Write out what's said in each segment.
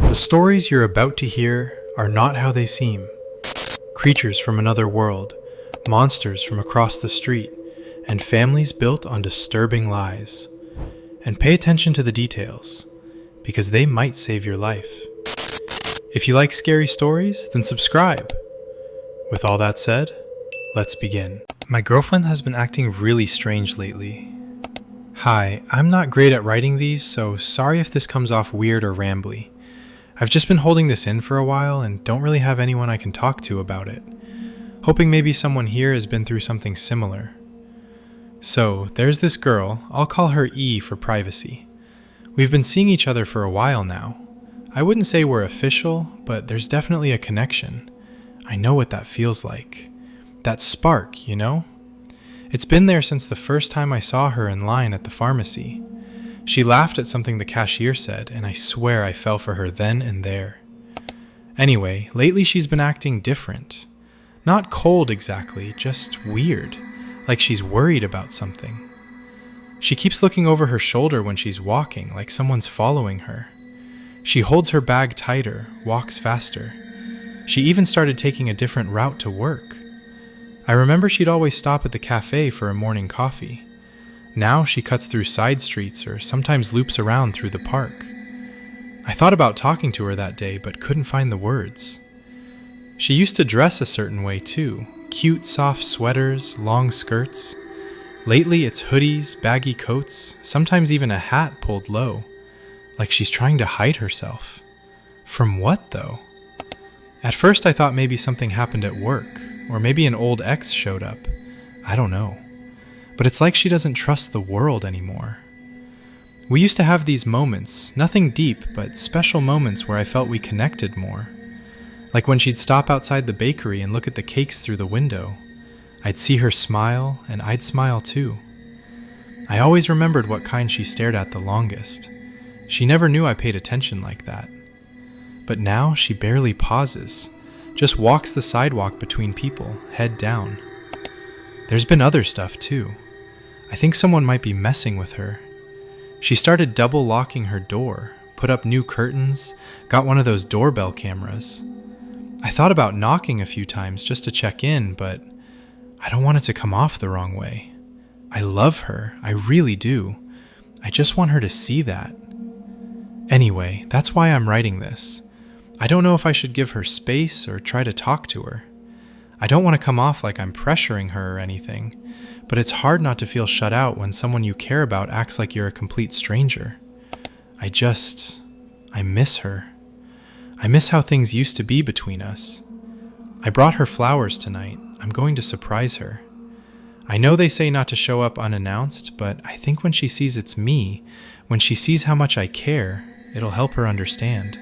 The stories you're about to hear are not how they seem. Creatures from another world, monsters from across the street, and families built on disturbing lies. And pay attention to the details, because they might save your life. If you like scary stories, then subscribe. With all that said, let's begin. My girlfriend has been acting really strange lately. Hi, I'm not great at writing these, so sorry if this comes off weird or rambly. I've just been holding this in for a while and don't really have anyone I can talk to about it. Hoping maybe someone here has been through something similar. So, there's this girl, I'll call her E for privacy. We've been seeing each other for a while now. I wouldn't say we're official, but there's definitely a connection. I know what that feels like. That spark, you know? It's been there since the first time I saw her in line at the pharmacy. She laughed at something the cashier said, and I swear I fell for her then and there. Anyway, lately she's been acting different. Not cold exactly, just weird, like she's worried about something. She keeps looking over her shoulder when she's walking, like someone's following her. She holds her bag tighter, walks faster. She even started taking a different route to work. I remember she'd always stop at the cafe for a morning coffee. Now she cuts through side streets or sometimes loops around through the park. I thought about talking to her that day, but couldn't find the words. She used to dress a certain way too. Cute, soft sweaters, long skirts. Lately it's hoodies, baggy coats, sometimes even a hat pulled low. Like she's trying to hide herself. From what though? At first I thought maybe something happened at work, or maybe an old ex showed up. I don't know. But it's like she doesn't trust the world anymore. We used to have these moments, nothing deep, but special moments where I felt we connected more. Like when she'd stop outside the bakery and look at the cakes through the window. I'd see her smile, and I'd smile too. I always remembered what kind she stared at the longest. She never knew I paid attention like that. But now she barely pauses, just walks the sidewalk between people, head down. There's been other stuff too. I think someone might be messing with her. She started double locking her door, put up new curtains, got one of those doorbell cameras. I thought about knocking a few times just to check in, but I don't want it to come off the wrong way. I love her, I really do. I just want her to see that. Anyway, that's why I'm writing this. I don't know if I should give her space or try to talk to her. I don't want to come off like I'm pressuring her or anything, but it's hard not to feel shut out when someone you care about acts like you're a complete stranger. I miss her. I miss how things used to be between us. I brought her flowers tonight. I'm going to surprise her. I know they say not to show up unannounced, but I think when she sees it's me, when she sees how much I care, it'll help her understand.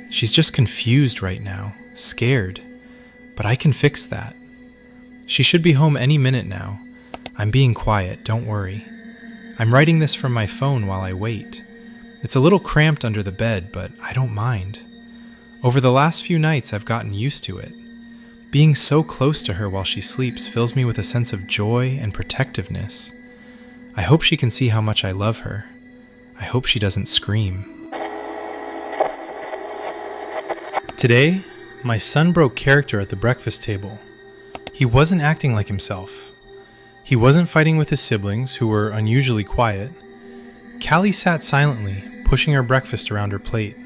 She's just confused right now, scared. But I can fix that. She should be home any minute now. I'm being quiet, don't worry. I'm writing this from my phone while I wait. It's a little cramped under the bed, but I don't mind. Over the last few nights, I've gotten used to it. Being so close to her while she sleeps fills me with a sense of joy and protectiveness. I hope she can see how much I love her. I hope she doesn't scream. Today, my son broke character at the breakfast table. He wasn't acting like himself. He wasn't fighting with his siblings, who were unusually quiet. Callie sat silently, pushing her breakfast around her plate.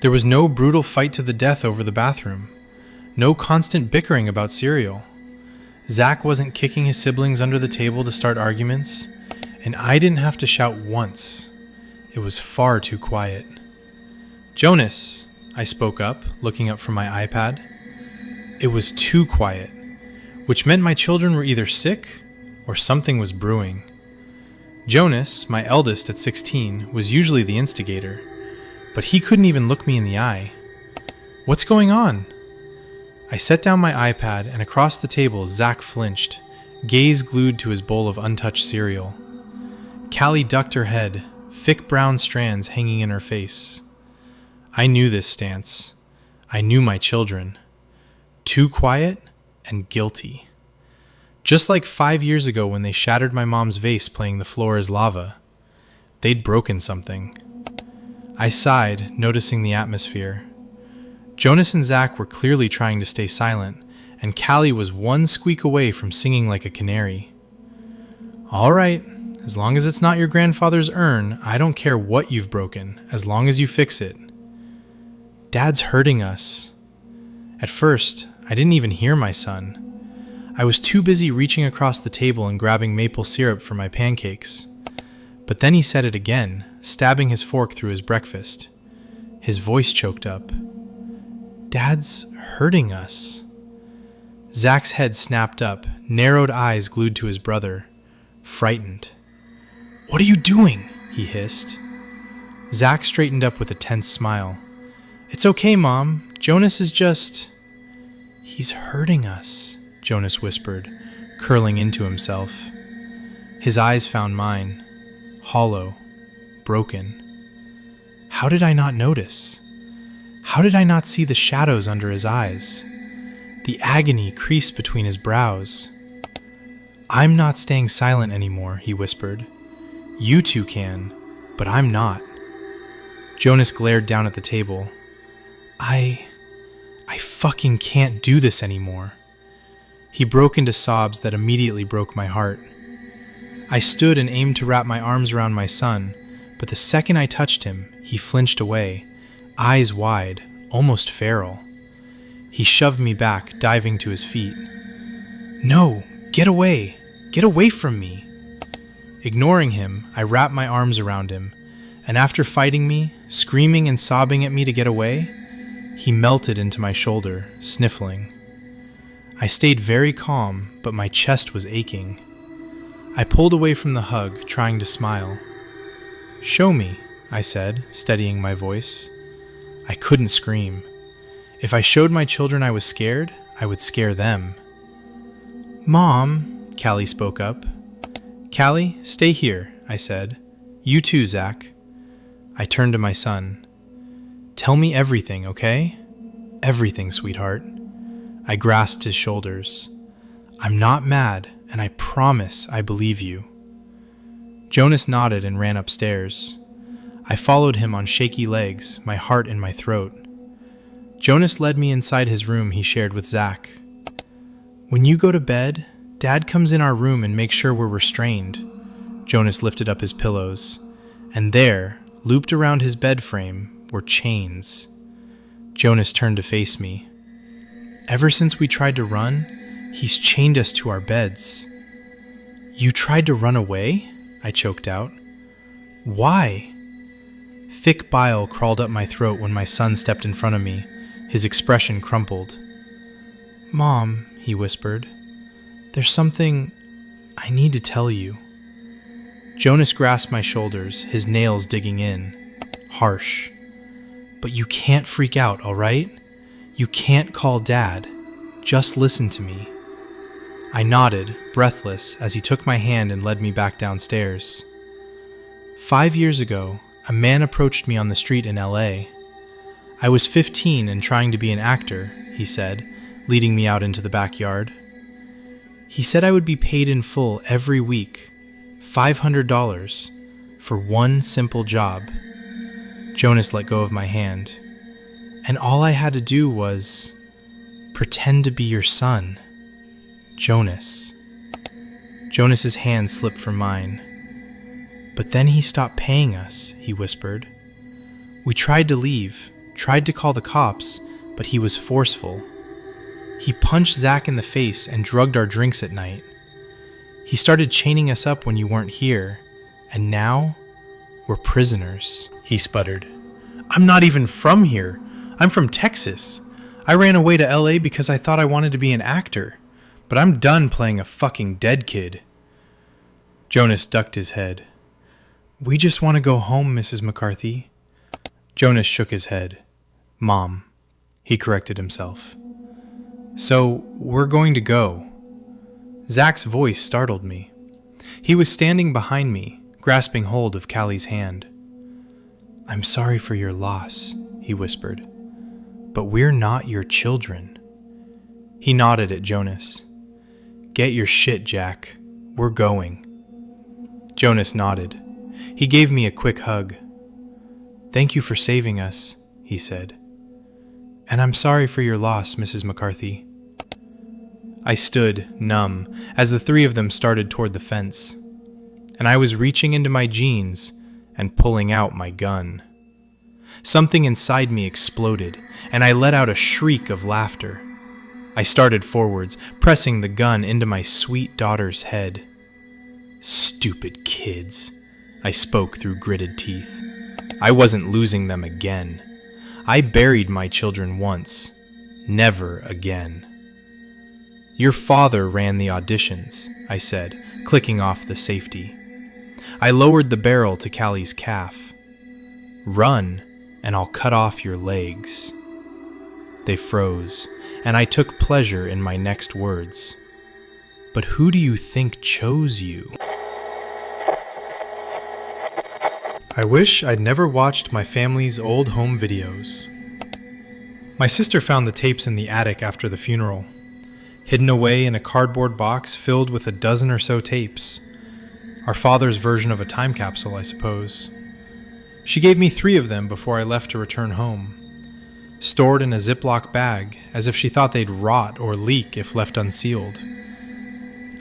There was no brutal fight to the death over the bathroom. No constant bickering about cereal. Zach wasn't kicking his siblings under the table to start arguments, and I didn't have to shout once. It was far too quiet. "Jonas," I spoke up, looking up from my iPad. It was too quiet, which meant my children were either sick or something was brewing. Jonas, my eldest at 16, was usually the instigator, but he couldn't even look me in the eye. "What's going on?" I set down my iPad, and across the table Zach flinched, gaze glued to his bowl of untouched cereal. Callie ducked her head, thick brown strands hanging in her face. I knew this stance. I knew my children. Too quiet and guilty. Just like 5 years ago when they shattered my mom's vase playing "The Floor is Lava." They'd broken something. I sighed, noticing the atmosphere. Jonas and Zach were clearly trying to stay silent, and Callie was one squeak away from singing like a canary. All right, as long as it's not your grandfather's urn, I don't care what you've broken, as long as you fix it. Dad's hurting us. At first, I didn't even hear my son. I was too busy reaching across the table and grabbing maple syrup for my pancakes. But then he said it again, stabbing his fork through his breakfast. His voice choked up. Dad's hurting us. Zach's head snapped up, narrowed eyes glued to his brother, frightened. What are you doing? He hissed. Zach straightened up with a tense smile. It's okay, Mom. Jonas is just... He's hurting us, Jonas whispered, curling into himself. His eyes found mine, hollow, broken. How did I not notice? How did I not see the shadows under his eyes? The agony creased between his brows. I'm not staying silent anymore, he whispered. You two can, but I'm not. Jonas glared down at the table. I fucking can't do this anymore. He broke into sobs that immediately broke my heart. I stood and aimed to wrap my arms around my son, but the second I touched him, he flinched away, eyes wide, almost feral. He shoved me back, diving to his feet. No, get away! Get away from me! Ignoring him, I wrapped my arms around him, and after fighting me, screaming and sobbing at me to get away, he melted into my shoulder, sniffling. I stayed very calm, but my chest was aching. I pulled away from the hug, trying to smile. Show me, I said, steadying my voice. I couldn't scream. If I showed my children I was scared, I would scare them. Mom, Callie spoke up. Callie, stay here, I said. You too, Zach. I turned to my son. Tell me everything, okay? Everything, sweetheart. I grasped his shoulders. I'm not mad, and I promise I believe you. Jonas nodded and ran upstairs. I followed him on shaky legs, my heart in my throat. Jonas led me inside his room he shared with Zach. When you go to bed, Dad comes in our room and makes sure we're restrained. Jonas lifted up his pillows, and there, looped around his bed frame, were chains. Jonas turned to face me. Ever since we tried to run, he's chained us to our beds. You tried to run away? I choked out. Why? Thick bile crawled up my throat when my son stepped in front of me. His expression crumpled. Mom, he whispered, there's something I need to tell you. Jonas grasped my shoulders, his nails digging in, harsh. But you can't freak out, all right? You can't call Dad. Just listen to me. I nodded, breathless, as he took my hand and led me back downstairs. 5 years ago, a man approached me on the street in LA. I was 15 and trying to be an actor, he said, leading me out into the backyard. He said I would be paid in full every week, $500, for one simple job. Jonas let go of my hand. And all I had to do was pretend to be your son, Jonas. Jonas's hand slipped from mine. But then he stopped paying us, he whispered. We tried to leave, tried to call the cops, but he was forceful. He punched Zach in the face and drugged our drinks at night. He started chaining us up when you weren't here, and now we're prisoners, he sputtered. I'm not even from here. I'm from Texas. I ran away to LA because I thought I wanted to be an actor, but I'm done playing a fucking dead kid. Jonas ducked his head. We just want to go home, Mrs. McCarthy. Jonas shook his head. Mom. He corrected himself. So, we're going to go. Zach's voice startled me. He was standing behind me, grasping hold of Callie's hand. I'm sorry for your loss, he whispered, but we're not your children. He nodded at Jonas. Get your shit, Jack. We're going. Jonas nodded. He gave me a quick hug. "Thank you for saving us," he said. "And I'm sorry for your loss, Mrs. McCarthy." I stood, numb, as the three of them started toward the fence, and I was reaching into my jeans and pulling out my gun. Something inside me exploded, and I let out a shriek of laughter. I started forwards, pressing the gun into my sweet daughter's head. "Stupid kids," I spoke through gritted teeth. I wasn't losing them again. I buried my children once, never again. "Your father ran the auditions," I said, clicking off the safety. I lowered the barrel to Callie's calf. "Run, and I'll cut off your legs." They froze, and I took pleasure in my next words. "But who do you think chose you?" I wish I'd never watched my family's old home videos. My sister found the tapes in the attic after the funeral, hidden away in a cardboard box filled with a dozen or so tapes. Our father's version of a time capsule, I suppose. She gave me 3 of them before I left to return home, stored in a Ziploc bag as if she thought they'd rot or leak if left unsealed.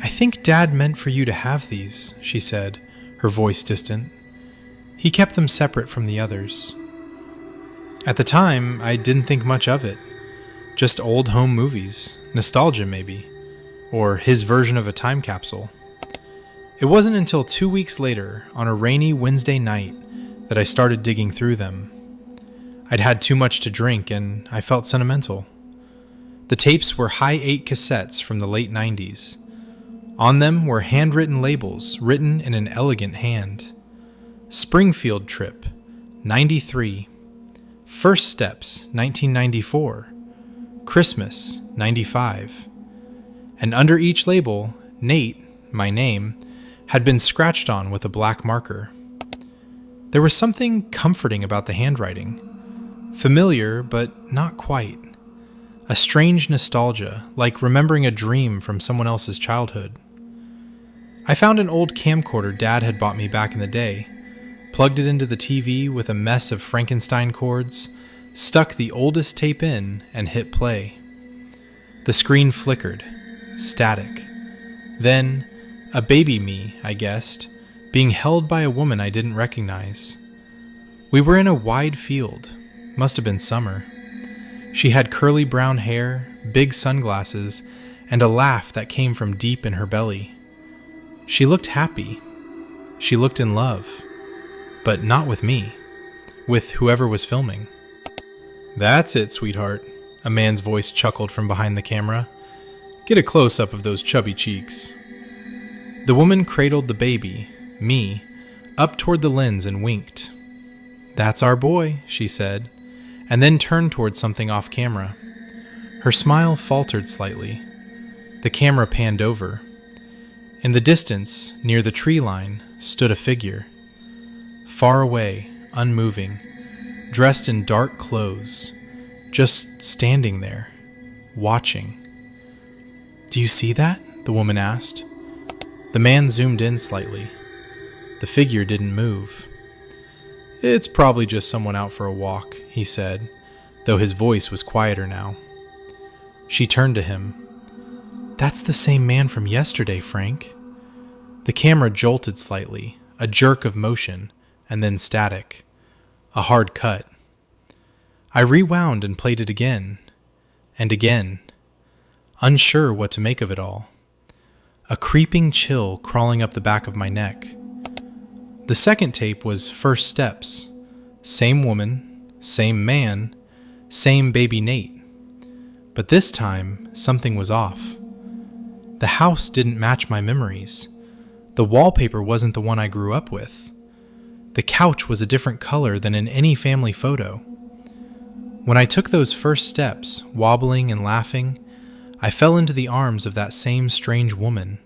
"I think Dad meant for you to have these," she said, her voice distant. "He kept them separate from the others." At the time, I didn't think much of it. Just old home movies, nostalgia maybe, or his version of a time capsule. It wasn't until 2 weeks later, on a rainy Wednesday night, that I started digging through them. I'd had too much to drink and I felt sentimental. The tapes were high 8 cassettes from the late 90s. On them were handwritten labels written in an elegant hand. Springfield Trip, 93. First Steps, 1994. Christmas, 95. And under each label, Nate, my name, had been scratched on with a black marker. There was something comforting about the handwriting. Familiar, but not quite. A strange nostalgia, like remembering a dream from someone else's childhood. I found an old camcorder Dad had bought me back in the day, plugged it into the TV with a mess of Frankenstein cords, stuck the oldest tape in, and hit play. The screen flickered, static. Then, a baby me, I guessed, being held by a woman I didn't recognize. We were in a wide field. Must have been summer. She had curly brown hair, big sunglasses, and a laugh that came from deep in her belly. She looked happy. She looked in love. But not with me. With whoever was filming. "That's it, sweetheart," a man's voice chuckled from behind the camera. "Get a close-up of those chubby cheeks." The woman cradled the baby, me, up toward the lens and winked. "That's our boy," she said, and then turned toward something off camera. Her smile faltered slightly. The camera panned over. In the distance, near the tree line, stood a figure. Far away, unmoving, dressed in dark clothes, just standing there, watching. "Do you see that?" the woman asked. The man zoomed in slightly. The figure didn't move. "It's probably just someone out for a walk," he said, though his voice was quieter now. She turned to him. "That's the same man from yesterday, Frank." The camera jolted slightly, a jerk of motion, and then static. A hard cut. I rewound and played it again, and again, unsure what to make of it all. A creeping chill crawling up the back of my neck. The second tape was First Steps. Same woman, same man, same baby Nate. But this time, something was off. The house didn't match my memories. The wallpaper wasn't the one I grew up with. The couch was a different color than in any family photo. When I took those first steps, wobbling and laughing, I fell into the arms of that same strange woman.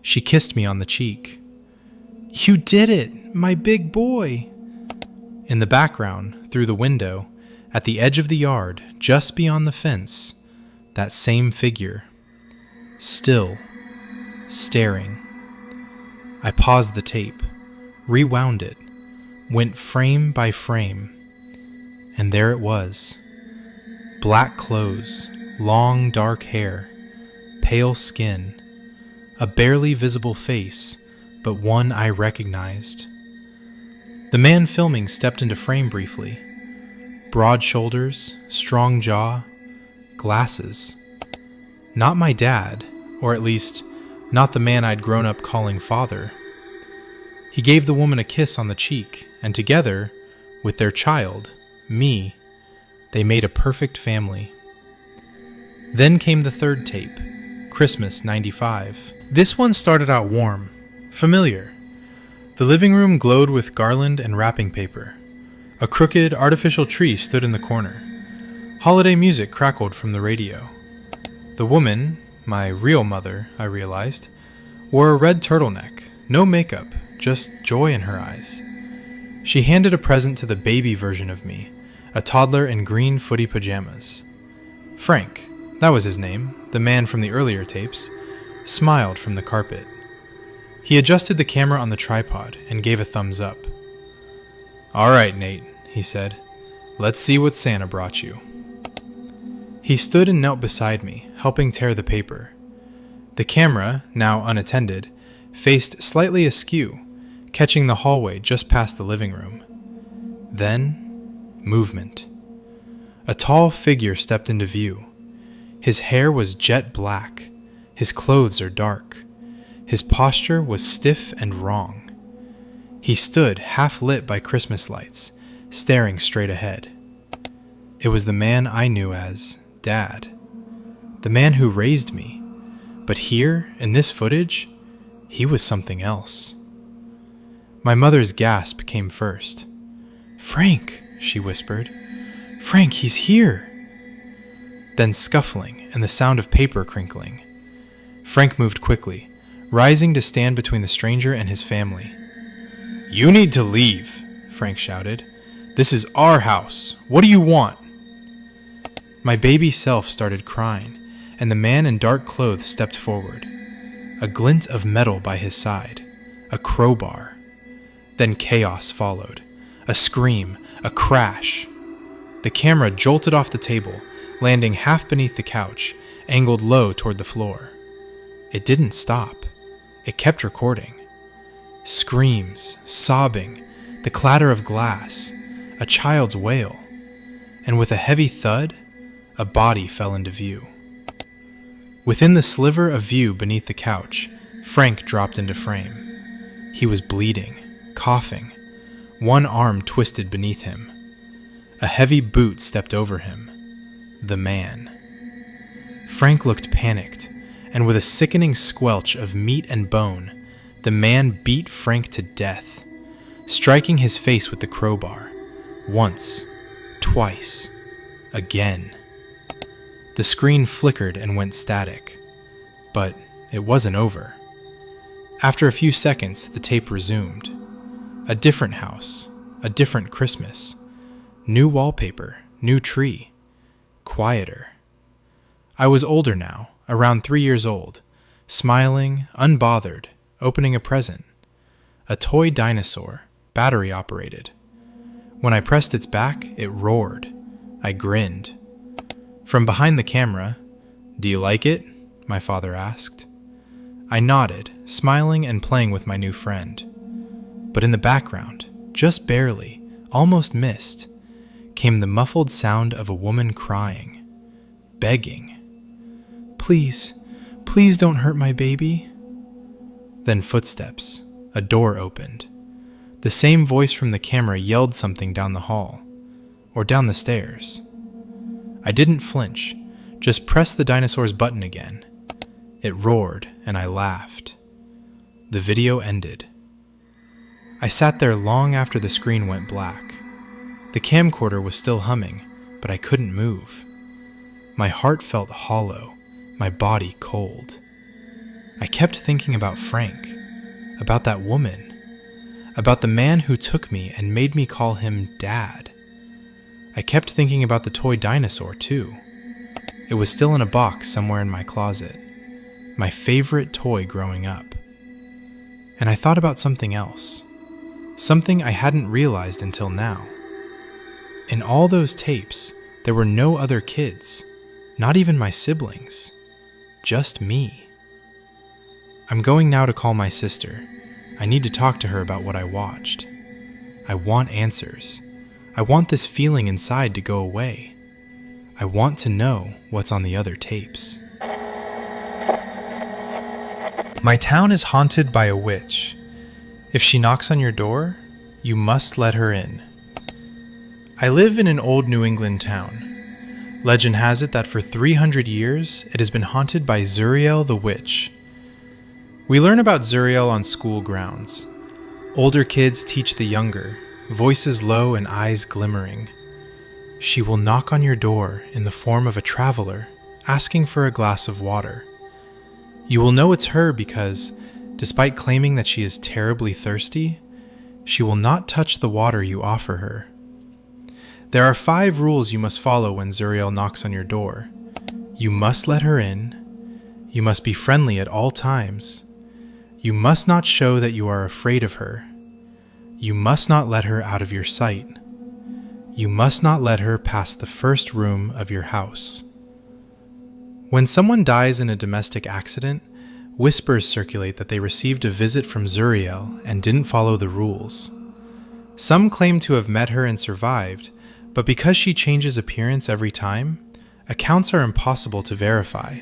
She kissed me on the cheek. "You did it, my big boy!" In the background, through the window, at the edge of the yard, just beyond the fence, that same figure. Still, staring. I paused the tape, rewound it, went frame by frame, and there it was. Black clothes, long dark hair, pale skin, a barely visible face, but one I recognized. The man filming stepped into frame briefly. Broad shoulders, strong jaw, glasses. Not my dad, or at least, not the man I'd grown up calling father. He gave the woman a kiss on the cheek, and together, with their child, me, they made a perfect family. Then came the third tape, Christmas '95. This one started out warm, familiar. The living room glowed with garland and wrapping paper. A crooked, artificial tree stood in the corner. Holiday music crackled from the radio. The woman, my real mother, I realized, wore a red turtleneck, no makeup, just joy in her eyes. She handed a present to the baby version of me, a toddler in green footy pajamas. Frank, that was his name, the man from the earlier tapes, smiled from the carpet. He adjusted the camera on the tripod and gave a thumbs up. "All right, Nate," he said. "Let's see what Santa brought you." He stood and knelt beside me, helping tear the paper. The camera, now unattended, faced slightly askew, catching the hallway just past the living room. Then, movement. A tall figure stepped into view. His hair was jet black. His clothes are dark. His posture was stiff and wrong. He stood half-lit by Christmas lights, staring straight ahead. It was the man I knew as Dad. The man who raised me. But here, in this footage, he was something else. My mother's gasp came first. "Frank," she whispered. "Frank, he's here." Then scuffling and the sound of paper crinkling. Frank moved quickly, rising to stand between the stranger and his family. "You need to leave," Frank shouted. "This is our house. What do you want?" My baby self started crying, and the man in dark clothes stepped forward. A glint of metal by his side, a crowbar. Then chaos followed. A scream, a crash. The camera jolted off the table, landing half beneath the couch, angled low toward the floor. It didn't stop. It kept recording. Screams, sobbing, the clatter of glass, a child's wail, and with a heavy thud, a body fell into view. Within the sliver of view beneath the couch, Frank dropped into frame. He was bleeding, coughing, one arm twisted beneath him. A heavy boot stepped over him. The man. Frank looked panicked, and with a sickening squelch of meat and bone, the man beat Frank to death, striking his face with the crowbar. Once, twice, again. The screen flickered and went static, but it wasn't over. After a few seconds, the tape resumed. A different house, a different Christmas. New wallpaper, new tree. Quieter. I was older now, around 3 years old, smiling, unbothered, opening a present. A toy dinosaur, battery operated. When I pressed its back, it roared. I grinned. From behind the camera, "Do you like it?" my father asked. I nodded, smiling and playing with my new friend. But in the background, just barely, almost missed, came the muffled sound of a woman crying, begging. "Please, please don't hurt my baby." Then footsteps. A door opened. The same voice from the camera yelled something down the hall, or down the stairs. I didn't flinch, just pressed the dinosaur's button again. It roared, and I laughed. The video ended. I sat there long after the screen went black. The camcorder was still humming, but I couldn't move. My heart felt hollow, my body cold. I kept thinking about Frank, about that woman, about the man who took me and made me call him Dad. I kept thinking about the toy dinosaur, too. It was still in a box somewhere in my closet, my favorite toy growing up. And I thought about something else. something I hadn't realized until now. In all those tapes, there were no other kids, not even my siblings, just me. I'm going now to call my sister. I need to talk to her about what I watched. I want answers. I want this feeling inside to go away. I want to know what's on the other tapes. My town is haunted by a witch. If she knocks on your door, you must let her in. I live in an old New England town. Legend has it that for 300 years, it has been haunted by Zuriel the witch. We learn about Zuriel on school grounds. Older kids teach the younger, voices low and eyes glimmering. She will knock on your door in the form of a traveler, asking for a glass of water. You will know it's her because, despite claiming that she is terribly thirsty, she will not touch the water you offer her. There are 5 rules you must follow when Zuriel knocks on your door. You must let her in. You must be friendly at all times. You must not show that you are afraid of her. You must not let her out of your sight. You must not let her pass the first room of your house. When someone dies in a domestic accident, whispers circulate that they received a visit from Zuriel and didn't follow the rules. Some claim to have met her and survived, but because she changes appearance every time, accounts are impossible to verify.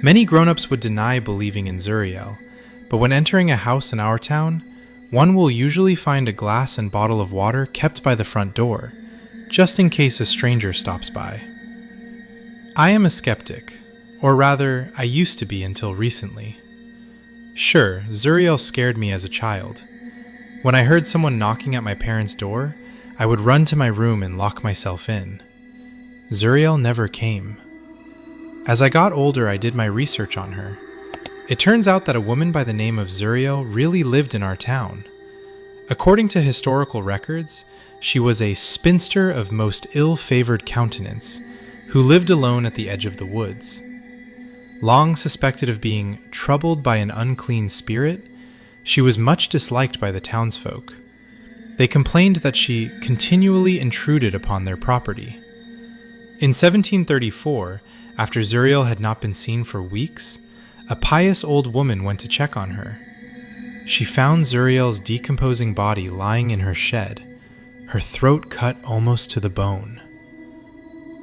Many grown-ups would deny believing in Zuriel, but when entering a house in our town, one will usually find a glass and bottle of water kept by the front door, just in case a stranger stops by. I am a skeptic, or rather, I used to be until recently. Sure, Zuriel scared me as a child. When I heard someone knocking at my parents' door, I would run to my room and lock myself in. Zuriel never came. As I got older, I did my research on her. It turns out that a woman by the name of Zuriel really lived in our town. According to historical records, she was a spinster of most ill-favored countenance, who lived alone at the edge of the woods. Long suspected of being troubled by an unclean spirit, she was much disliked by the townsfolk. They complained that she continually intruded upon their property. In 1734, after Zuriel had not been seen for weeks, a pious old woman went to check on her. She found Zuriel's decomposing body lying in her shed, her throat cut almost to the bone.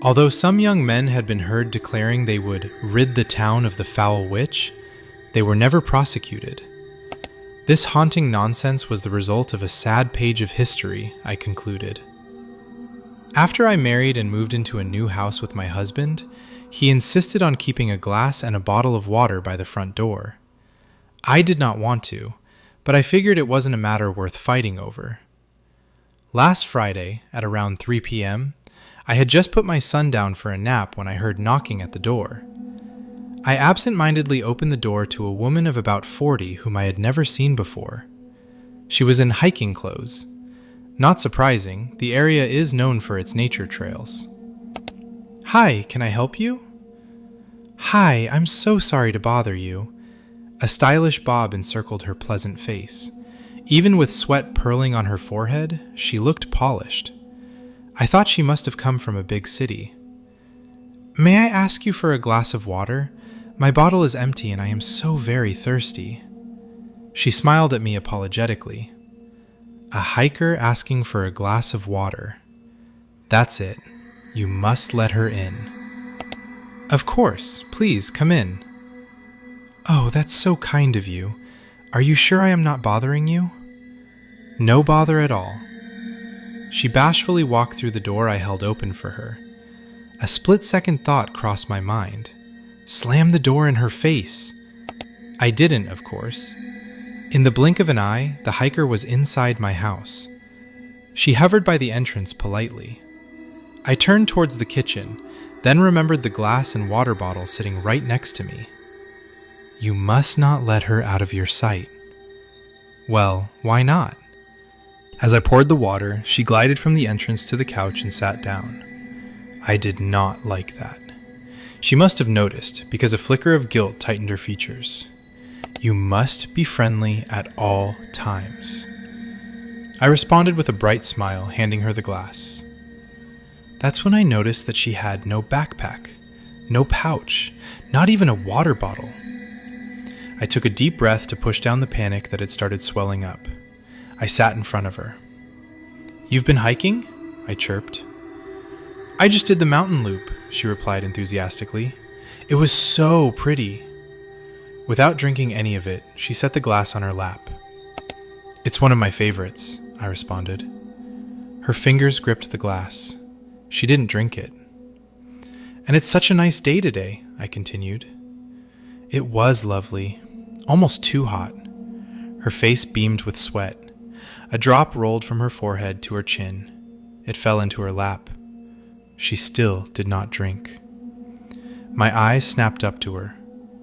Although some young men had been heard declaring they would rid the town of the foul witch, they were never prosecuted. This haunting nonsense was the result of a sad page of history, I concluded. After I married and moved into a new house with my husband, he insisted on keeping a glass and a bottle of water by the front door. I did not want to, but I figured it wasn't a matter worth fighting over. Last Friday, at around 3 p.m., I had just put my son down for a nap when I heard knocking at the door. I absent-mindedly opened the door to a woman of about 40 whom I had never seen before. She was in hiking clothes. Not surprising, the area is known for its nature trails. "Hi, can I help you?" "Hi, I'm so sorry to bother you." A stylish bob encircled her pleasant face. Even with sweat purling on her forehead, she looked polished. I thought she must have come from a big city. "May I ask you for a glass of water? My bottle is empty and I am so very thirsty." She smiled at me apologetically. A hiker asking for a glass of water. That's it. You must let her in. "Of course, please come in." "Oh, that's so kind of you. Are you sure I am not bothering you?" "No bother at all." She bashfully walked through the door I held open for her. A split-second thought crossed my mind. Slam the door in her face. I didn't, of course. In the blink of an eye, the hiker was inside my house. She hovered by the entrance politely. I turned towards the kitchen, then remembered the glass and water bottle sitting right next to me. You must not let her out of your sight. Well, why not? As I poured the water, she glided from the entrance to the couch and sat down. I did not like that. She must have noticed, because a flicker of guilt tightened her features. You must be friendly at all times. I responded with a bright smile, handing her the glass. That's when I noticed that she had no backpack, no pouch, not even a water bottle. I took a deep breath to push down the panic that had started swelling up. I sat in front of her. "You've been hiking?" I chirped. "I just did the mountain loop," she replied enthusiastically. "It was so pretty." Without drinking any of it, she set the glass on her lap. "It's one of my favorites," I responded. Her fingers gripped the glass. She didn't drink it. "And it's such a nice day today," I continued. It was lovely, almost too hot. Her face beamed with sweat. A drop rolled from her forehead to her chin. It fell into her lap. She still did not drink. My eyes snapped up to her.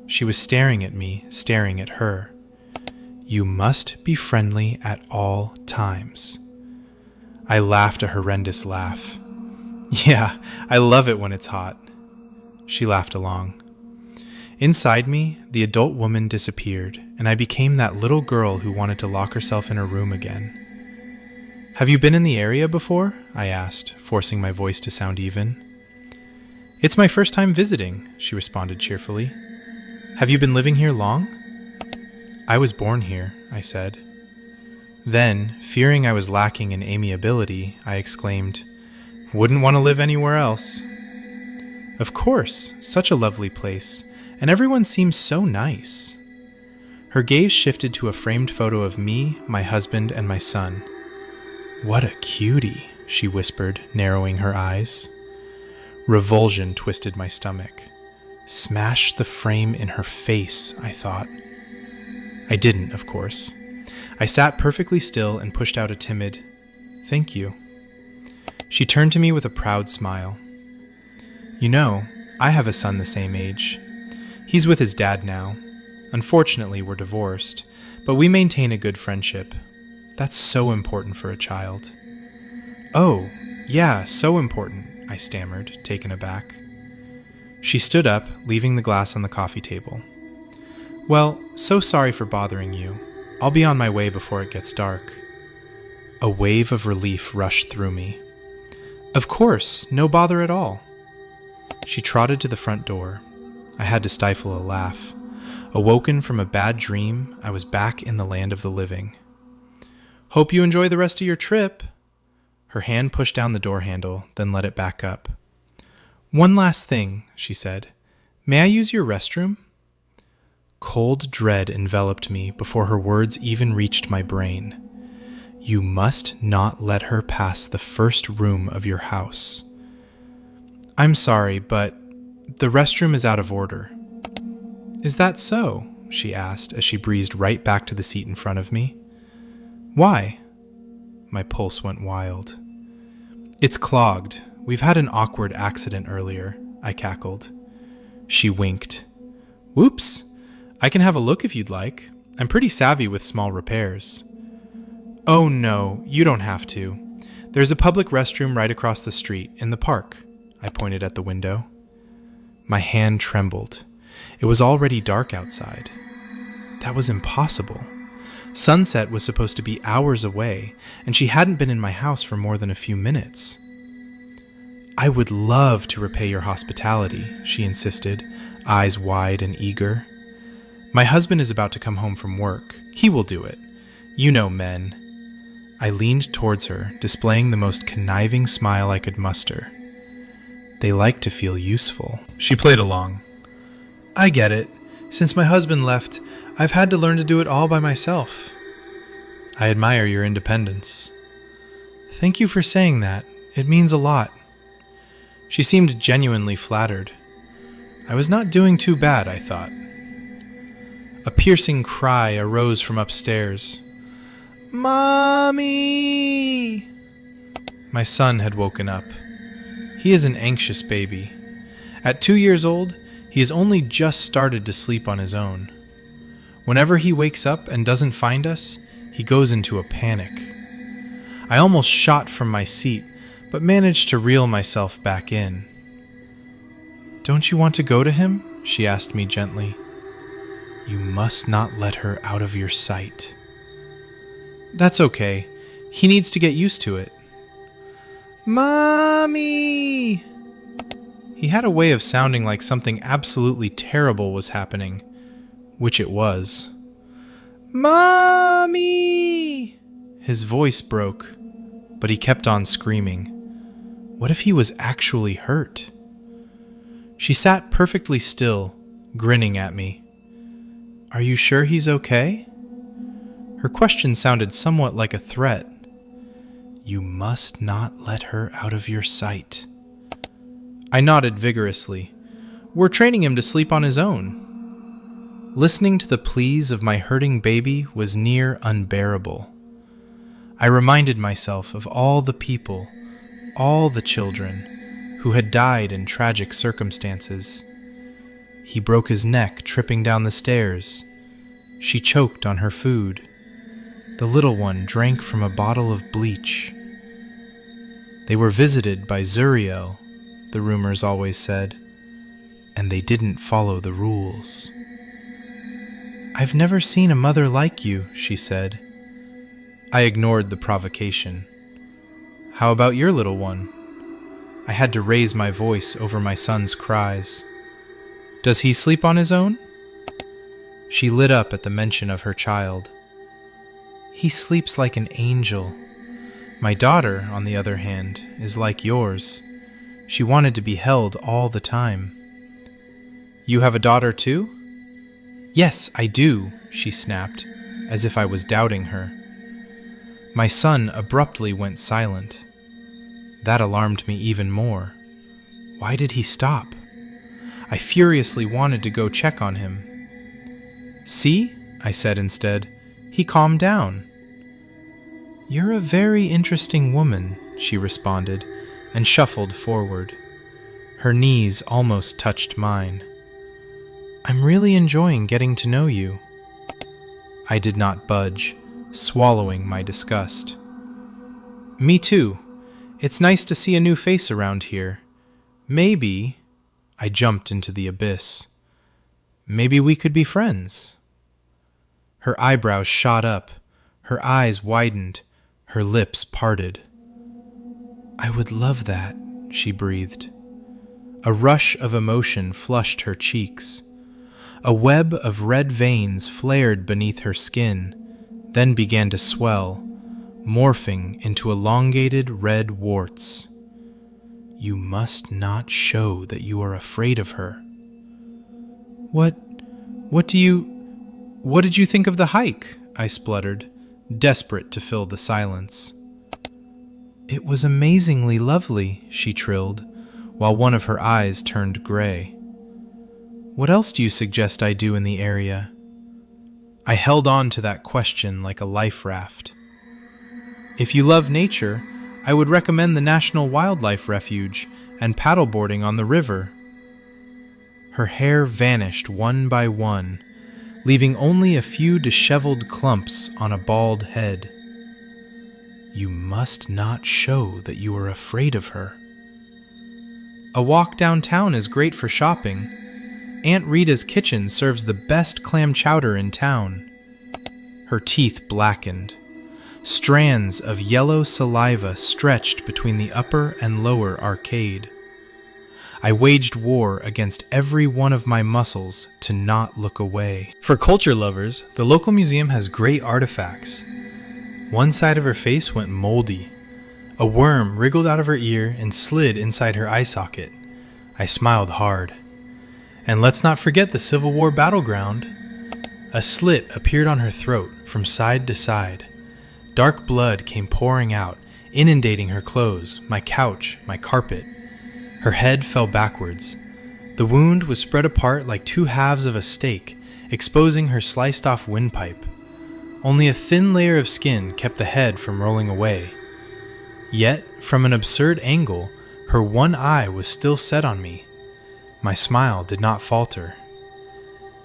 She was staring at me, staring at her. "You must be friendly at all times." I laughed a horrendous laugh. "Yeah, I love it when it's hot." She laughed along. Inside me, the adult woman disappeared, and I became that little girl who wanted to lock herself in her room again. "Have you been in the area before?" I asked, forcing my voice to sound even. "It's my first time visiting," she responded cheerfully. "Have you been living here long?" "I was born here," I said. Then, fearing I was lacking in amiability, I exclaimed, "Wouldn't want to live anywhere else." "Of course, such a lovely place, and everyone seems so nice." Her gaze shifted to a framed photo of me, my husband, and my son. "What a cutie," she whispered, narrowing her eyes. Revulsion twisted my stomach. Smash the frame in her face, I thought. I didn't, of course. I sat perfectly still and pushed out a timid, "Thank you." She turned to me with a proud smile. "You know, I have a son the same age. He's with his dad now. Unfortunately, we're divorced, but we maintain a good friendship. That's so important for a child." "Oh, yeah, so important," I stammered, taken aback. She stood up, leaving the glass on the coffee table. "Well, so sorry for bothering you. I'll be on my way before it gets dark." A wave of relief rushed through me. "Of course, no bother at all." She trotted to the front door. I had to stifle a laugh. Awoken from a bad dream, I was back in the land of the living. "Hope you enjoy the rest of your trip." Her hand pushed down the door handle, then let it back up. "One last thing," she said. "May I use your restroom?" Cold dread enveloped me before her words even reached my brain. "You must not let her pass the first room of your house." "I'm sorry, but the restroom is out of order." "Is that so?" she asked as she breezed right back to the seat in front of me. "Why?" My pulse went wild. "It's clogged. We've had an awkward accident earlier," I cackled. She winked. "Whoops. I can have a look if you'd like. I'm pretty savvy with small repairs." "Oh no, you don't have to. There's a public restroom right across the street, in the park." I pointed at the window. My hand trembled. It was already dark outside. That was impossible. Sunset was supposed to be hours away, and she hadn't been in my house for more than a few minutes. "I would love to repay your hospitality," she insisted, eyes wide and eager. "My husband is about to come home from work. He will do it. You know men." I leaned towards her, displaying the most conniving smile I could muster. They like to feel useful. She played along. "I get it. Since my husband left, I've had to learn to do it all by myself." "I admire your independence." "Thank you for saying that. It means a lot." She seemed genuinely flattered. I was not doing too bad, I thought. A piercing cry arose from upstairs. "Mommy!" My son had woken up. He is an anxious baby. At 2 years old, he has only just started to sleep on his own. Whenever he wakes up and doesn't find us, he goes into a panic. I almost shot from my seat, but managed to reel myself back in. "Don't you want to go to him?" she asked me gently. "You must not let her out of your sight." "That's okay. He needs to get used to it. Mommy! He had a way of sounding like something absolutely terrible was happening, which it was. Mommy! His voice broke, but he kept on screaming. What if he was actually hurt? She sat perfectly still, grinning at me. Are you sure he's okay? Her question sounded somewhat like a threat. You must not let her out of your sight. I nodded vigorously. We're training him to sleep on his own. Listening to the pleas of my hurting baby was near unbearable. I reminded myself of all the people, all the children, who had died in tragic circumstances. He broke his neck tripping down the stairs. She choked on her food. The little one drank from a bottle of bleach. They were visited by Zuriel, the rumors always said, and they didn't follow the rules. I've never seen a mother like you, she said. I ignored the provocation. How about your little one? I had to raise my voice over my son's cries. Does he sleep on his own? She lit up at the mention of her child. He sleeps like an angel. My daughter, on the other hand, is like yours. She wanted to be held all the time. You have a daughter too? Yes, I do, she snapped, as if I was doubting her. My son abruptly went silent. That alarmed me even more. Why did he stop? I furiously wanted to go check on him. See, I said instead, he calmed down. You're a very interesting woman, she responded, and shuffled forward. Her knees almost touched mine. I'm really enjoying getting to know you. I did not budge, swallowing my disgust. Me too. It's nice to see a new face around here. Maybe... I jumped into the abyss. Maybe we could be friends. Her eyebrows shot up, her eyes widened, her lips parted. I would love that, she breathed. A rush of emotion flushed her cheeks. A web of red veins flared beneath her skin, then began to swell, morphing into elongated red warts. You must not show that you are afraid of her. What did you think of the hike? I spluttered, desperate to fill the silence. It was amazingly lovely, she trilled, while one of her eyes turned gray. What else do you suggest I do in the area? I held on to that question like a life raft. If you love nature, I would recommend the National Wildlife Refuge and paddleboarding on the river. Her hair vanished one by one, leaving only a few disheveled clumps on a bald head. You must not show that you are afraid of her. A walk downtown is great for shopping. Aunt Rita's kitchen serves the best clam chowder in town. Her teeth blackened. Strands of yellow saliva stretched between the upper and lower arcade. I waged war against every one of my muscles to not look away. For culture lovers, the local museum has great artifacts. One side of her face went moldy. A worm wriggled out of her ear and slid inside her eye socket. I smiled hard. And let's not forget the Civil War battleground. A slit appeared on her throat from side to side. Dark blood came pouring out, inundating her clothes, my couch, my carpet. Her head fell backwards. The wound was spread apart like two halves of a steak, exposing her sliced-off windpipe. Only a thin layer of skin kept the head from rolling away. Yet, from an absurd angle, her one eye was still set on me. My smile did not falter.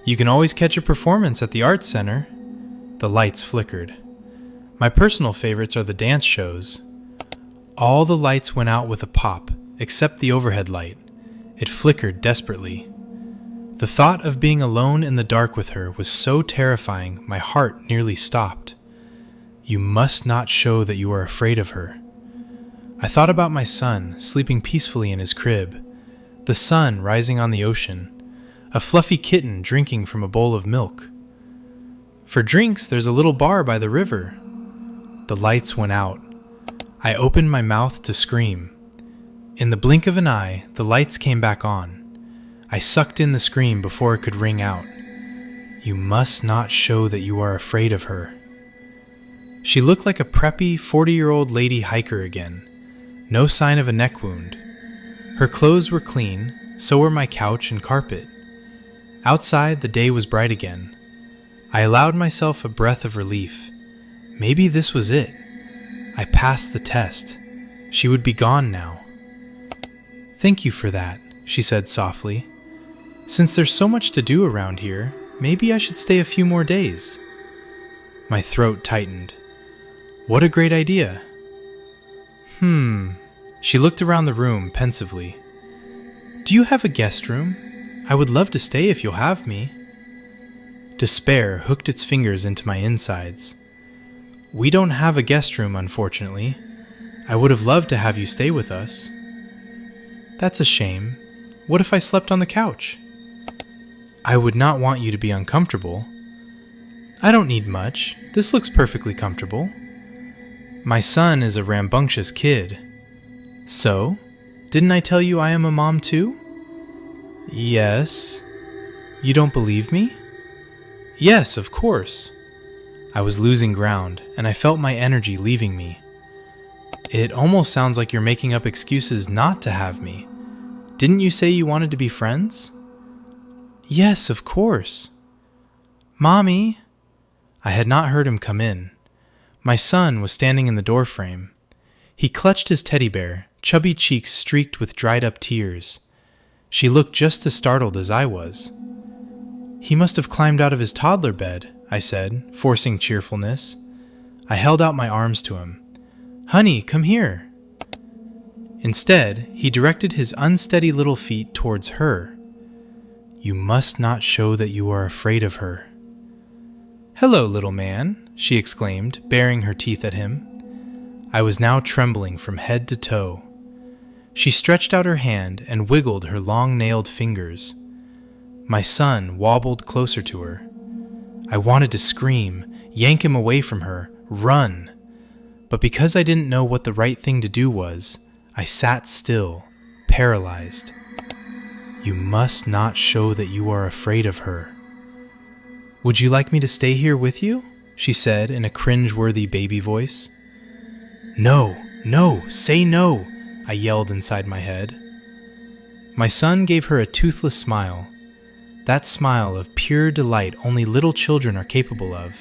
You can always catch a performance at the Arts Center. The lights flickered. My personal favorites are the dance shows. All the lights went out with a pop, except the overhead light. It flickered desperately. The thought of being alone in the dark with her was so terrifying my heart nearly stopped. You must not show that you are afraid of her. I thought about my son sleeping peacefully in his crib, the sun rising on the ocean, a fluffy kitten drinking from a bowl of milk. For drinks, there's a little bar by the river. The lights went out. I opened my mouth to scream. In the blink of an eye, the lights came back on. I sucked in the scream before it could ring out. You must not show that you are afraid of her. She looked like a preppy 40-year-old lady hiker again. No sign of a neck wound. Her clothes were clean, so were my couch and carpet. Outside, the day was bright again. I allowed myself a breath of relief. Maybe this was it. I passed the test. She would be gone now. Thank you for that, she said softly. Since there's so much to do around here, maybe I should stay a few more days. My throat tightened. What a great idea. She looked around the room pensively. Do you have a guest room? I would love to stay if you'll have me. Despair hooked its fingers into my insides. We don't have a guest room, unfortunately. I would have loved to have you stay with us. That's a shame. What if I slept on the couch? I would not want you to be uncomfortable. I don't need much. This looks perfectly comfortable. My son is a rambunctious kid. So, didn't I tell you I am a mom too? Yes. You don't believe me? Yes, of course. I was losing ground, and I felt my energy leaving me. It almost sounds like you're making up excuses not to have me. Didn't you say you wanted to be friends? Yes, of course. Mommy! I had not heard him come in. My son was standing in the doorframe. He clutched his teddy bear, chubby cheeks streaked with dried-up tears. She looked just as startled as I was. He must have climbed out of his toddler bed, I said, forcing cheerfulness. I held out my arms to him. Honey, come here. Instead, he directed his unsteady little feet towards her. You must not show that you are afraid of her. Hello, little man, she exclaimed, baring her teeth at him. I was now trembling from head to toe. She stretched out her hand and wiggled her long-nailed fingers. My son wobbled closer to her. I wanted to scream, yank him away from her, run. But because I didn't know what the right thing to do was, I sat still, paralyzed. You must not show that you are afraid of her. Would you like me to stay here with you? She said in a cringe-worthy baby voice. No, no, say no, I yelled inside my head. My son gave her a toothless smile. That smile of pure delight only little children are capable of.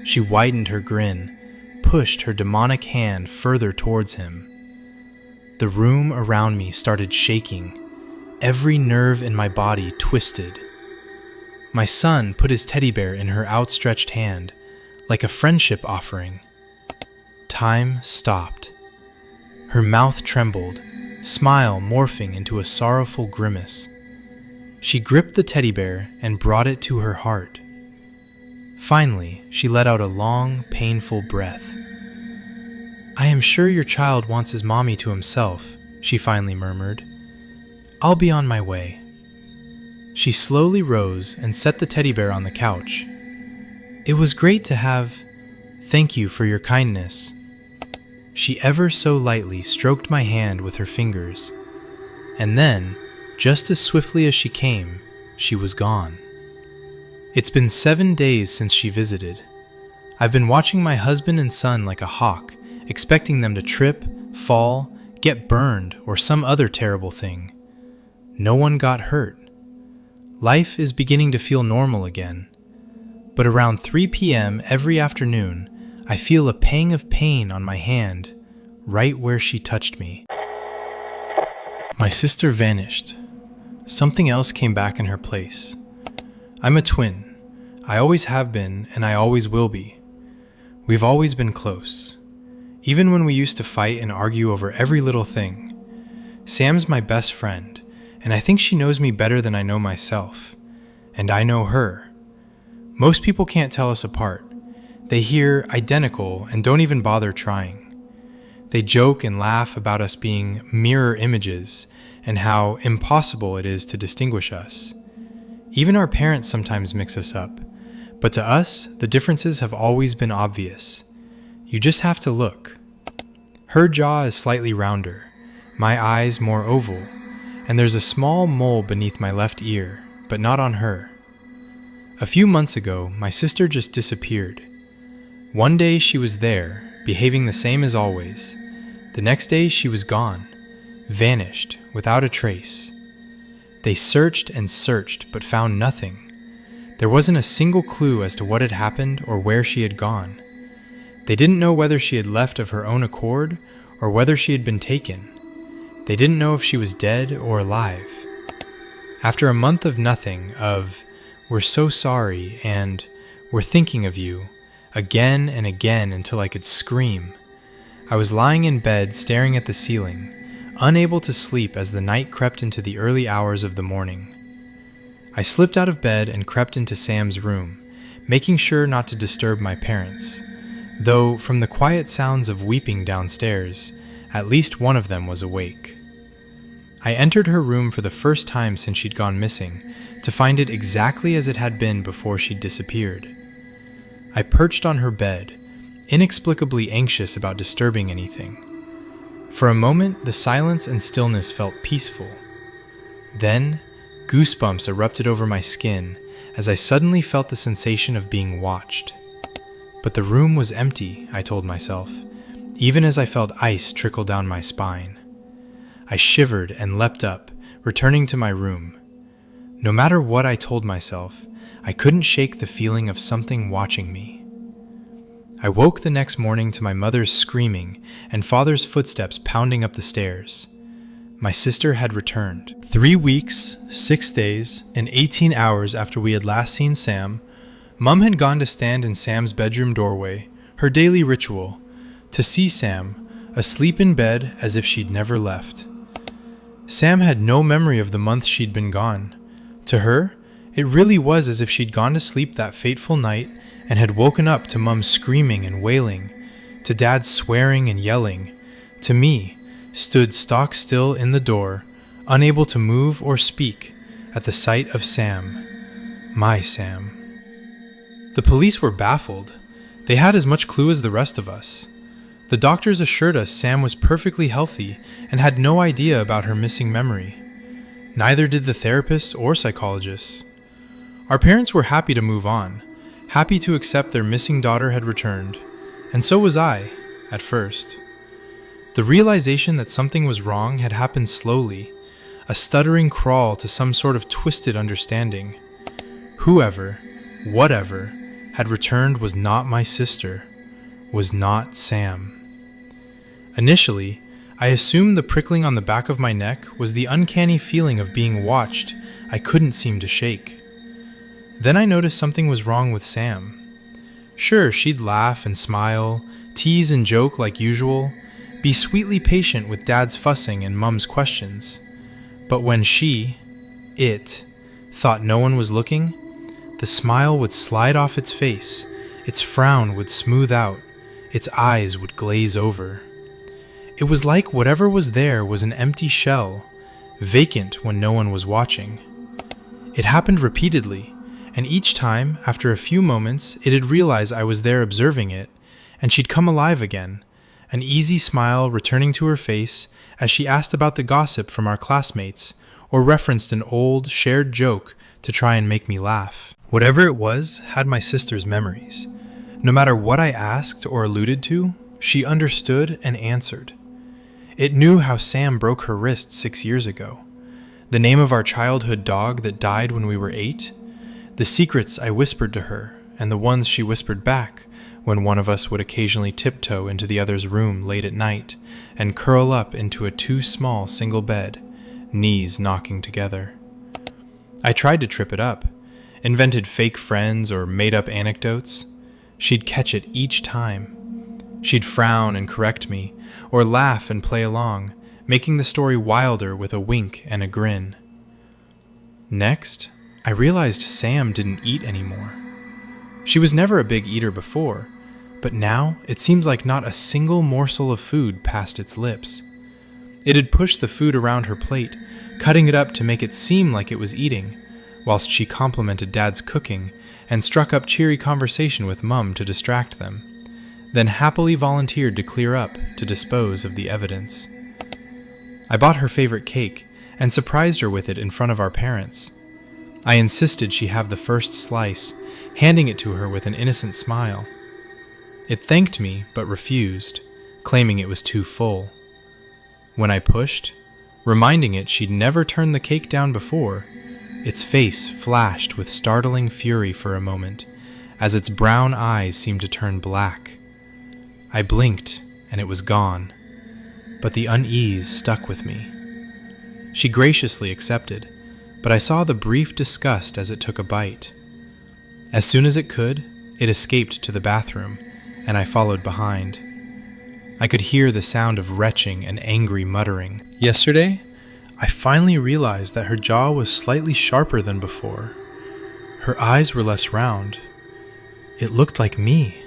She widened her grin, pushed her demonic hand further towards him. The room around me started shaking. Every nerve in my body twisted. My son put his teddy bear in her outstretched hand, like a friendship offering. Time stopped. Her mouth trembled, smile morphing into a sorrowful grimace. She gripped the teddy bear and brought it to her heart. Finally, she let out a long, painful breath. I am sure your child wants his mommy to himself, she finally murmured. I'll be on my way. She slowly rose and set the teddy bear on the couch. It was great to have. Thank you for your kindness. She ever so lightly stroked my hand with her fingers, and then, just as swiftly as she came, she was gone. It's been 7 days since she visited. I've been watching my husband and son like a hawk, expecting them to trip, fall, get burned, or some other terrible thing. No one got hurt. Life is beginning to feel normal again. But around 3 p.m. every afternoon, I feel a pang of pain on my hand, right where she touched me. My sister vanished. Something else came back in her place. I'm a twin. I always have been, and I always will be. We've always been close. Even when we used to fight and argue over every little thing. Sam's my best friend, and I think she knows me better than I know myself. And I know her. Most people can't tell us apart. They hear identical and don't even bother trying. They joke and laugh about us being mirror images and how impossible it is to distinguish us. Even our parents sometimes mix us up, but to us, the differences have always been obvious. You just have to look. Her jaw is slightly rounder, my eyes more oval, and there's a small mole beneath my left ear, but not on her. A few months ago, my sister just disappeared. One day she was there, behaving the same as always. The next day she was gone, vanished, without a trace. They searched and searched, but found nothing. There wasn't a single clue as to what had happened or where she had gone. They didn't know whether she had left of her own accord or whether she had been taken. They didn't know if she was dead or alive. After a month of nothing, of "we're so sorry" and "we're thinking of you," again and again until I could scream, I was lying in bed staring at the ceiling, unable to sleep as the night crept into the early hours of the morning. I slipped out of bed and crept into Sam's room, making sure not to disturb my parents, though from the quiet sounds of weeping downstairs, at least one of them was awake. I entered her room for the first time since she'd gone missing, to find it exactly as it had been before she'd disappeared. I perched on her bed, inexplicably anxious about disturbing anything. For a moment, the silence and stillness felt peaceful. Then, goosebumps erupted over my skin as I suddenly felt the sensation of being watched. But the room was empty, I told myself, even as I felt ice trickle down my spine. I shivered and leapt up, returning to my room. No matter what I told myself, I couldn't shake the feeling of something watching me. I woke the next morning to my mother's screaming and father's footsteps pounding up the stairs. My sister had returned. 3 weeks, 6 days, and 18 hours after we had last seen Sam, Mum had gone to stand in Sam's bedroom doorway, her daily ritual, to see Sam, asleep in bed as if she'd never left. Sam had no memory of the month she'd been gone. To her, it really was as if she'd gone to sleep that fateful night and had woken up to Mum screaming and wailing, to Dad swearing and yelling, to me, stood stock still in the door, unable to move or speak at the sight of Sam, my Sam. The police were baffled. They had as much clue as the rest of us. The doctors assured us Sam was perfectly healthy and had no idea about her missing memory. Neither did the therapists or psychologists. Our parents were happy to move on, happy to accept their missing daughter had returned, and so was I, at first. The realization that something was wrong had happened slowly, a stuttering crawl to some sort of twisted understanding. Whoever, whatever, had returned was not my sister, was not Sam. Initially, I assumed the prickling on the back of my neck was the uncanny feeling of being watched I couldn't seem to shake. Then I noticed something was wrong with Sam. Sure, she'd laugh and smile, tease and joke like usual, be sweetly patient with Dad's fussing and Mum's questions. But when it, thought no one was looking, the smile would slide off its face, its frown would smooth out, its eyes would glaze over. It was like whatever was there was an empty shell, vacant when no one was watching. It happened repeatedly, and each time, after a few moments, it'd realize I was there observing it, and she'd come alive again, an easy smile returning to her face as she asked about the gossip from our classmates, or referenced an old, shared joke to try and make me laugh. Whatever it was had my sister's memories. No matter what I asked or alluded to, she understood and answered. It knew how Sam broke her wrist 6 years ago, the name of our childhood dog that died when we were 8, the secrets I whispered to her, and the ones she whispered back when one of us would occasionally tiptoe into the other's room late at night and curl up into a too small single bed, knees knocking together. I tried to trip it up, invented fake friends or made up anecdotes. She'd catch it each time. She'd frown and correct me, or laugh and play along, making the story wilder with a wink and a grin. Next, I realized Sam didn't eat anymore. She was never a big eater before, But now it seems like not a single morsel of food passed its lips. It had pushed the food around her plate, cutting it up to make it seem like it was eating, whilst she complimented Dad's cooking and struck up cheery conversation with Mum to distract them, then happily volunteered to clear up to dispose of the evidence. I bought her favorite cake and surprised her with it in front of our parents. I insisted she have the first slice, handing it to her with an innocent smile. It thanked me but refused, claiming it was too full. When I pushed, reminding it she'd never turned the cake down before, its face flashed with startling fury for a moment, as its brown eyes seemed to turn black. I blinked, and it was gone, but the unease stuck with me. She graciously accepted, but I saw the brief disgust as it took a bite. As soon as it could, it escaped to the bathroom, and I followed behind. I could hear the sound of retching and angry muttering. Yesterday, I finally realized that her jaw was slightly sharper than before. Her eyes were less round. It looked like me.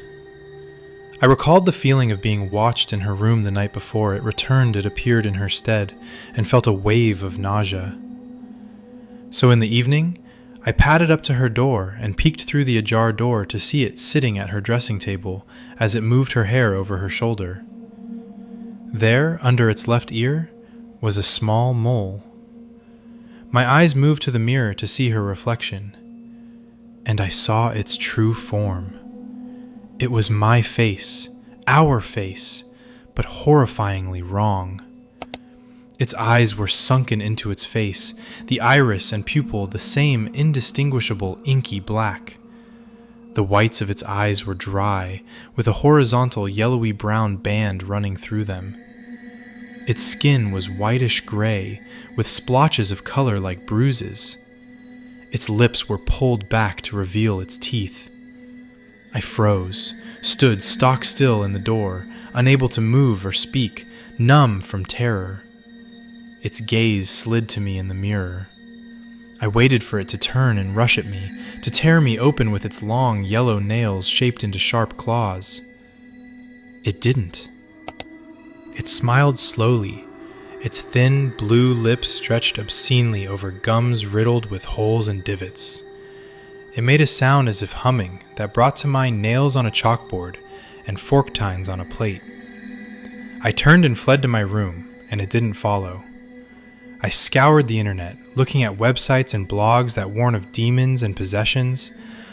I recalled the feeling of being watched in her room the night before it returned it appeared in her stead, and felt a wave of nausea. So in the evening, I padded up to her door and peeked through the ajar door to see it sitting at her dressing table as it moved her hair over her shoulder. There, under its left ear, was a small mole. My eyes moved to the mirror to see her reflection, and I saw its true form. It was my face, our face, but horrifyingly wrong. Its eyes were sunken into its face, the iris and pupil the same indistinguishable inky black. The whites of its eyes were dry, with a horizontal yellowy-brown band running through them. Its skin was whitish gray, with splotches of color like bruises. Its lips were pulled back to reveal its teeth. I froze, stood stock still in the door, unable to move or speak, numb from terror. Its gaze slid to me in the mirror. I waited for it to turn and rush at me, to tear me open with its long yellow nails shaped into sharp claws. It didn't. It smiled slowly, its thin blue lips stretched obscenely over gums riddled with holes and divots. It made a sound as if humming that brought to mind nails on a chalkboard and fork tines on a plate. I turned and fled to my room, and it didn't follow. I scoured the internet, looking at websites and blogs that warn of demons and possessions,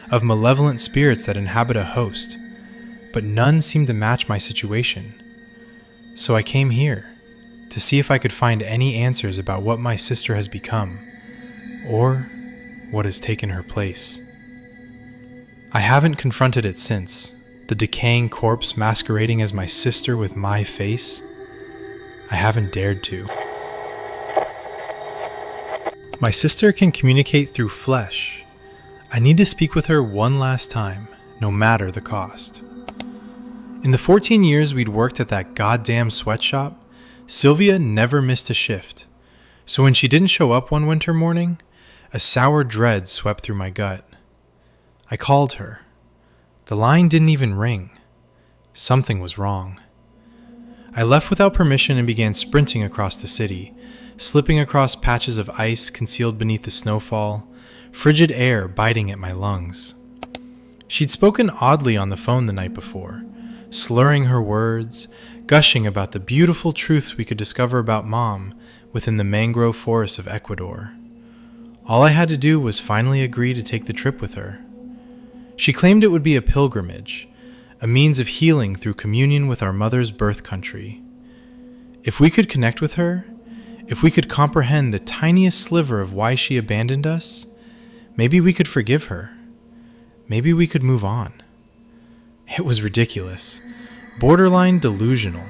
of malevolent spirits that inhabit a host, but none seemed to match my situation. So I came here, to see if I could find any answers about what my sister has become, or what has taken her place. I haven't confronted it since, the decaying corpse masquerading as my sister with my face. I haven't dared to. My sister can communicate through flesh. I need to speak with her one last time, no matter the cost. In the 14 years we'd worked at that goddamn sweatshop, Sylvia never missed a shift. So when she didn't show up one winter morning, a sour dread swept through my gut. I called her. The line didn't even ring. Something was wrong. I left without permission and began sprinting across the city, slipping across patches of ice concealed beneath the snowfall, frigid air biting at my lungs. She'd spoken oddly on the phone the night before, slurring her words, gushing about the beautiful truths we could discover about Mom within the mangrove forests of Ecuador. All I had to do was finally agree to take the trip with her. She claimed it would be a pilgrimage, a means of healing through communion with our mother's birth country. If we could connect with her, if we could comprehend the tiniest sliver of why she abandoned us, maybe we could forgive her. Maybe we could move on. It was ridiculous, borderline delusional.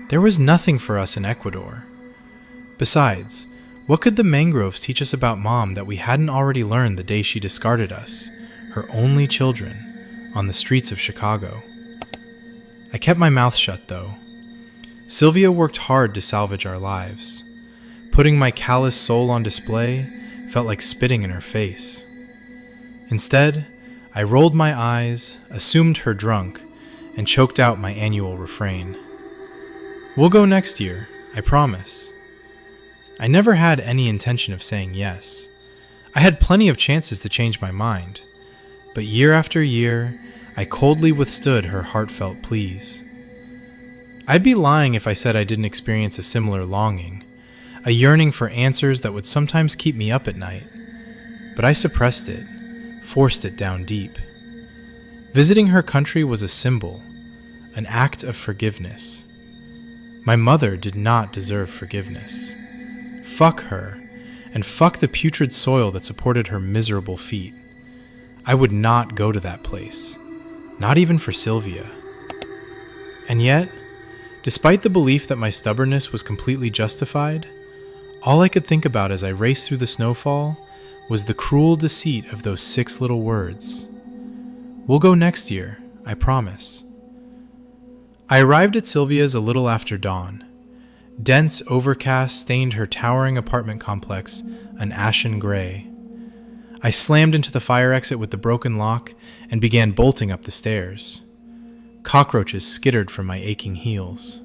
There was nothing for us in Ecuador. Besides, what could the mangroves teach us about Mom that we hadn't already learned the day she discarded us, her only children, on the streets of Chicago? I kept my mouth shut, though. Sylvia worked hard to salvage our lives. Putting my callous soul on display felt like spitting in her face. Instead, I rolled my eyes, assumed her drunk, and choked out my annual refrain. "We'll go next year, I promise." I never had any intention of saying yes. I had plenty of chances to change my mind, but year after year, I coldly withstood her heartfelt pleas. I'd be lying if I said I didn't experience a similar longing, a yearning for answers that would sometimes keep me up at night, but I suppressed it, forced it down deep. Visiting her country was a symbol, an act of forgiveness. My mother did not deserve forgiveness. Fuck her, and fuck the putrid soil that supported her miserable feet. I would not go to that place, not even for Sylvia. And yet, despite the belief that my stubbornness was completely justified, all I could think about as I raced through the snowfall was the cruel deceit of those 6 little words. "We'll go next year, I promise." I arrived at Sylvia's a little after dawn. Dense overcast stained her towering apartment complex an ashen gray. I slammed into the fire exit with the broken lock and began bolting up the stairs. Cockroaches skittered from my aching heels.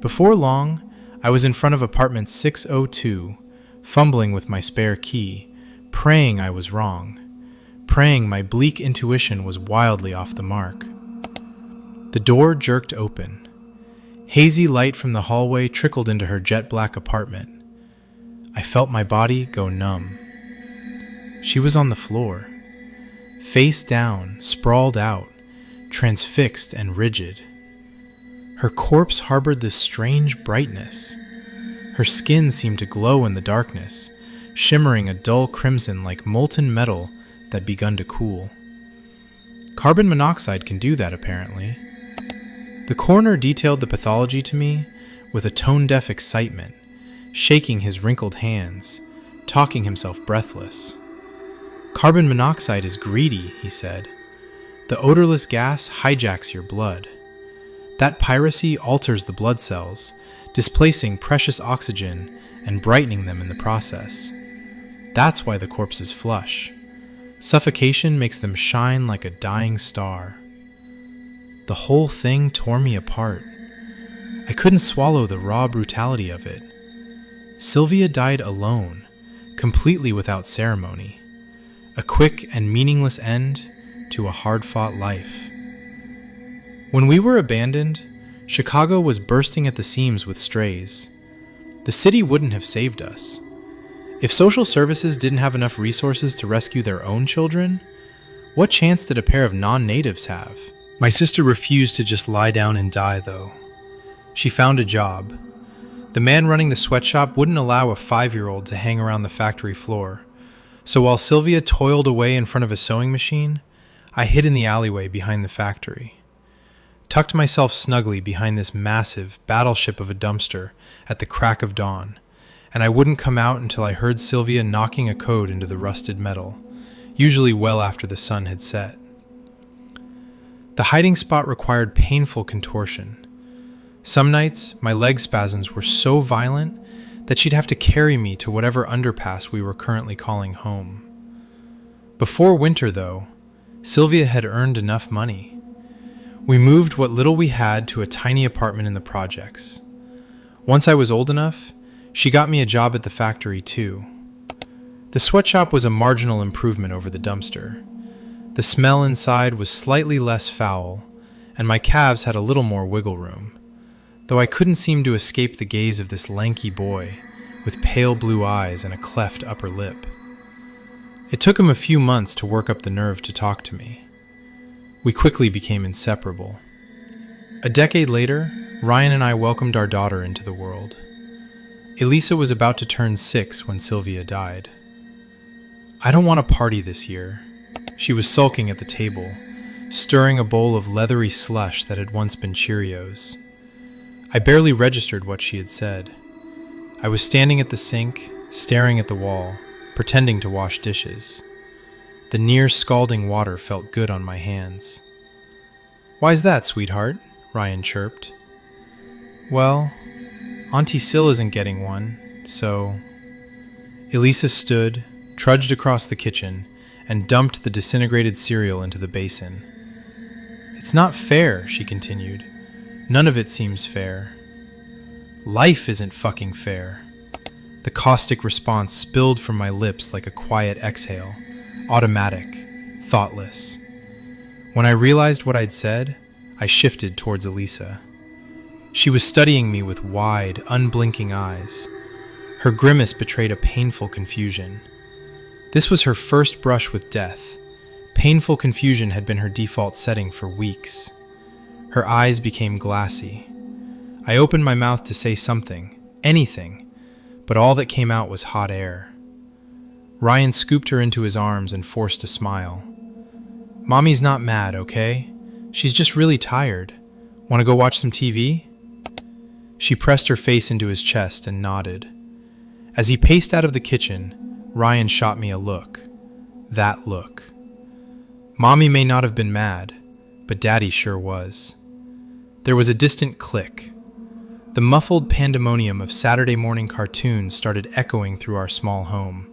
Before long, I was in front of apartment 602, fumbling with my spare key, praying I was wrong, praying my bleak intuition was wildly off the mark. The door jerked open. Hazy light from the hallway trickled into her jet-black apartment. I felt my body go numb. She was on the floor, face down, sprawled out, transfixed and rigid. Her corpse harbored this strange brightness. Her skin seemed to glow in the darkness, shimmering a dull crimson like molten metal that begun to cool. Carbon monoxide can do that, apparently. The coroner detailed the pathology to me with a tone-deaf excitement, shaking his wrinkled hands, talking himself breathless. "Carbon monoxide is greedy," he said. "The odorless gas hijacks your blood. That piracy alters the blood cells, displacing precious oxygen and brightening them in the process. That's why the corpses flush. Suffocation makes them shine like a dying star." The whole thing tore me apart. I couldn't swallow the raw brutality of it. Sylvia died alone, completely without ceremony. A quick and meaningless end to a hard-fought life. When we were abandoned, Chicago was bursting at the seams with strays. The city wouldn't have saved us. If social services didn't have enough resources to rescue their own children, what chance did a pair of non-natives have? My sister refused to just lie down and die, though. She found a job. The man running the sweatshop wouldn't allow a 5-year-old to hang around the factory floor, so while Sylvia toiled away in front of a sewing machine, I hid in the alleyway behind the factory. Tucked myself snugly behind this massive battleship of a dumpster at the crack of dawn, and I wouldn't come out until I heard Sylvia knocking a code into the rusted metal, usually well after the sun had set. The hiding spot required painful contortion. Some nights, my leg spasms were so violent that she'd have to carry me to whatever underpass we were currently calling home. Before winter, though, Sylvia had earned enough money. We moved what little we had to a tiny apartment in the projects. Once I was old enough, she got me a job at the factory, too. The sweatshop was a marginal improvement over the dumpster. The smell inside was slightly less foul, and my calves had a little more wiggle room, though I couldn't seem to escape the gaze of this lanky boy with pale blue eyes and a cleft upper lip. It took him a few months to work up the nerve to talk to me. We quickly became inseparable. A decade later, Ryan and I welcomed our daughter into the world. Elisa was about to turn 6 when Sylvia died. "I don't want to party this year." She was sulking at the table, stirring a bowl of leathery slush that had once been Cheerios. I barely registered what she had said. I was standing at the sink, staring at the wall, pretending to wash dishes. The near scalding water felt good on my hands. "Why's that, sweetheart?" Ryan chirped. "Well, Auntie Syl isn't getting one, so..." Elisa stood, trudged across the kitchen, and dumped the disintegrated cereal into the basin. "It's not fair," she continued. "None of it seems fair. Life isn't fucking fair." The caustic response spilled from my lips like a quiet exhale, automatic, thoughtless. When I realized what I'd said, I shifted towards Elisa. She was studying me with wide, unblinking eyes. Her grimace betrayed a painful confusion. This was her first brush with death. Painful confusion had been her default setting for weeks. Her eyes became glassy. I opened my mouth to say something, anything, but all that came out was hot air. Ryan scooped her into his arms and forced a smile. "Mommy's not mad, okay? She's just really tired. Want to go watch some TV?" She pressed her face into his chest and nodded. As he paced out of the kitchen, Ryan shot me a look. That look. Mommy may not have been mad, but Daddy sure was. There was a distant click. The muffled pandemonium of Saturday morning cartoons started echoing through our small home.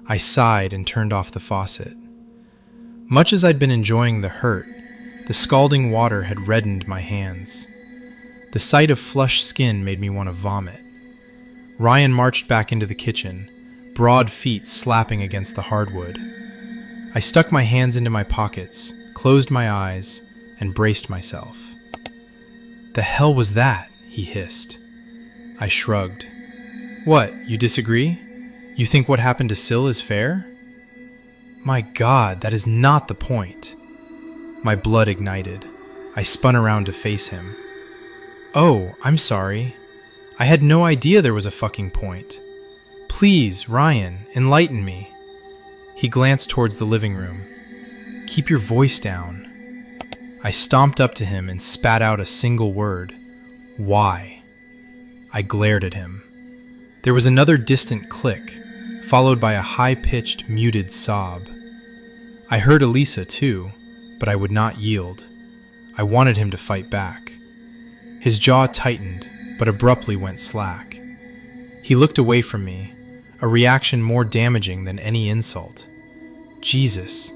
I sighed and turned off the faucet. Much as I'd been enjoying the hurt, the scalding water had reddened my hands. The sight of flushed skin made me want to vomit. Ryan marched back into the kitchen, broad feet slapping against the hardwood. I stuck my hands into my pockets, closed my eyes, and braced myself. "The hell was that?" he hissed. I shrugged. "What, you disagree? You think what happened to Syl is fair?" "My God, that is not the point." My blood ignited. I spun around to face him. "Oh, I'm sorry. I had no idea there was a fucking point. Please, Ryan, enlighten me." He glanced towards the living room. "Keep your voice down." I stomped up to him and spat out a single word. "Why?" I glared at him. There was another distant click, followed by a high-pitched, muted sob. I heard Elisa too, but I would not yield. I wanted him to fight back. His jaw tightened, but abruptly went slack. He looked away from me, a reaction more damaging than any insult. "Jesus,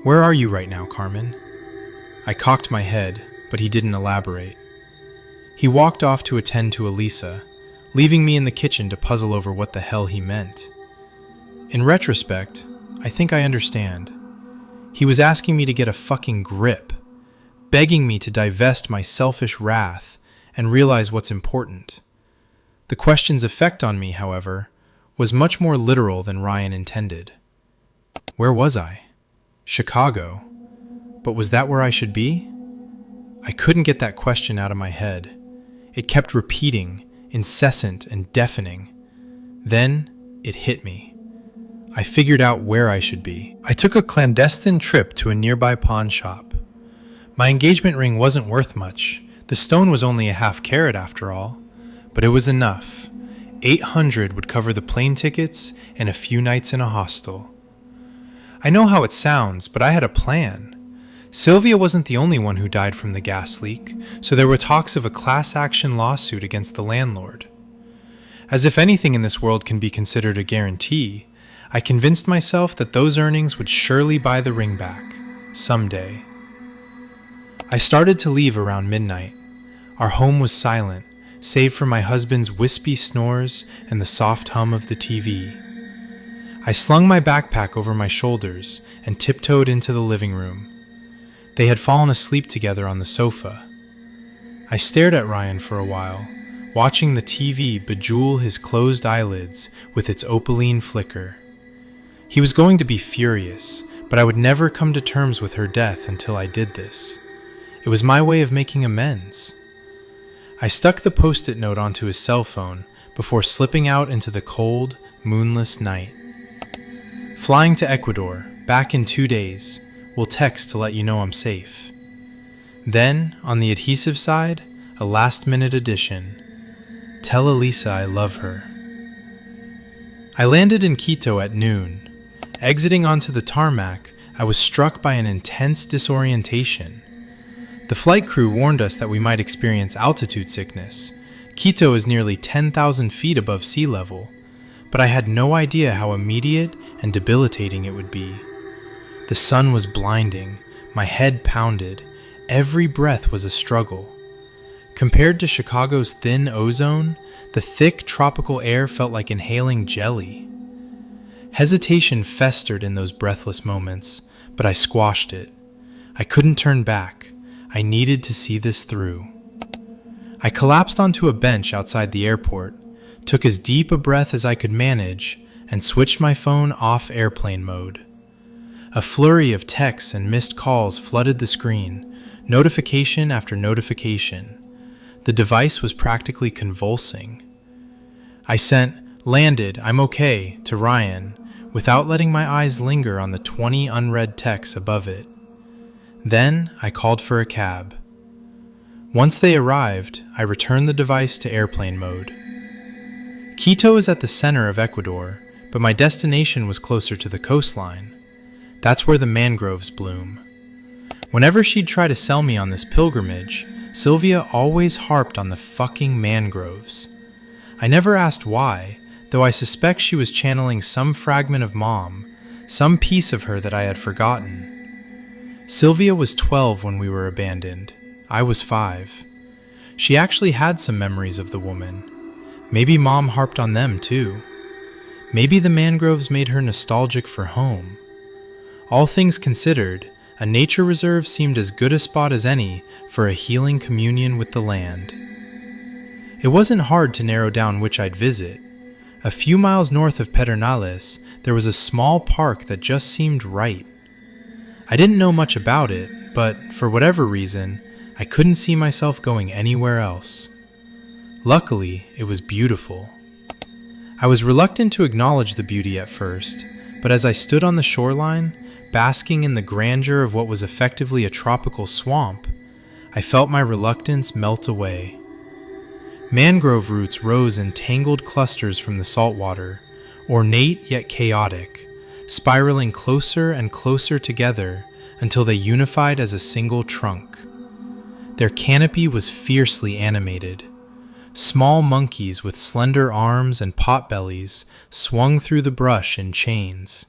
where are you right now, Carmen?" I cocked my head, but he didn't elaborate. He walked off to attend to Elisa, leaving me in the kitchen to puzzle over what the hell he meant. In retrospect, I think I understand. He was asking me to get a fucking grip, begging me to divest my selfish wrath and realize what's important. The question's effect on me, however, was much more literal than Ryan intended. Where was I? Chicago. But was that where I should be? I couldn't get that question out of my head. It kept repeating, incessant and deafening. Then it hit me. I figured out where I should be. I took a clandestine trip to a nearby pawn shop. My engagement ring wasn't worth much. The stone was only a half carat after all. But it was enough. 800 would cover the plane tickets and a few nights in a hostel. I know how it sounds, but I had a plan. Sylvia wasn't the only one who died from the gas leak, so there were talks of a class action lawsuit against the landlord. As if anything in this world can be considered a guarantee, I convinced myself that those earnings would surely buy the ring back, someday. I started to leave around midnight. Our home was silent, save for my husband's wispy snores and the soft hum of the TV. I slung my backpack over my shoulders and tiptoed into the living room. They had fallen asleep together on the sofa. I stared at Ryan for a while, watching the TV bejewel his closed eyelids with its opaline flicker. He was going to be furious, but I would never come to terms with her death until I did this. It was my way of making amends. I stuck the post-it note onto his cell phone before slipping out into the cold, moonless night. Flying to Ecuador, back in 2 days. Will text to let you know I'm safe. Then, on the adhesive side, a last-minute addition. Tell Elisa I love her. I landed in Quito at noon. Exiting onto the tarmac, I was struck by an intense disorientation. The flight crew warned us that we might experience altitude sickness. Quito is nearly 10,000 feet above sea level, but I had no idea how immediate and debilitating it would be. The sun was blinding, my head pounded, every breath was a struggle. Compared to Chicago's thin ozone, the thick tropical air felt like inhaling jelly. Hesitation festered in those breathless moments, but I squashed it. I couldn't turn back. I needed to see this through. I collapsed onto a bench outside the airport, took as deep a breath as I could manage, and switched my phone off airplane mode. A flurry of texts and missed calls flooded the screen, notification after notification. The device was practically convulsing. I sent "landed, I'm okay" to Ryan, without letting my eyes linger on the 20 unread texts above it. Then I called for a cab. Once they arrived, I returned the device to airplane mode. Quito is at the center of Ecuador, but my destination was closer to the coastline. That's where the mangroves bloom. Whenever she'd try to sell me on this pilgrimage, Sylvia always harped on the fucking mangroves. I never asked why, though I suspect she was channeling some fragment of Mom, some piece of her that I had forgotten. Sylvia was 12 when we were abandoned. I was 5. She actually had some memories of the woman. Maybe Mom harped on them too. Maybe the mangroves made her nostalgic for home. All things considered, a nature reserve seemed as good a spot as any for a healing communion with the land. It wasn't hard to narrow down which I'd visit. A few miles north of Pedernales, there was a small park that just seemed right. I didn't know much about it, but for whatever reason, I couldn't see myself going anywhere else. Luckily, it was beautiful. I was reluctant to acknowledge the beauty at first, but as I stood on the shoreline, basking in the grandeur of what was effectively a tropical swamp, I felt my reluctance melt away. Mangrove roots rose in tangled clusters from the saltwater, ornate yet chaotic, spiraling closer and closer together until they unified as a single trunk. Their canopy was fiercely animated. Small monkeys with slender arms and potbellies swung through the brush in chains.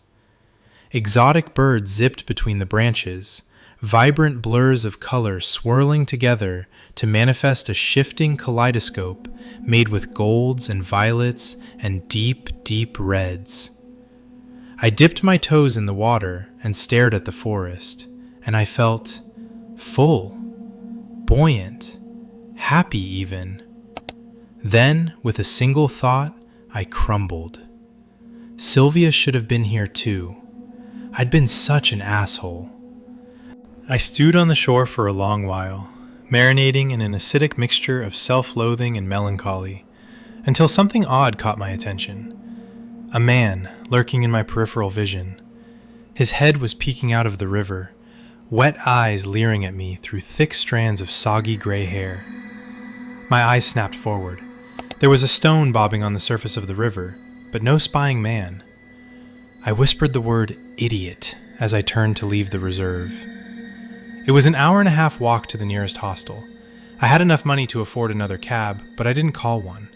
Exotic birds zipped between the branches, vibrant blurs of color swirling together to manifest a shifting kaleidoscope made with golds and violets and deep, deep reds. I dipped my toes in the water and stared at the forest, and I felt full, buoyant, happy even. Then, with a single thought, I crumbled. Sylvia should have been here too. I'd been such an asshole. I stewed on the shore for a long while, marinating in an acidic mixture of self-loathing and melancholy, until something odd caught my attention. A man lurking in my peripheral vision. His head was peeking out of the river, wet eyes leering at me through thick strands of soggy gray hair. My eyes snapped forward. There was a stone bobbing on the surface of the river, but no spying man. I whispered the word "idiot" as I turned to leave the reserve. It was an hour-and-a-half walk to the nearest hostel. I had enough money to afford another cab, but I didn't call one.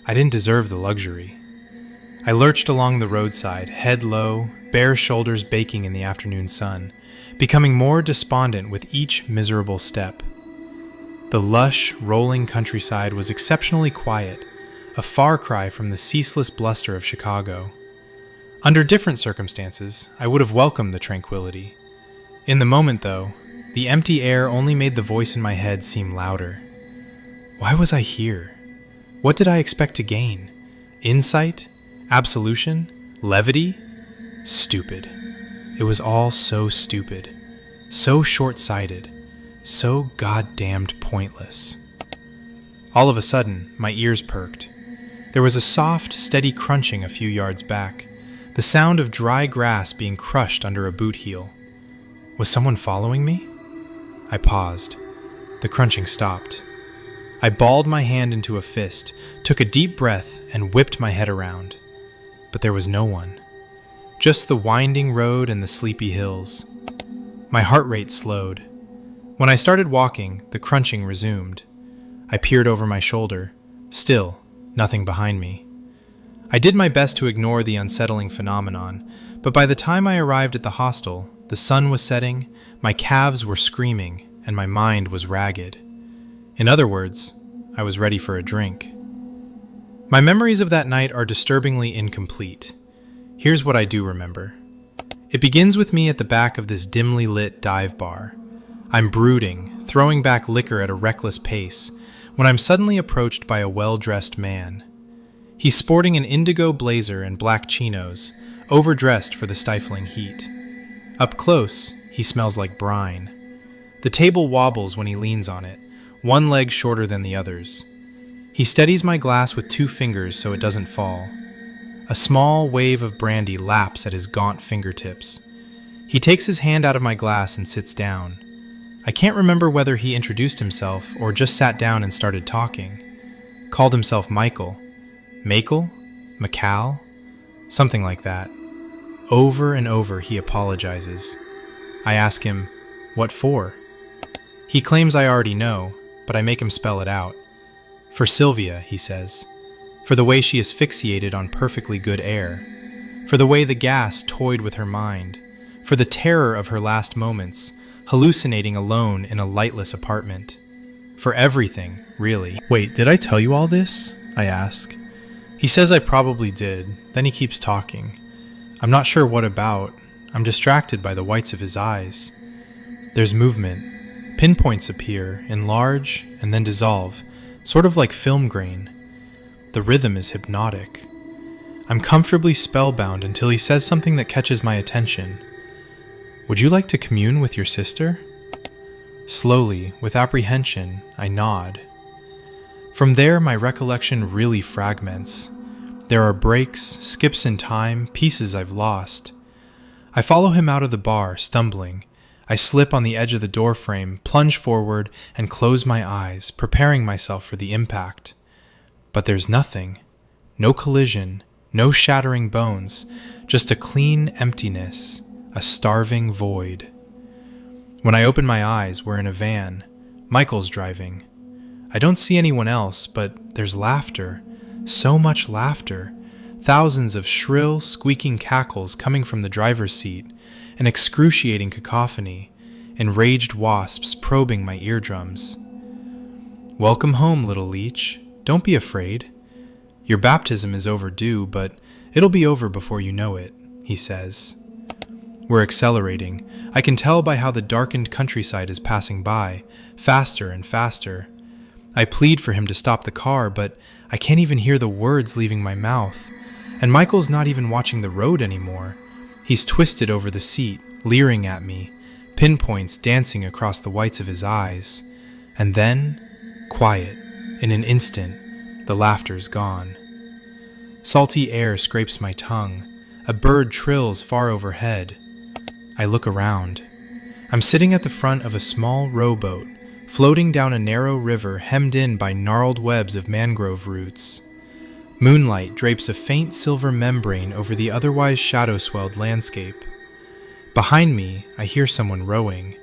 I didn't deserve the luxury. I lurched along the roadside, head low, bare shoulders baking in the afternoon sun, becoming more despondent with each miserable step. The lush, rolling countryside was exceptionally quiet, a far cry from the ceaseless bluster of Chicago. Under different circumstances, I would have welcomed the tranquility. In the moment, though, the empty air only made the voice in my head seem louder. Why was I here? What did I expect to gain? Insight? Absolution? Levity? Stupid. It was all so stupid. So short-sighted. So goddamned pointless. All of a sudden, my ears perked. There was a soft, steady crunching a few yards back, the sound of dry grass being crushed under a boot heel. Was someone following me? I paused. The crunching stopped. I balled my hand into a fist, took a deep breath, and whipped my head around. But there was no one. Just the winding road and the sleepy hills. My heart rate slowed. When I started walking, the crunching resumed. I peered over my shoulder. Still, nothing behind me. I did my best to ignore the unsettling phenomenon, but by the time I arrived at the hostel, the sun was setting, my calves were screaming, and my mind was ragged. In other words, I was ready for a drink. My memories of that night are disturbingly incomplete. Here's what I do remember. It begins with me at the back of this dimly lit dive bar. I'm brooding, throwing back liquor at a reckless pace, when I'm suddenly approached by a well-dressed man. He's sporting an indigo blazer and black chinos, overdressed for the stifling heat. Up close, he smells like brine. The table wobbles when he leans on it, one leg shorter than the others. He steadies my glass with 2 fingers so it doesn't fall. A small wave of brandy laps at his gaunt fingertips. He takes his hand out of my glass and sits down. I can't remember whether he introduced himself or just sat down and started talking. Called himself Michael. Michael? Macal? Something like that. Over and over he apologizes. I ask him, what for? He claims I already know, but I make him spell it out. For Sylvia, he says. For the way she is fixated on perfectly good air. For the way the gas toyed with her mind. For the terror of her last moments, hallucinating alone in a lightless apartment. For everything, really. Wait, did I tell you all this? I ask. He says I probably did, then he keeps talking. I'm not sure what about. I'm distracted by the whites of his eyes. There's movement. Pinpoints appear, enlarge, and then dissolve, sort of like film grain. The rhythm is hypnotic. I'm comfortably spellbound until he says something that catches my attention. Would you like to commune with your sister? Slowly, with apprehension, I nod. From there, my recollection really fragments. There are breaks, skips in time, pieces I've lost. I follow him out of the bar, stumbling. I slip on the edge of the doorframe, plunge forward, and close my eyes, preparing myself for the impact. But there's nothing. No collision, no shattering bones, just a clean emptiness, a starving void. When I open my eyes, we're in a van. Michael's driving. I don't see anyone else, but there's laughter. So much laughter. Thousands of shrill, squeaking cackles coming from the driver's seat, an excruciating cacophony, enraged wasps probing my eardrums. Welcome home, little leech. Don't be afraid. Your baptism is overdue, but it'll be over before you know it, he says. We're accelerating. I can tell by how the darkened countryside is passing by, faster and faster. I plead for him to stop the car, but I can't even hear the words leaving my mouth. And Michael's not even watching the road anymore. He's twisted over the seat, leering at me, pinpoints dancing across the whites of his eyes. And then, quiet. In an instant, the laughter's gone. Salty air scrapes my tongue. A bird trills far overhead. I look around. I'm sitting at the front of a small rowboat, floating down a narrow river hemmed in by gnarled webs of mangrove roots. Moonlight drapes a faint silver membrane over the otherwise shadow-swelled landscape. Behind me, I hear someone rowing.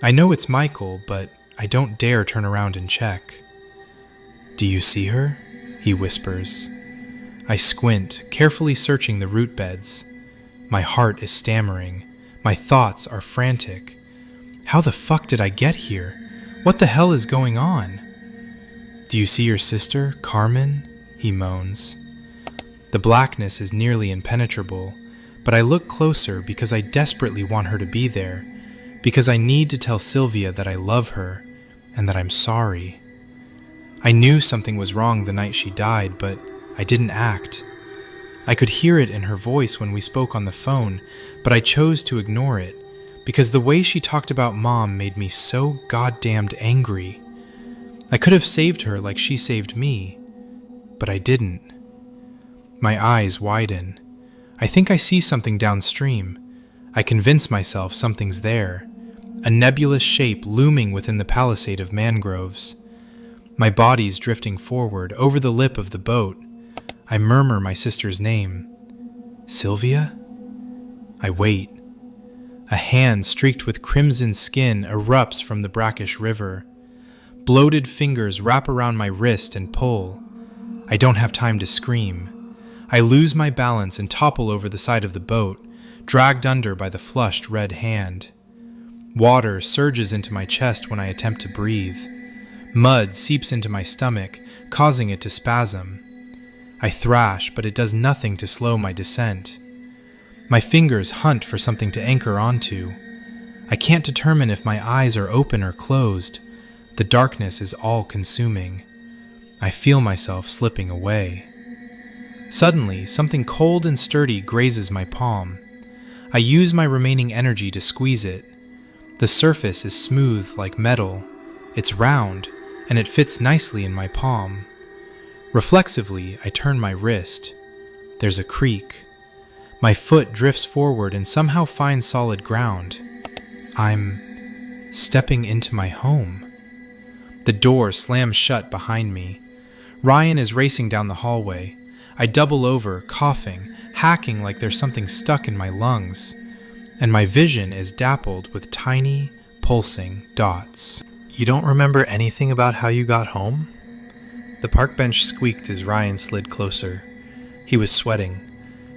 I know it's Michael, but I don't dare turn around and check. Do you see her? He whispers. I squint, carefully searching the root beds. My heart is stammering. My thoughts are frantic. How the fuck did I get here? What the hell is going on? Do you see your sister, Carmen? He moans. The blackness is nearly impenetrable, but I look closer because I desperately want her to be there, because I need to tell Sylvia that I love her and that I'm sorry. I knew something was wrong the night she died, but I didn't act. I could hear it in her voice when we spoke on the phone, but I chose to ignore it, because the way she talked about Mom made me so goddamned angry. I could have saved her like she saved me, but I didn't. My eyes widen. I think I see something downstream. I convince myself something's there, a nebulous shape looming within the palisade of mangroves. My body's drifting forward over the lip of the boat. I murmur my sister's name. Sylvia? I wait. A hand streaked with crimson skin erupts from the brackish river. Bloated fingers wrap around my wrist and pull. I don't have time to scream. I lose my balance and topple over the side of the boat, dragged under by the flushed red hand. Water surges into my chest when I attempt to breathe. Mud seeps into my stomach, causing it to spasm. I thrash, but it does nothing to slow my descent. My fingers hunt for something to anchor onto. I can't determine if my eyes are open or closed. The darkness is all-consuming. I feel myself slipping away. Suddenly, something cold and sturdy grazes my palm. I use my remaining energy to squeeze it. The surface is smooth like metal. It's round, and it fits nicely in my palm. Reflexively, I turn my wrist. There's a creak. My foot drifts forward and somehow finds solid ground. I'm stepping into my home. The door slams shut behind me. Ryan is racing down the hallway. I double over, coughing, hacking like there's something stuck in my lungs, and my vision is dappled with tiny, pulsing dots. You don't remember anything about how you got home? The park bench squeaked as Ryan slid closer. He was sweating.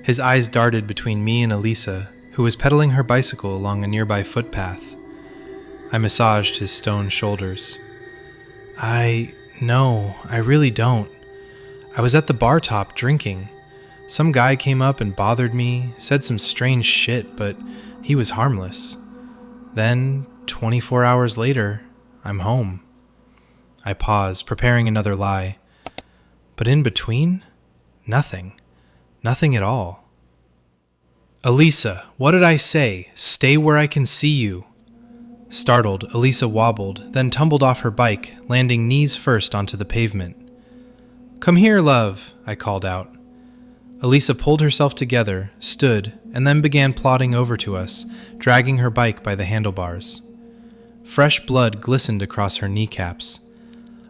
His eyes darted between me and Elisa, who was pedaling her bicycle along a nearby footpath. I massaged his stone shoulders. No, I really don't. I was at the bar top drinking. Some guy came up and bothered me, said some strange shit, but he was harmless. Then, 24 hours later, I'm home. I pause, preparing another lie. But in between, nothing. Nothing at all. Elisa, what did I say? Stay where I can see you. Startled, Elisa wobbled, then tumbled off her bike, landing knees first onto the pavement. Come here, love, I called out. Elisa pulled herself together, stood, and then began plodding over to us, dragging her bike by the handlebars. Fresh blood glistened across her kneecaps.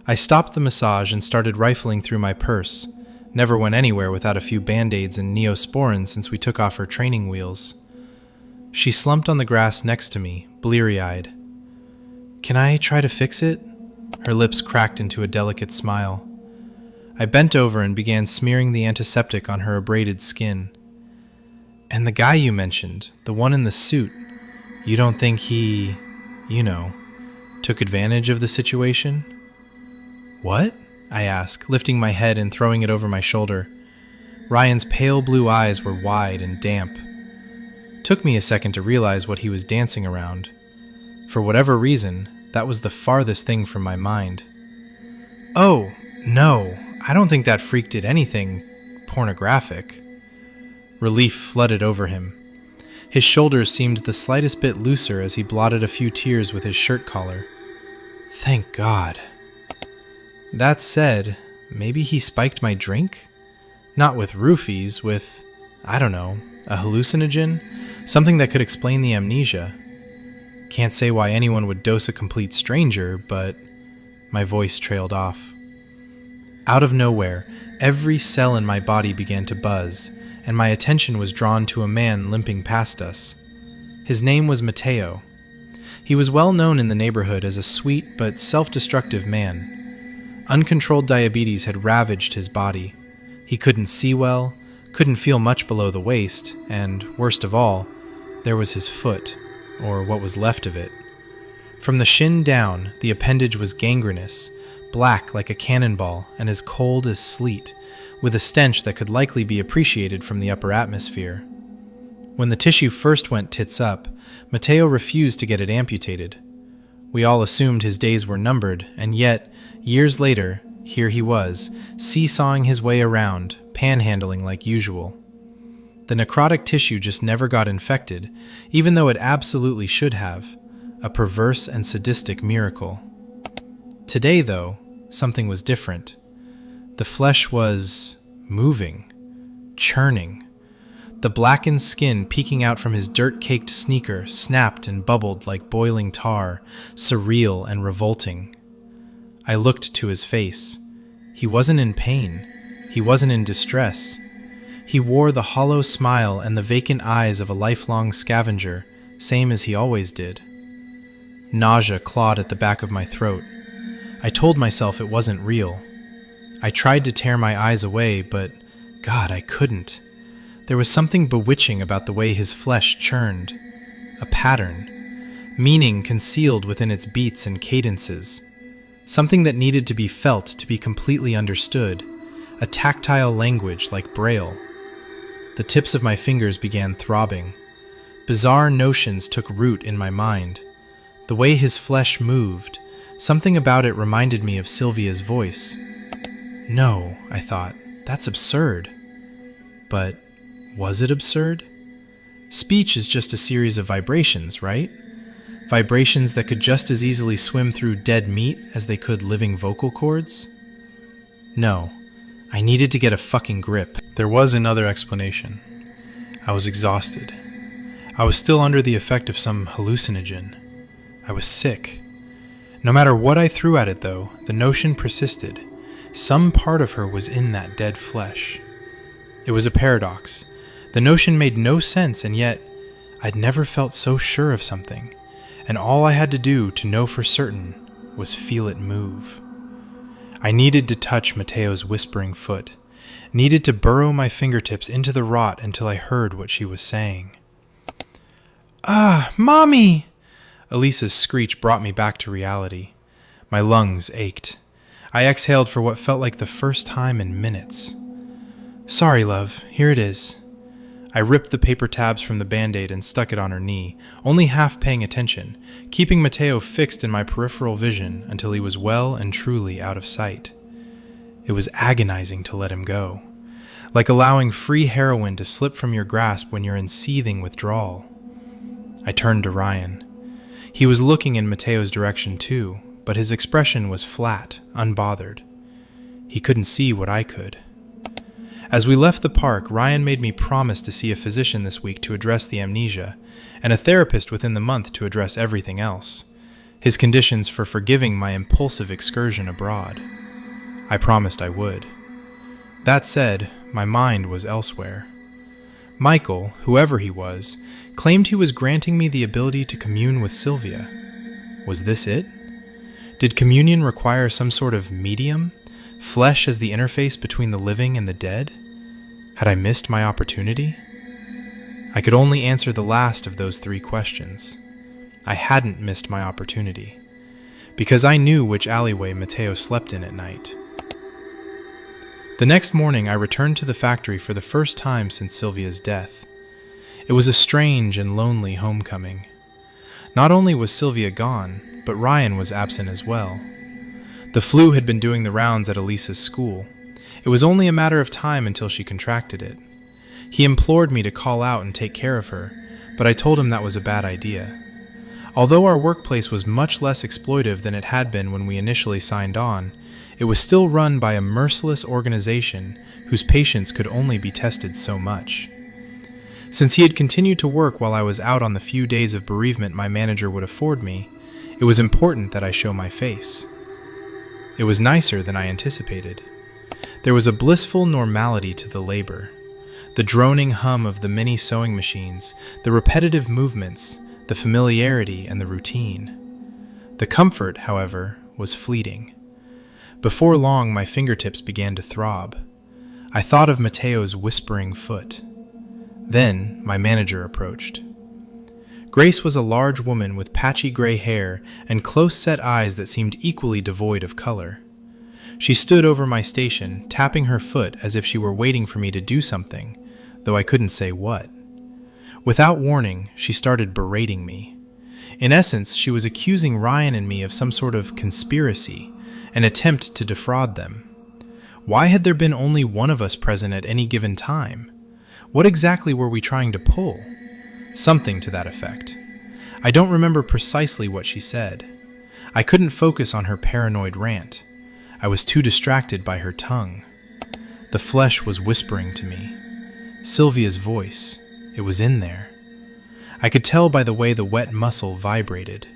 I stopped the massage and started rifling through my purse. Never went anywhere without a few band-aids and Neosporin since we took off her training wheels. She slumped on the grass next to me, bleary-eyed. Can I try to fix it? Her lips cracked into a delicate smile. I bent over and began smearing the antiseptic on her abraded skin. And the guy you mentioned, the one in the suit, you don't think he, took advantage of the situation? What? I asked, lifting my head and throwing it over my shoulder. Ryan's pale blue eyes were wide and damp. Took me a second to realize what he was dancing around. For whatever reason, that was the farthest thing from my mind. Oh, no, I don't think that freak did anything pornographic. Relief flooded over him. His shoulders seemed the slightest bit looser as he blotted a few tears with his shirt collar. Thank God. That said, maybe he spiked my drink? Not with roofies, with, a hallucinogen? Something that could explain the amnesia. Can't say why anyone would dose a complete stranger, but my voice trailed off. Out of nowhere, every cell in my body began to buzz, and my attention was drawn to a man limping past us. His name was Matteo. He was well known in the neighborhood as a sweet but self-destructive man. Uncontrolled diabetes had ravaged his body. He couldn't see well, couldn't feel much below the waist, and, worst of all, there was his foot, or what was left of it. From the shin down, the appendage was gangrenous, black like a cannonball and as cold as sleet, with a stench that could likely be appreciated from the upper atmosphere. When the tissue first went tits up, Matteo refused to get it amputated. We all assumed his days were numbered, and yet, years later, here he was, seesawing his way around, panhandling like usual. The necrotic tissue just never got infected, even though it absolutely should have. A perverse and sadistic miracle. Today, though, something was different. The flesh was moving, churning. The blackened skin peeking out from his dirt-caked sneaker snapped and bubbled like boiling tar, surreal and revolting. I looked to his face. He wasn't in pain. He wasn't in distress. He wore the hollow smile and the vacant eyes of a lifelong scavenger, same as he always did. Nausea clawed at the back of my throat. I told myself it wasn't real. I tried to tear my eyes away, but God, I couldn't. There was something bewitching about the way his flesh churned. A pattern. meaning concealed within its beats and cadences, something that needed to be felt to be completely understood, a tactile language like Braille. The tips of my fingers began throbbing. Bizarre notions took root in my mind. The way his flesh moved, something about it reminded me of Sylvia's voice. No, I thought, that's absurd. But was it absurd? Speech is just a series of vibrations, right? Vibrations that could just as easily swim through dead meat as they could living vocal cords? No, I needed to get a fucking grip. There was another explanation. I was exhausted. I was still under the effect of some hallucinogen. I was sick. No matter what I threw at it, though, the notion persisted. Some part of her was in that dead flesh. It was a paradox. The notion made no sense, and yet I'd never felt so sure of something, and all I had to do to know for certain was feel it move. I needed to touch Mateo's whispering foot, needed to burrow my fingertips into the rot until I heard what she was saying. "Ah, Mommy!" Elisa's screech brought me back to reality. My lungs ached. I exhaled for what felt like the first time in minutes. "Sorry, love. Here it is." I ripped the paper tabs from the Band-Aid and stuck it on her knee, only half paying attention, keeping Mateo fixed in my peripheral vision until he was well and truly out of sight. It was agonizing to let him go, like allowing free heroin to slip from your grasp when you're in seething withdrawal. I turned to Ryan. He was looking in Mateo's direction too, but his expression was flat, unbothered. He couldn't see what I could. As we left the park, Ryan made me promise to see a physician this week to address the amnesia, and a therapist within the month to address everything else, his conditions for forgiving my impulsive excursion abroad. I promised I would. That said, my mind was elsewhere. Michael, whoever he was, claimed he was granting me the ability to commune with Sylvia. Was this it? Did communion require some sort of medium, flesh as the interface between the living and the dead? Had I missed my opportunity? I could only answer the last of those three questions. I hadn't missed my opportunity, because I knew which alleyway Mateo slept in at night. The next morning I returned to the factory for the first time since Sylvia's death. It was a strange and lonely homecoming. Not only was Sylvia gone, but Ryan was absent as well. The flu had been doing the rounds at Elisa's school. It was only a matter of time until she contracted it. He implored me to call out and take care of her, but I told him that was a bad idea. Although our workplace was much less exploitive than it had been when we initially signed on, it was still run by a merciless organization whose patience could only be tested so much. Since he had continued to work while I was out on the few days of bereavement my manager would afford me, it was important that I show my face. It was nicer than I anticipated. There was a blissful normality to the labor. The droning hum of the many sewing machines, the repetitive movements, the familiarity and the routine. The comfort, however, was fleeting. Before long, my fingertips began to throb. I thought of Mateo's whispering foot. Then my manager approached. Grace was a large woman with patchy gray hair and close-set eyes that seemed equally devoid of color. She stood over my station, tapping her foot as if she were waiting for me to do something, though I couldn't say what. Without warning, she started berating me. In essence, she was accusing Ryan and me of some sort of conspiracy, an attempt to defraud them. Why had there been only one of us present at any given time? What exactly were we trying to pull? Something to that effect. I don't remember precisely what she said. I couldn't focus on her paranoid rant. I was too distracted by her tongue. The flesh was whispering to me. Sylvia's voice. It was in there. I could tell by the way the wet muscle vibrated.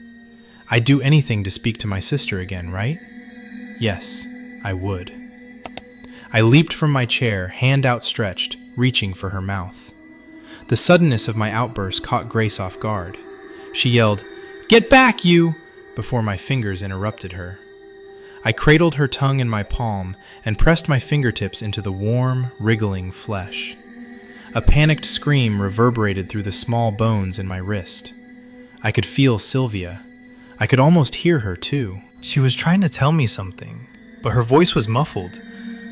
I'd do anything to speak to my sister again, right? Yes, I would. I leaped from my chair, hand outstretched, reaching for her mouth. The suddenness of my outburst caught Grace off guard. She yelled, "Get back, you!" before my fingers interrupted her. I cradled her tongue in my palm and pressed my fingertips into the warm, wriggling flesh. A panicked scream reverberated through the small bones in my wrist. I could feel Sylvia. I could almost hear her, too. She was trying to tell me something, but her voice was muffled,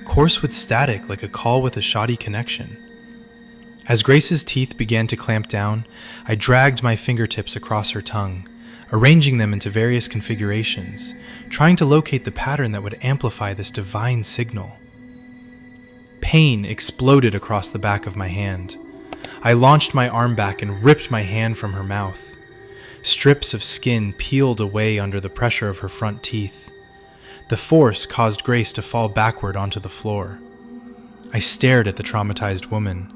coarse with static like a call with a shoddy connection. As Grace's teeth began to clamp down, I dragged my fingertips across her tongue, arranging them into various configurations, trying to locate the pattern that would amplify this divine signal. Pain exploded across the back of my hand. I launched my arm back and ripped my hand from her mouth. Strips of skin peeled away under the pressure of her front teeth. The force caused Grace to fall backward onto the floor. I stared at the traumatized woman.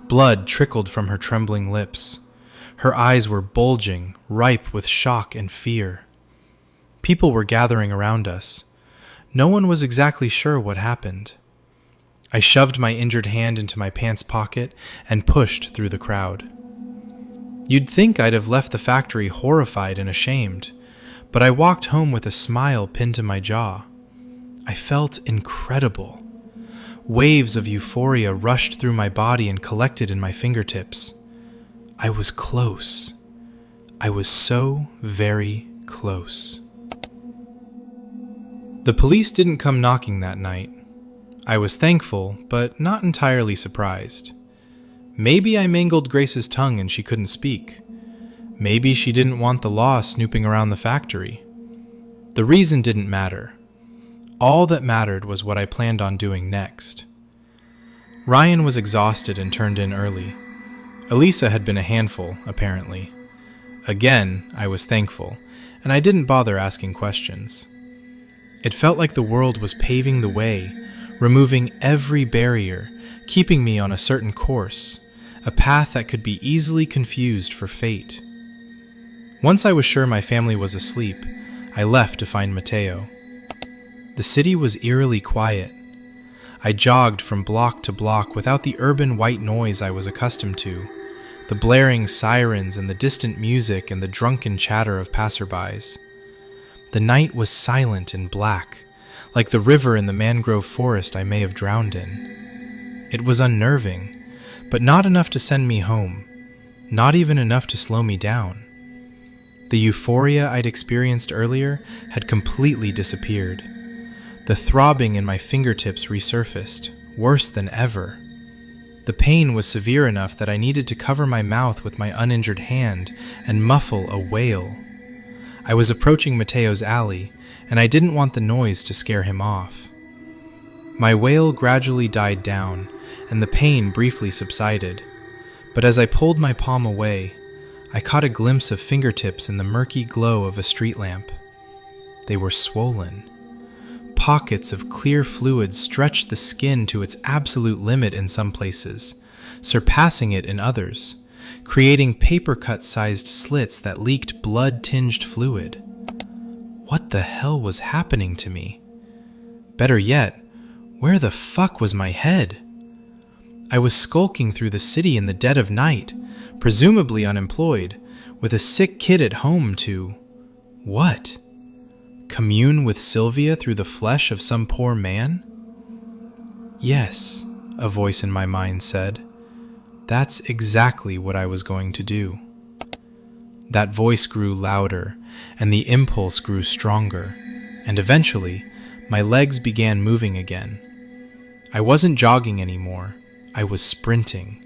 Blood trickled from her trembling lips. Her eyes were bulging, ripe with shock and fear. People were gathering around us. No one was exactly sure what happened. I shoved my injured hand into my pants pocket and pushed through the crowd. You'd think I'd have left the factory horrified and ashamed, but I walked home with a smile pinned to my jaw. I felt incredible. Waves of euphoria rushed through my body and collected in my fingertips. I was close. I was so very close. The police didn't come knocking that night. I was thankful, but not entirely surprised. Maybe I mangled Grace's tongue and she couldn't speak. Maybe she didn't want the law snooping around the factory. The reason didn't matter. All that mattered was what I planned on doing next. Ryan was exhausted and turned in early. Elisa had been a handful, apparently. Again, I was thankful, and I didn't bother asking questions. It felt like the world was paving the way, removing every barrier, keeping me on a certain course, a path that could be easily confused for fate. Once I was sure my family was asleep, I left to find Mateo. The city was eerily quiet. I jogged from block to block without the urban white noise I was accustomed to, the blaring sirens and the distant music and the drunken chatter of passerbys. The night was silent and black, like the river in the mangrove forest I may have drowned in. It was unnerving, but not enough to send me home, not even enough to slow me down. The euphoria I'd experienced earlier had completely disappeared. The throbbing in my fingertips resurfaced, worse than ever. The pain was severe enough that I needed to cover my mouth with my uninjured hand and muffle a wail. I was approaching Mateo's alley, and I didn't want the noise to scare him off. My wail gradually died down, and the pain briefly subsided, but as I pulled my palm away, I caught a glimpse of fingertips in the murky glow of a street lamp. They were swollen. Pockets of clear fluid stretched the skin to its absolute limit in some places, surpassing it in others, creating paper-cut-sized slits that leaked blood-tinged fluid. What the hell was happening to me? Better yet, where the fuck was my head? I was skulking through the city in the dead of night, presumably unemployed, with a sick kid at home to... what? Commune with Sylvia through the flesh of some poor man? Yes, a voice in my mind said. That's exactly what I was going to do. That voice grew louder, and the impulse grew stronger, and eventually, my legs began moving again. I wasn't jogging anymore, I was sprinting.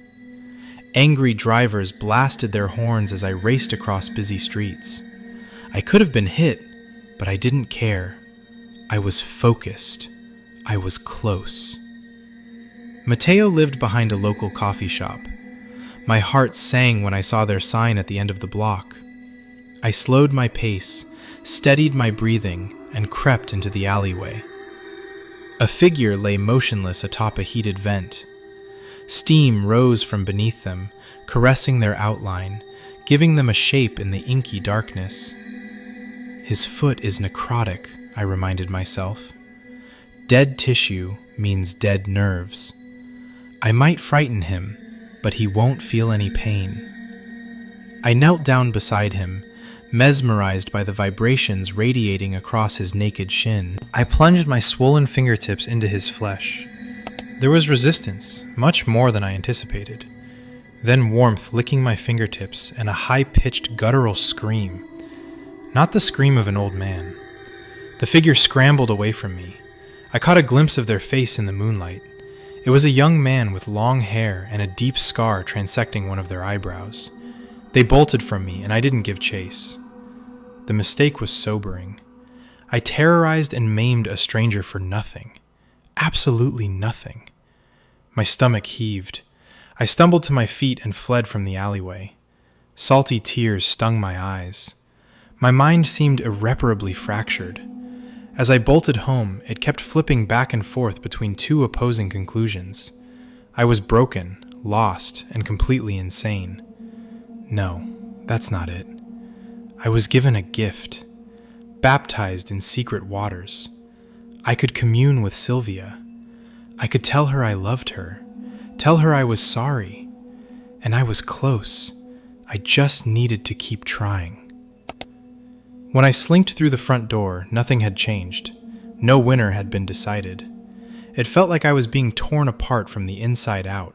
Angry drivers blasted their horns as I raced across busy streets. I could have been hit, but I didn't care. I was focused. I was close. Mateo lived behind a local coffee shop. My heart sang when I saw their sign at the end of the block. I slowed my pace, steadied my breathing, and crept into the alleyway. A figure lay motionless atop a heated vent. Steam rose from beneath them, caressing their outline, giving them a shape in the inky darkness. His foot is necrotic, I reminded myself. Dead tissue means dead nerves. I might frighten him, but he won't feel any pain. I knelt down beside him, mesmerized by the vibrations radiating across his naked shin. I plunged my swollen fingertips into his flesh. There was resistance, much more than I anticipated. then warmth licking my fingertips and a high-pitched guttural scream. Not the scream of an old man. The figure scrambled away from me. I caught a glimpse of their face in the moonlight. It was a young man with long hair and a deep scar transecting one of their eyebrows. They bolted from me, and I didn't give chase. The mistake was sobering. I terrorized and maimed a stranger for nothing. Absolutely nothing. My stomach heaved. I stumbled to my feet and fled from the alleyway. Salty tears stung my eyes. My mind seemed irreparably fractured. As I bolted home, it kept flipping back and forth between two opposing conclusions. I was broken, lost, and completely insane. No, that's not it. I was given a gift, baptized in secret waters. I could commune with Sylvia. I could tell her I loved her, tell her I was sorry, and I was close. I just needed to keep trying. When I slinked through the front door, nothing had changed. No winner had been decided. It felt like I was being torn apart from the inside out.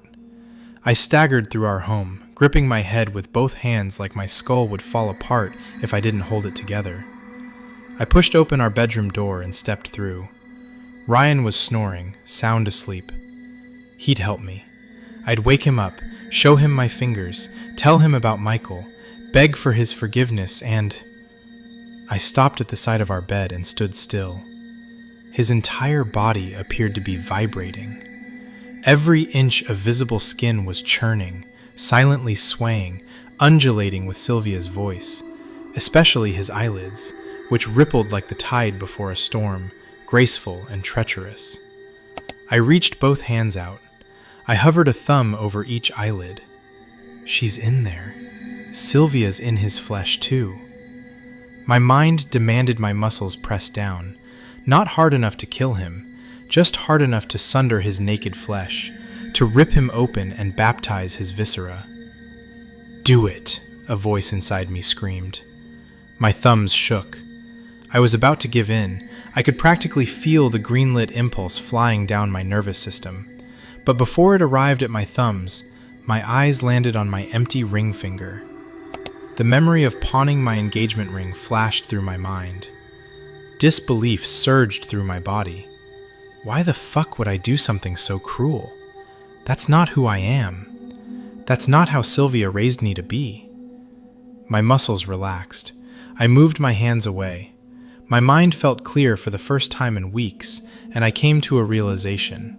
I staggered through our home, gripping my head with both hands like my skull would fall apart if I didn't hold it together. I pushed open our bedroom door and stepped through. Ryan was snoring, sound asleep. He'd help me. I'd wake him up, show him my fingers, tell him about Michael, beg for his forgiveness, and... I stopped at the side of our bed and stood still. His entire body appeared to be vibrating. Every inch of visible skin was churning, silently swaying, undulating with Sylvia's voice, especially his eyelids, which rippled like the tide before a storm, graceful and treacherous. I reached both hands out. I hovered a thumb over each eyelid. She's in there. Sylvia's in his flesh too. My mind demanded my muscles press down, not hard enough to kill him, just hard enough to sunder his naked flesh, to rip him open and baptize his viscera. "Do it," a voice inside me screamed. My thumbs shook. I was about to give in. I could practically feel the green-lit impulse flying down my nervous system. But before it arrived at my thumbs, my eyes landed on my empty ring finger. The memory of pawning my engagement ring flashed through my mind. Disbelief surged through my body. Why the fuck would I do something so cruel? That's not who I am. That's not how Sylvia raised me to be. My muscles relaxed. I moved my hands away. My mind felt clear for the first time in weeks, and I came to a realization.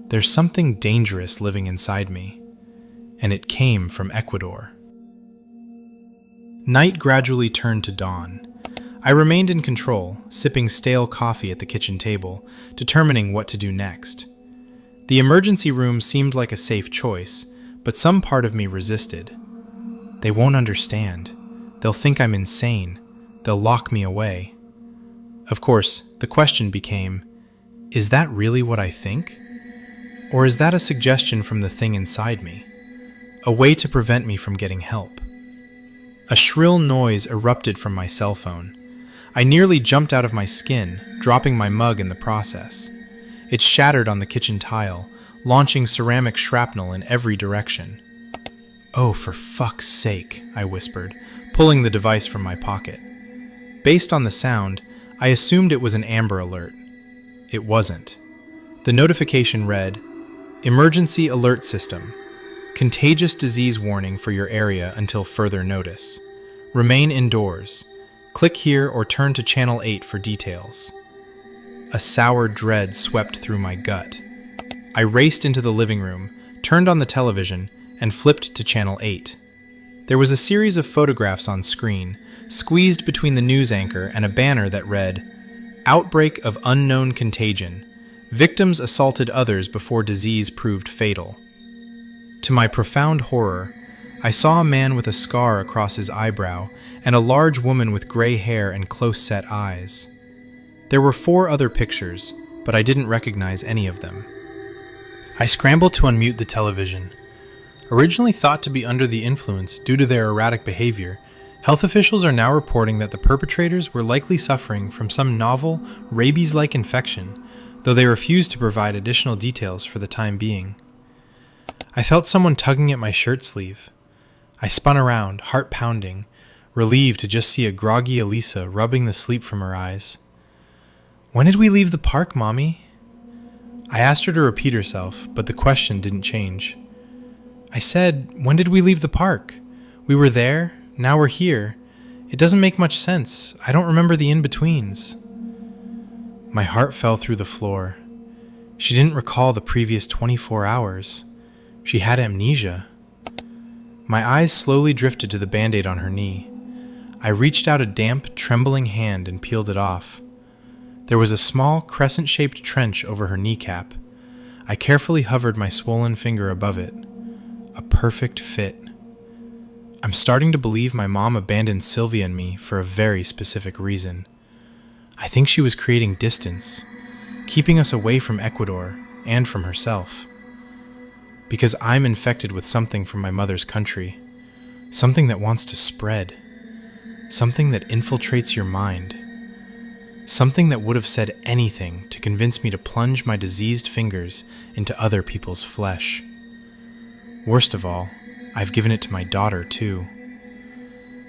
There's something dangerous living inside me, and it came from Ecuador. Night gradually turned to dawn. I remained in control, sipping stale coffee at the kitchen table, determining what to do next. The emergency room seemed like a safe choice, but some part of me resisted. They won't understand. They'll think I'm insane. They'll lock me away. Of course, the question became, is that really what I think? Or is that a suggestion from the thing inside me? A way to prevent me from getting help? A shrill noise erupted from my cell phone. I nearly jumped out of my skin, dropping my mug in the process. It shattered on the kitchen tile, launching ceramic shrapnel in every direction. "Oh, for fuck's sake," I whispered, pulling the device from my pocket. Based on the sound, I assumed it was an Amber Alert. It wasn't. The notification read, "Emergency Alert System. Contagious disease warning for your area until further notice. Remain indoors. Click here or turn to Channel 8 for details." A sour dread swept through my gut. I raced into the living room, turned on the television, and flipped to Channel 8. There was a series of photographs on screen, squeezed between the news anchor and a banner that read, "Outbreak of unknown contagion. Victims assaulted others before disease proved fatal." To my profound horror, I saw a man with a scar across his eyebrow and a large woman with gray hair and close-set eyes. There were 4 other pictures, but I didn't recognize any of them. I scrambled to unmute the television. Originally thought to be under the influence due to their erratic behavior, health officials are now reporting that the perpetrators were likely suffering from some novel, rabies-like infection, though they refuse to provide additional details for the time being. I felt someone tugging at my shirt sleeve. I spun around, heart pounding, relieved to just see a groggy Elisa rubbing the sleep from her eyes. "When did we leave the park, Mommy?" I asked her to repeat herself, but the question didn't change. I said, "When did we leave the park? We were there, now we're here. It doesn't make much sense. I don't remember the in-betweens." My heart fell through the floor. She didn't recall the previous 24 hours. She had amnesia. My eyes slowly drifted to the Band-Aid on her knee. I reached out a damp, trembling hand and peeled it off. There was a small, crescent-shaped trench over her kneecap. I carefully hovered my swollen finger above it. A perfect fit. I'm starting to believe my mom abandoned Sylvia and me for a very specific reason. I think she was creating distance, keeping us away from Ecuador and from herself. Because I'm infected with something from my mother's country, something that wants to spread, something that infiltrates your mind, something that would have said anything to convince me to plunge my diseased fingers into other people's flesh. Worst of all, I've given it to my daughter too.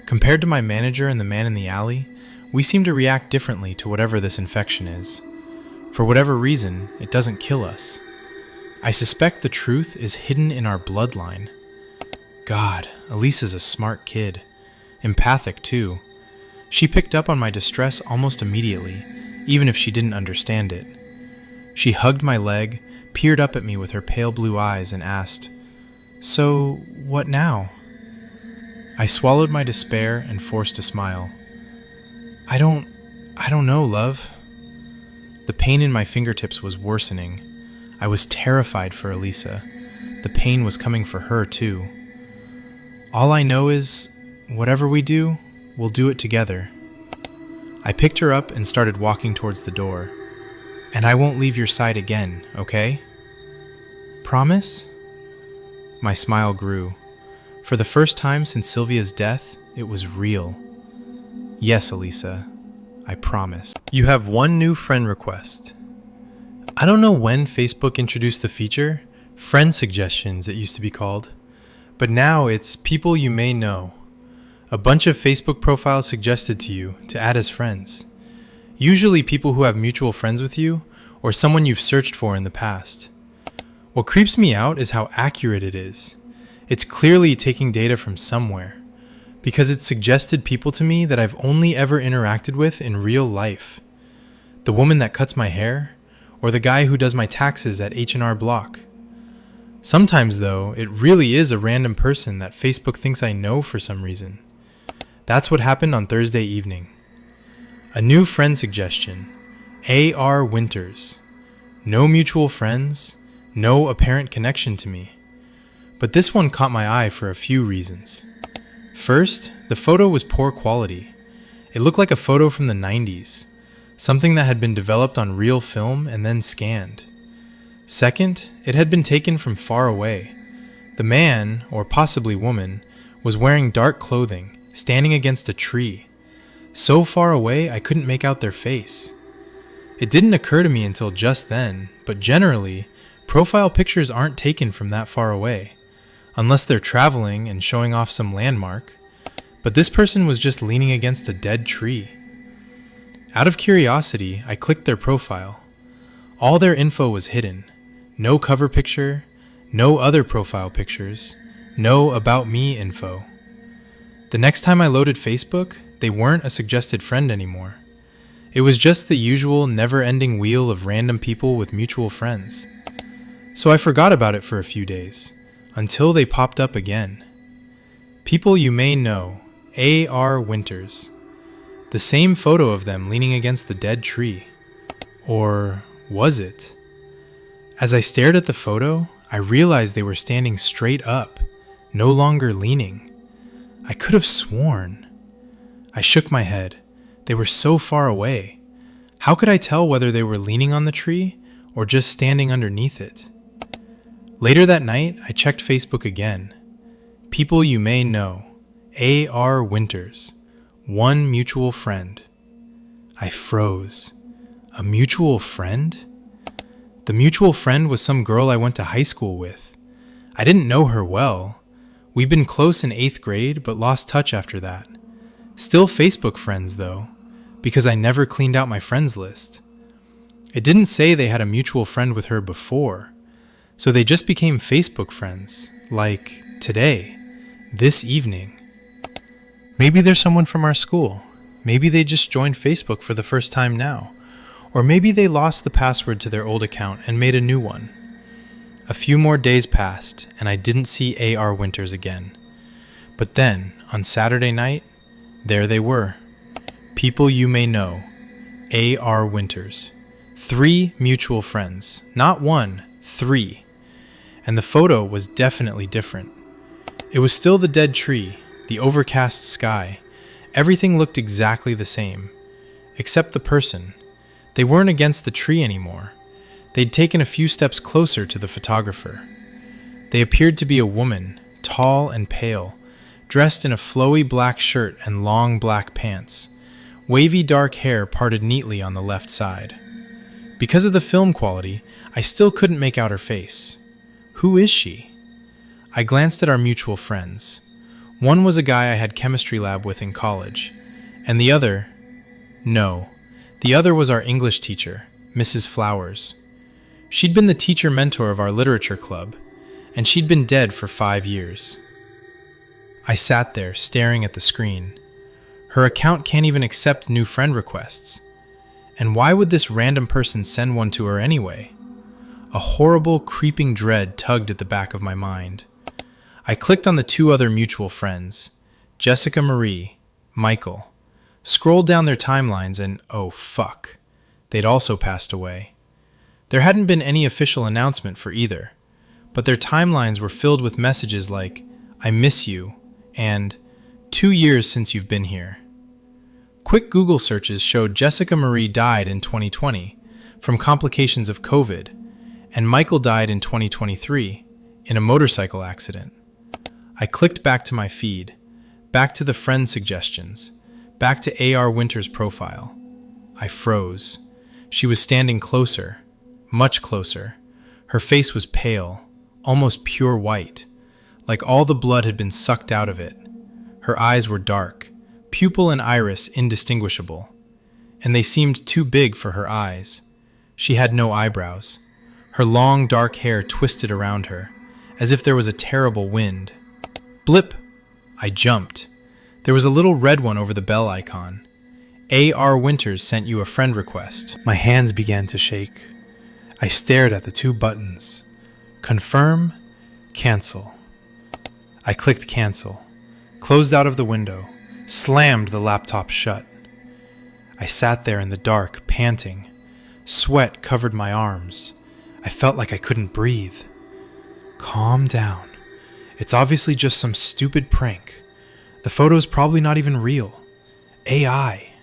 Compared to my manager and the man in the alley, we seem to react differently to whatever this infection is. For whatever reason, it doesn't kill us. I suspect the truth is hidden in our bloodline. God, Elisa's a smart kid. Empathic too. She picked up on my distress almost immediately, even if she didn't understand it. She hugged my leg, peered up at me with her pale blue eyes, and asked, "So, what now?" I swallowed my despair and forced a smile. I don't know, love." The pain in my fingertips was worsening. I was terrified for Elisa. The pain was coming for her too. "All I know is, whatever we do, we'll do it together." I picked her up and started walking towards the door. "And I won't leave your side again, okay? Promise?" My smile grew. For the first time since Sylvia's death, it was real. "Yes, Elisa, I promise." You have one new friend request. I don't know when Facebook introduced the feature, friend suggestions it used to be called, but now it's people you may know. A bunch of Facebook profiles suggested to you to add as friends. Usually people who have mutual friends with you or someone you've searched for in the past. What creeps me out is how accurate it is. It's clearly taking data from somewhere, because it suggested people to me that I've only ever interacted with in real life. The woman that cuts my hair, or the guy who does my taxes at H&R Block. Sometimes, though, it really is a random person that Facebook thinks I know for some reason. That's what happened on Thursday evening. A new friend suggestion, A.R. Winters. No mutual friends, no apparent connection to me. But this one caught my eye for a few reasons. First, the photo was poor quality. It looked like a photo from the 90s, something that had been developed on real film and then scanned. Second, it had been taken from far away. The man, or possibly woman, was wearing dark clothing, standing against a tree. So far away I couldn't make out their face. It didn't occur to me until just then, but generally, profile pictures aren't taken from that far away, unless they're traveling and showing off some landmark. But this person was just leaning against a dead tree. Out of curiosity, I clicked their profile. All their info was hidden. No cover picture, no other profile pictures, no About Me info. The next time I loaded Facebook, they weren't a suggested friend anymore. It was just the usual never-ending wheel of random people with mutual friends. So I forgot about it for a few days, until they popped up again. People you may know, A.R. Winters. The same photo of them leaning against the dead tree. Or was it? As I stared at the photo, I realized they were standing straight up, no longer leaning. I could have sworn. I shook my head. They were so far away. How could I tell whether they were leaning on the tree or just standing underneath it? Later that night, I checked Facebook again. People you may know. A.R. Winters. One mutual friend. I froze. A mutual friend? The mutual friend was some girl I went to high school with. I didn't know her well. We'd been close in 8th grade, but lost touch after that. Still Facebook friends, though, because I never cleaned out my friends list. It didn't say they had a mutual friend with her before, so they just became Facebook friends, like today, this evening. Maybe there's someone from our school. Maybe they just joined Facebook for the first time now. Or maybe they lost the password to their old account and made a new one. A few more days passed, and I didn't see A.R. Winters again. But then, on Saturday night, there they were. People you may know. A.R. Winters. 3 mutual friends. Not 1, 3. And the photo was definitely different. It was still the dead tree, the overcast sky. Everything looked exactly the same. Except the person. They weren't against the tree anymore. They'd taken a few steps closer to the photographer. They appeared to be a woman, tall and pale, dressed in a flowy black shirt and long black pants. Wavy dark hair parted neatly on the left side. Because of the film quality, I still couldn't make out her face. Who is she? I glanced at our mutual friends. One was a guy I had chemistry lab with in college, and the other was our English teacher, Mrs. Flowers. She'd been the teacher mentor of our literature club, and she'd been dead for 5 years. I sat there, staring at the screen. Her account can't even accept new friend requests. And why would this random person send one to her anyway? A horrible, creeping dread tugged at the back of my mind. I clicked on the 2 other mutual friends, Jessica Marie, Michael, scrolled down their timelines and, oh fuck, they'd also passed away. There hadn't been any official announcement for either, but their timelines were filled with messages like, I miss you, and 2 years since you've been here. Quick Google searches showed Jessica Marie died in 2020 from complications of COVID, and Michael died in 2023 in a motorcycle accident. I clicked back to my feed, back to the friend suggestions, back to A.R. Winters' profile. I froze. She was standing closer, much closer. Her face was pale, almost pure white, like all the blood had been sucked out of it. Her eyes were dark, pupil and iris indistinguishable, and they seemed too big for her eyes. She had no eyebrows. Her long dark hair twisted around her, as if there was a terrible wind. Blip! I jumped. There was a little red one over the bell icon. A.R. Winters sent you a friend request. My hands began to shake. I stared at the 2 buttons. Confirm, cancel. I clicked cancel, closed out of the window, slammed the laptop shut. I sat there in the dark, panting. Sweat covered my arms. I felt like I couldn't breathe. Calm down. It's obviously just some stupid prank. The photo's probably not even real. AI.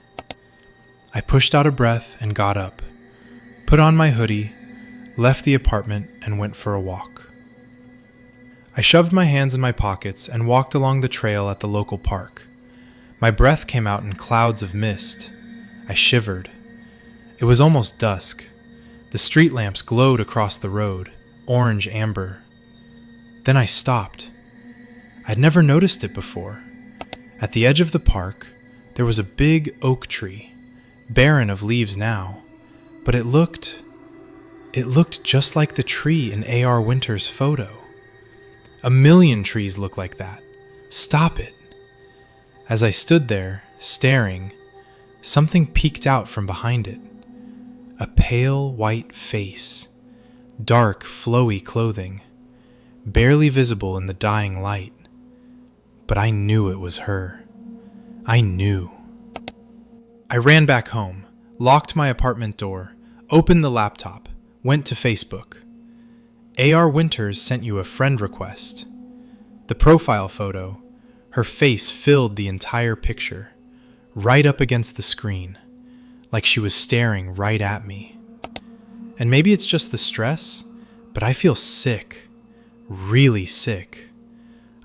I pushed out a breath and got up, put on my hoodie, left the apartment, and went for a walk. I shoved my hands in my pockets and walked along the trail at the local park. My breath came out in clouds of mist. I shivered. It was almost dusk. The street lamps glowed across the road, orange amber. Then I stopped. I'd never noticed it before. At the edge of the park, there was a big oak tree, barren of leaves now, but it looked just like the tree in A.R. Winters' photo. 1,000,000 trees look like that. Stop it. As I stood there, staring, something peeked out from behind it. A pale white face, dark, flowy clothing, barely visible in the dying light. But I knew it was her. I knew. I ran back home, locked my apartment door, opened the laptop, went to Facebook. A.R. Winters sent you a friend request. The profile photo, her face filled the entire picture, right up against the screen, like she was staring right at me. And maybe it's just the stress, but I feel sick, really sick.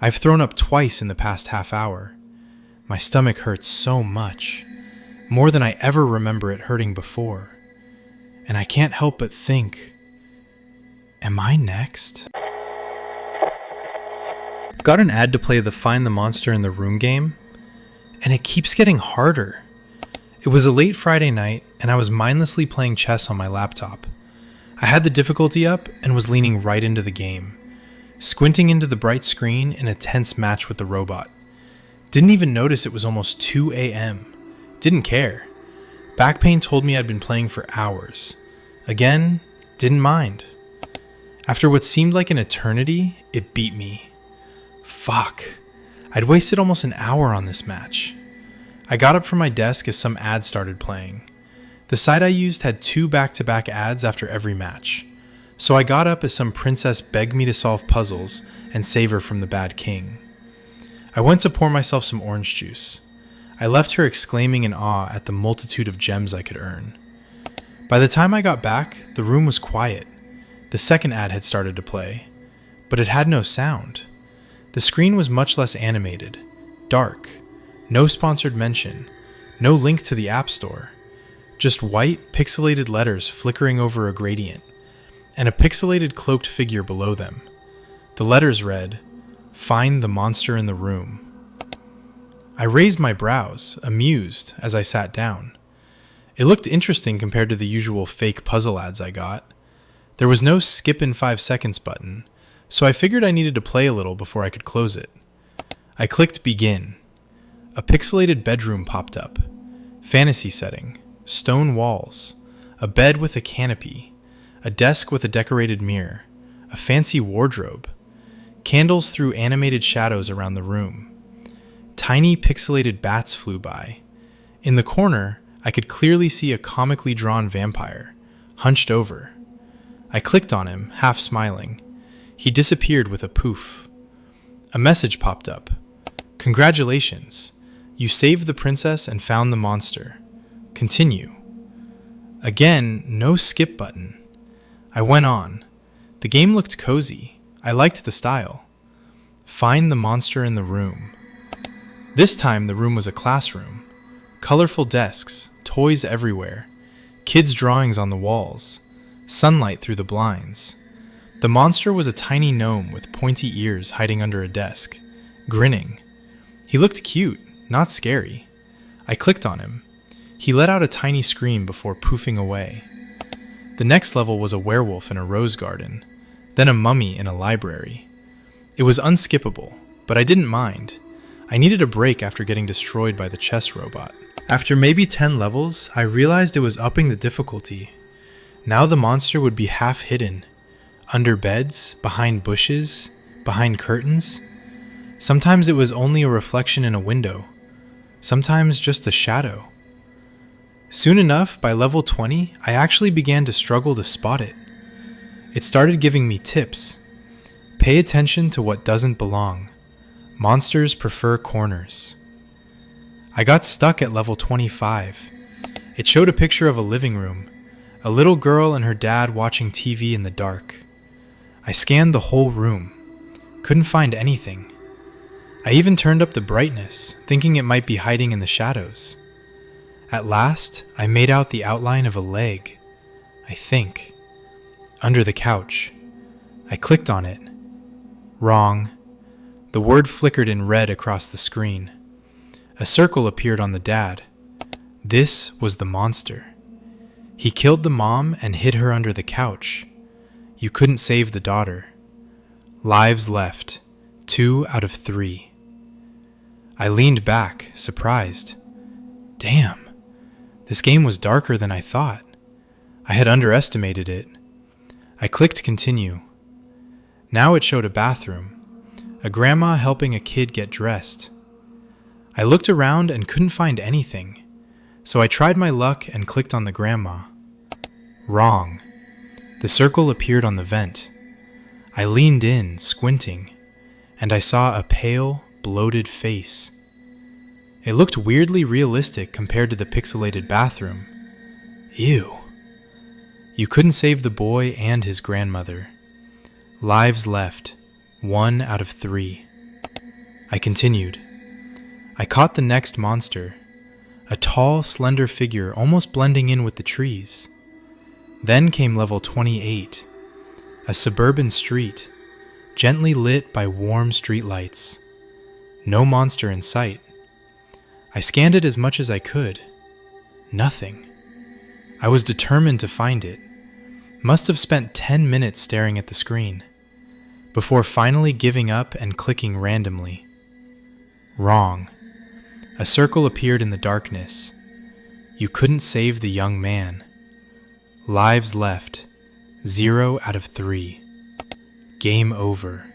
I've thrown up twice in the past half hour. My stomach hurts so much, more than I ever remember it hurting before. And I can't help but think, am I next? got an ad to play the Find the Monster in the Room game, and it keeps getting harder. It was a late Friday night, and I was mindlessly playing chess on my laptop. I had the difficulty up and was leaning right into the game, squinting into the bright screen in a tense match with the robot. Didn't even notice it was almost 2 a.m. Didn't care. Back pain told me I'd been playing for hours. Again, didn't mind. After what seemed like an eternity, it beat me. Fuck. I'd wasted almost an hour on this match. I got up from my desk as some ads started playing. The site I used had 2 back-to-back ads after every match. So I got up as some princess begged me to solve puzzles and save her from the bad king. I went to pour myself some orange juice. I left her exclaiming in awe at the multitude of gems I could earn. By the time I got back, the room was quiet. The second ad had started to play, but it had no sound. The screen was much less animated, dark, no sponsored mention, no link to the App Store, just white, pixelated letters flickering over a gradient, and a pixelated cloaked figure below them. The letters read, "Find the monster in the room." I raised my brows, amused, as I sat down. It looked interesting compared to the usual fake puzzle ads I got. There was no skip in 5 seconds button, so I figured I needed to play a little before I could close it. I clicked begin. A pixelated bedroom popped up. Fantasy setting, stone walls, a bed with a canopy, a desk with a decorated mirror, a fancy wardrobe. Candles threw animated shadows around the room. Tiny pixelated bats flew by. In the corner, I could clearly see a comically drawn vampire, hunched over. I clicked on him, half smiling. He disappeared with a poof. A message popped up. "Congratulations. You saved the princess and found the monster. Continue." Again, no skip button. I went on. The game looked cozy. I liked the style. Find the monster in the room. This time the room was a classroom. Colorful desks, toys everywhere, kids' drawings on the walls, sunlight through the blinds. The monster was a tiny gnome with pointy ears hiding under a desk, grinning. He looked cute, not scary. I clicked on him. He let out a tiny scream before poofing away. The next level was a werewolf in a rose garden, then a mummy in a library. It was unskippable, but I didn't mind. I needed a break after getting destroyed by the chess robot. After maybe 10 levels, I realized it was upping the difficulty. Now the monster would be half hidden, under beds, behind bushes, behind curtains. Sometimes it was only a reflection in a window, sometimes just a shadow. Soon enough, by level 20, I actually began to struggle to spot it. It started giving me tips. Pay attention to what doesn't belong. Monsters prefer corners. I got stuck at level 25. It showed a picture of a living room, a little girl and her dad watching TV in the dark. I scanned the whole room. Couldn't find anything. I even turned up the brightness, thinking it might be hiding in the shadows. At last, I made out the outline of a leg, I think, under the couch. I clicked on it. Wrong. The word flickered in red across the screen. A circle appeared on the dad. This was the monster. He killed the mom and hid her under the couch. You couldn't save the daughter. Lives left, 2 out of 3. I leaned back, surprised. Damn, this game was darker than I thought. I had underestimated it. I clicked continue. Now it showed a bathroom, a grandma helping a kid get dressed. I looked around and couldn't find anything, so I tried my luck and clicked on the grandma. Wrong. The circle appeared on the vent. I leaned in, squinting, and I saw a pale, bloated face. It looked weirdly realistic compared to the pixelated bathroom. Ew. You couldn't save the boy and his grandmother. Lives left, 1 out of 3. I continued. I caught the next monster, a tall, slender figure almost blending in with the trees. Then came level 28, a suburban street, gently lit by warm street lights. No monster in sight. I scanned it as much as I could. Nothing. I was determined to find it. Must have spent 10 minutes staring at the screen, before finally giving up and clicking randomly. Wrong. A circle appeared in the darkness. You couldn't save the young man. Lives left, 0 out of 3. Game over.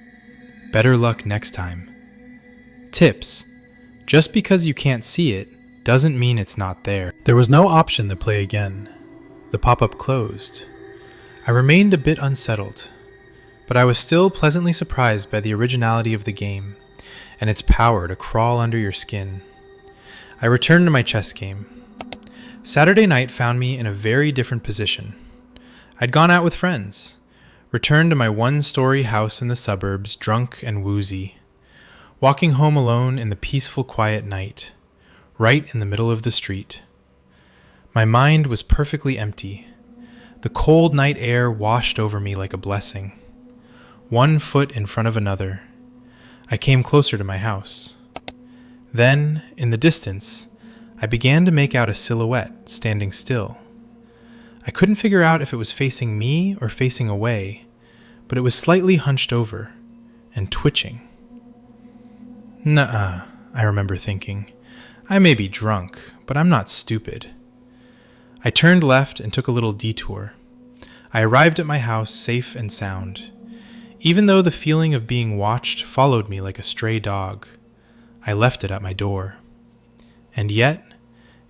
Better luck next time. Tips. Just because you can't see it doesn't mean it's not there. There was no option to play again. The pop-up closed. I remained a bit unsettled, but I was still pleasantly surprised by the originality of the game and its power to crawl under your skin. I returned to my chess game. Saturday night found me in a very different position. I'd gone out with friends, returned to my one-story house in the suburbs, drunk and woozy, walking home alone in the peaceful quiet night, right in the middle of the street. My mind was perfectly empty. The cold night air washed over me like a blessing. One foot in front of another. I came closer to my house. Then, in the distance, I began to make out a silhouette standing still. I couldn't figure out if it was facing me or facing away, but it was slightly hunched over and twitching. Nuh-uh, I remember thinking. I may be drunk, but I'm not stupid. I turned left and took a little detour. I arrived at my house safe and sound, even though the feeling of being watched followed me like a stray dog. I left it at my door. And yet,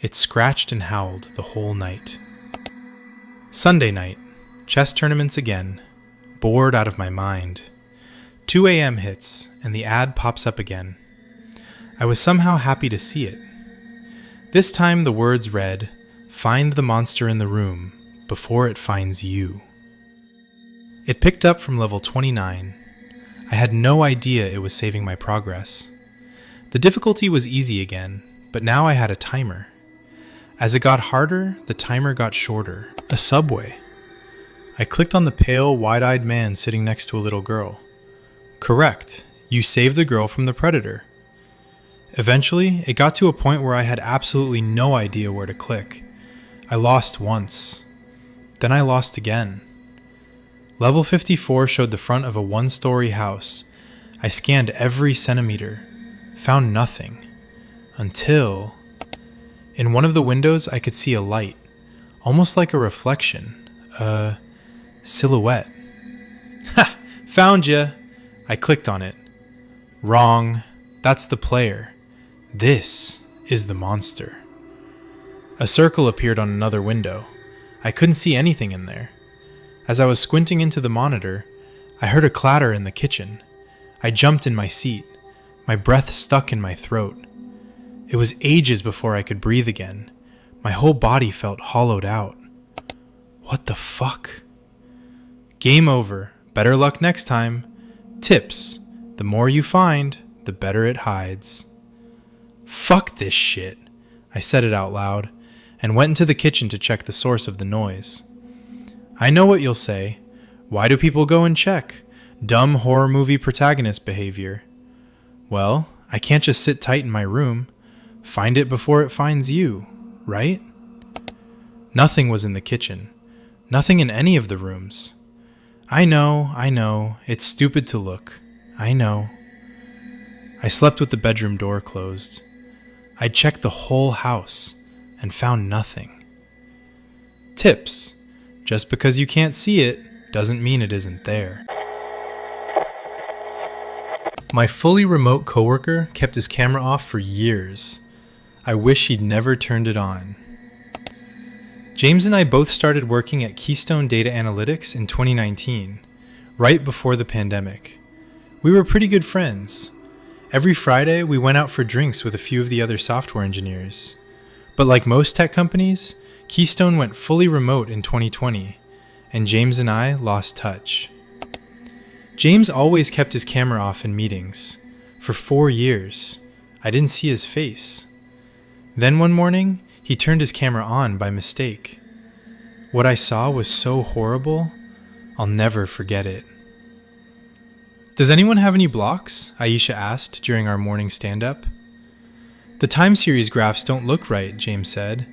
it scratched and howled the whole night. Sunday night, chess tournaments again, bored out of my mind. 2 a.m. hits, and the ad pops up again. I was somehow happy to see it. This time the words read, "Find the monster in the room before it finds you." It picked up from level 29. I had no idea it was saving my progress. The difficulty was easy again, but now I had a timer. As it got harder, the timer got shorter. A subway. I clicked on the pale, wide-eyed man sitting next to a little girl. Correct. You saved the girl from the predator. Eventually, it got to a point where I had absolutely no idea where to click. I lost once. Then I lost again. Level 54 showed the front of a one-story house. I scanned every centimeter, found nothing, until... In one of the windows, I could see a light, almost like a reflection, a silhouette. Ha! Found ya! I clicked on it. Wrong. That's the player. This is the monster. A circle appeared on another window. I couldn't see anything in there. As I was squinting into the monitor, I heard a clatter in the kitchen. I jumped in my seat, my breath stuck in my throat. It was ages before I could breathe again. My whole body felt hollowed out. What the fuck? Game over. Better luck next time. Tips. The more you find, the better it hides. Fuck this shit. I said it out loud, and went into the kitchen to check the source of the noise. I know what you'll say. Why do people go and check? Dumb horror movie protagonist behavior. Well, I can't just sit tight in my room. Find it before it finds you, right? Nothing was in the kitchen. Nothing in any of the rooms. I know. It's stupid to look. I know. I slept with the bedroom door closed. I checked the whole house and found nothing. Tips. Just because you can't see it doesn't mean it isn't there. My fully remote coworker kept his camera off for years. I wish he'd never turned it on. James and I both started working at Keystone Data Analytics in 2019, right before the pandemic. We were pretty good friends. Every Friday, we went out for drinks with a few of the other software engineers. But like most tech companies, Keystone went fully remote in 2020, and James and I lost touch. James always kept his camera off in meetings. For 4 years, I didn't see his face. Then one morning, he turned his camera on by mistake. What I saw was so horrible, I'll never forget it. Does anyone have any blocks? Aisha asked during our morning stand-up. The time series graphs don't look right, James said.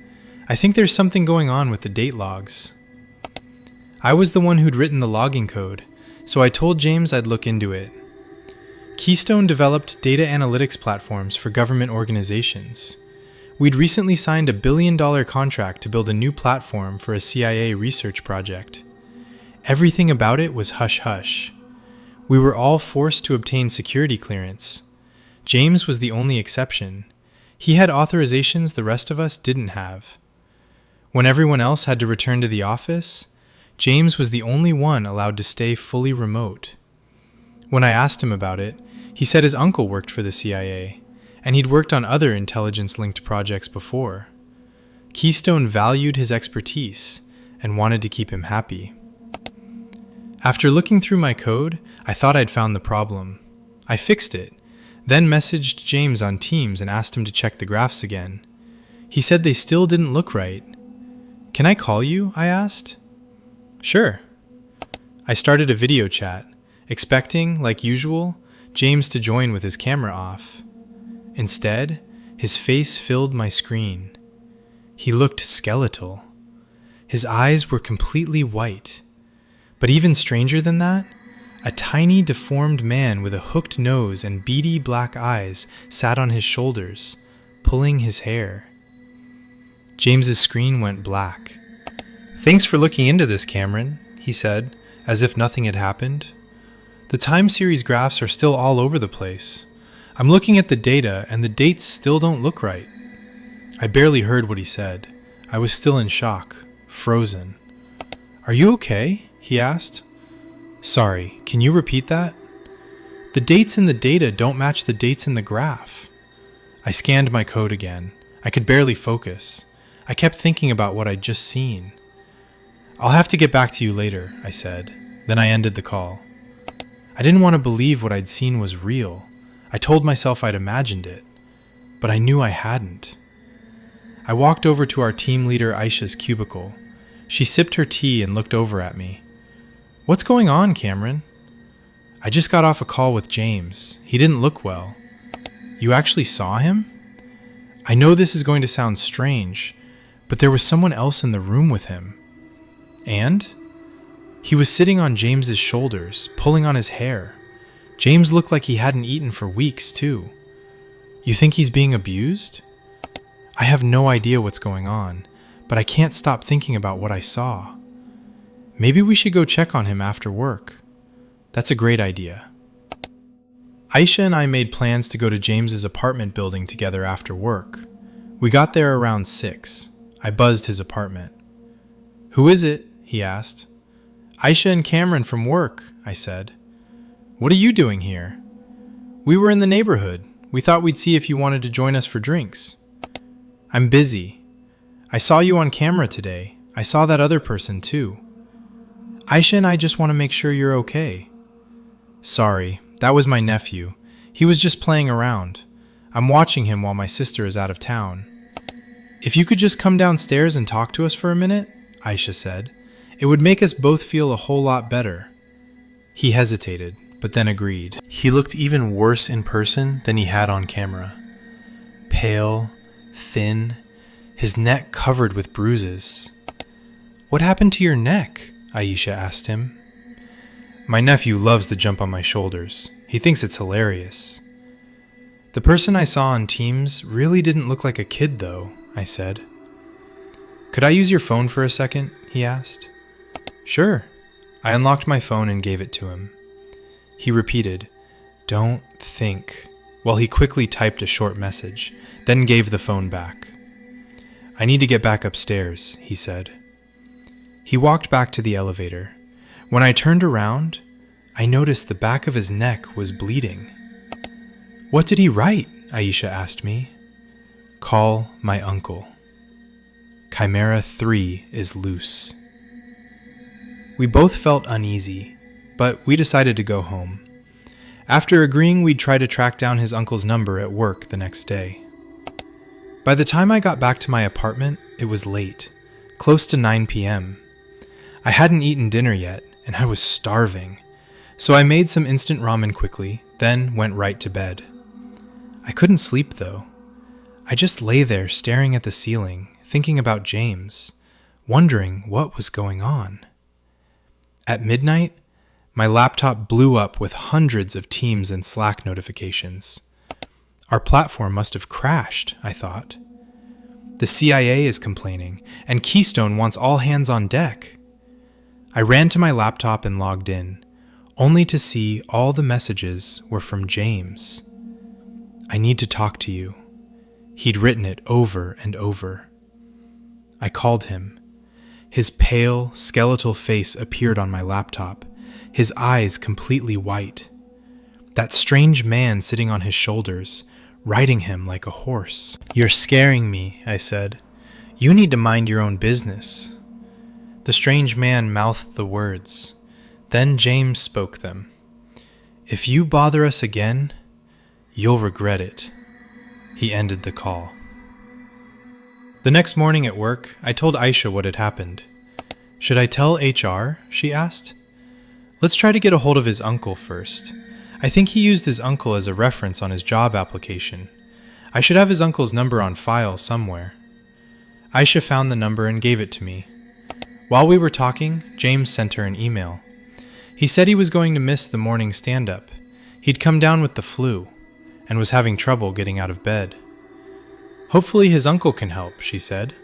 I think there's something going on with the date logs. I was the one who'd written the logging code, so I told James I'd look into it. Keystone developed data analytics platforms for government organizations. We'd recently signed a $1 billion contract to build a new platform for a CIA research project. Everything about it was hush-hush. We were all forced to obtain security clearance. James was the only exception. He had authorizations the rest of us didn't have. When everyone else had to return to the office, James was the only one allowed to stay fully remote. When I asked him about it, he said his uncle worked for the CIA, and he'd worked on other intelligence-linked projects before. Keystone valued his expertise and wanted to keep him happy. After looking through my code, I thought I'd found the problem. I fixed it, then messaged James on Teams and asked him to check the graphs again. He said they still didn't look right. Can I call you? I asked. Sure. I started a video chat, expecting, like usual, James to join with his camera off. Instead, his face filled my screen. He looked skeletal. His eyes were completely white. But even stranger than that, a tiny deformed man with a hooked nose and beady black eyes sat on his shoulders, pulling his hair. James's screen went black. Thanks for looking into this, Cameron, he said, as if nothing had happened. The time series graphs are still all over the place. I'm looking at the data and the dates still don't look right. I barely heard what he said. I was still in shock, frozen. Are you okay? He asked. Sorry, can you repeat that? The dates in the data don't match the dates in the graph. I scanned my code again. I could barely focus. I kept thinking about what I'd just seen. I'll have to get back to you later, I said. Then I ended the call. I didn't want to believe what I'd seen was real. I told myself I'd imagined it, but I knew I hadn't. I walked over to our team leader Aisha's cubicle. She sipped her tea and looked over at me. What's going on, Cameron? I just got off a call with James. He didn't look well. You actually saw him? I know this is going to sound strange, but there was someone else in the room with him. And? He was sitting on James's shoulders, pulling on his hair. James looked like he hadn't eaten for weeks, too. You think he's being abused? I have no idea what's going on, but I can't stop thinking about what I saw. Maybe we should go check on him after work. That's a great idea. Aisha and I made plans to go to James's apartment building together after work. We got there around 6. I buzzed his apartment. Who is it? He asked. Aisha and Cameron from work, I said. What are you doing here? We were in the neighborhood. We thought we'd see if you wanted to join us for drinks. I'm busy. I saw you on camera today. I saw that other person too. Aisha and I just want to make sure you're okay. Sorry, that was my nephew. He was just playing around. I'm watching him while my sister is out of town. If you could just come downstairs and talk to us for a minute, Aisha said. It would make us both feel a whole lot better. He hesitated, but then agreed. He looked even worse in person than he had on camera. Pale, thin, his neck covered with bruises. What happened to your neck? Aisha asked him. My nephew loves to jump on my shoulders. He thinks it's hilarious. The person I saw on Teams really didn't look like a kid, though, I said. Could I use your phone for a second? He asked. Sure. I unlocked my phone and gave it to him. He repeated, "Don't think," while he quickly typed a short message, then gave the phone back. I need to get back upstairs, he said. He walked back to the elevator. When I turned around, I noticed the back of his neck was bleeding. What did he write? Aisha asked me. Call my uncle. Chimera 3 is loose. We both felt uneasy, but we decided to go home. After agreeing we'd try to track down his uncle's number at work the next day. By the time I got back to my apartment, it was late, close to 9 p.m. I hadn't eaten dinner yet, and I was starving. So I made some instant ramen quickly, then went right to bed. I couldn't sleep though. I just lay there staring at the ceiling, thinking about James, wondering what was going on. At midnight, my laptop blew up with hundreds of Teams and Slack notifications. Our platform must have crashed, I thought. The CIA is complaining, and Keystone wants all hands on deck. I ran to my laptop and logged in, only to see all the messages were from James. "I need to talk to you." He'd written it over and over. I called him. His pale, skeletal face appeared on my laptop, his eyes completely white. That strange man sitting on his shoulders, riding him like a horse. "You're scaring me," I said. "You need to mind your own business." The strange man mouthed the words. Then James spoke them. "If you bother us again, you'll regret it." He ended the call. The next morning at work, I told Aisha what had happened. "Should I tell HR?" she asked. "Let's try to get a hold of his uncle first. I think he used his uncle as a reference on his job application. I should have his uncle's number on file somewhere." Aisha found the number and gave it to me. While we were talking, James sent her an email. He said he was going to miss the morning stand-up. He'd come down with the flu and was having trouble getting out of bed. "Hopefully his uncle can help," she said.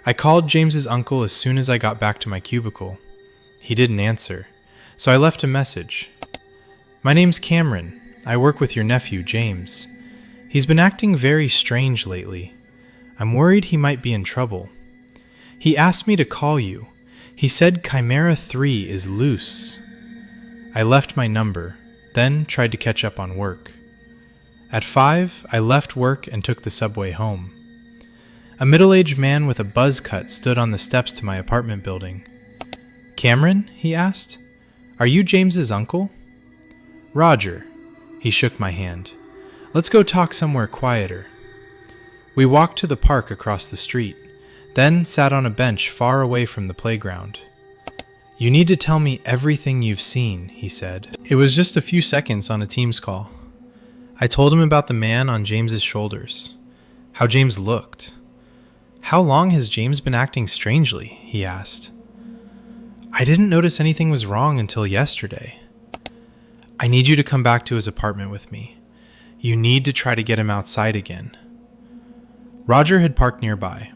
I called James's uncle as soon as I got back to my cubicle. He didn't answer, so I left a message. "My name's Cameron. I work with your nephew, James. He's been acting very strange lately. I'm worried he might be in trouble. He asked me to call you. He said Chimera 3 is loose." I left my number, then tried to catch up on work. At 5, I left work and took the subway home. A middle-aged man with a buzz cut stood on the steps to my apartment building. "Cameron?" he asked. "Are you James's uncle?" "Roger." He shook my hand. "Let's go talk somewhere quieter." We walked to the park across the street, then sat on a bench far away from the playground. "You need to tell me everything you've seen," he said. It was just a few seconds on a Teams call. I told him about the man on James's shoulders, how James looked. "How long has James been acting strangely?" he asked. "I didn't notice anything was wrong until yesterday." "I need you to come back to his apartment with me. You need to try to get him outside again." Roger had parked nearby.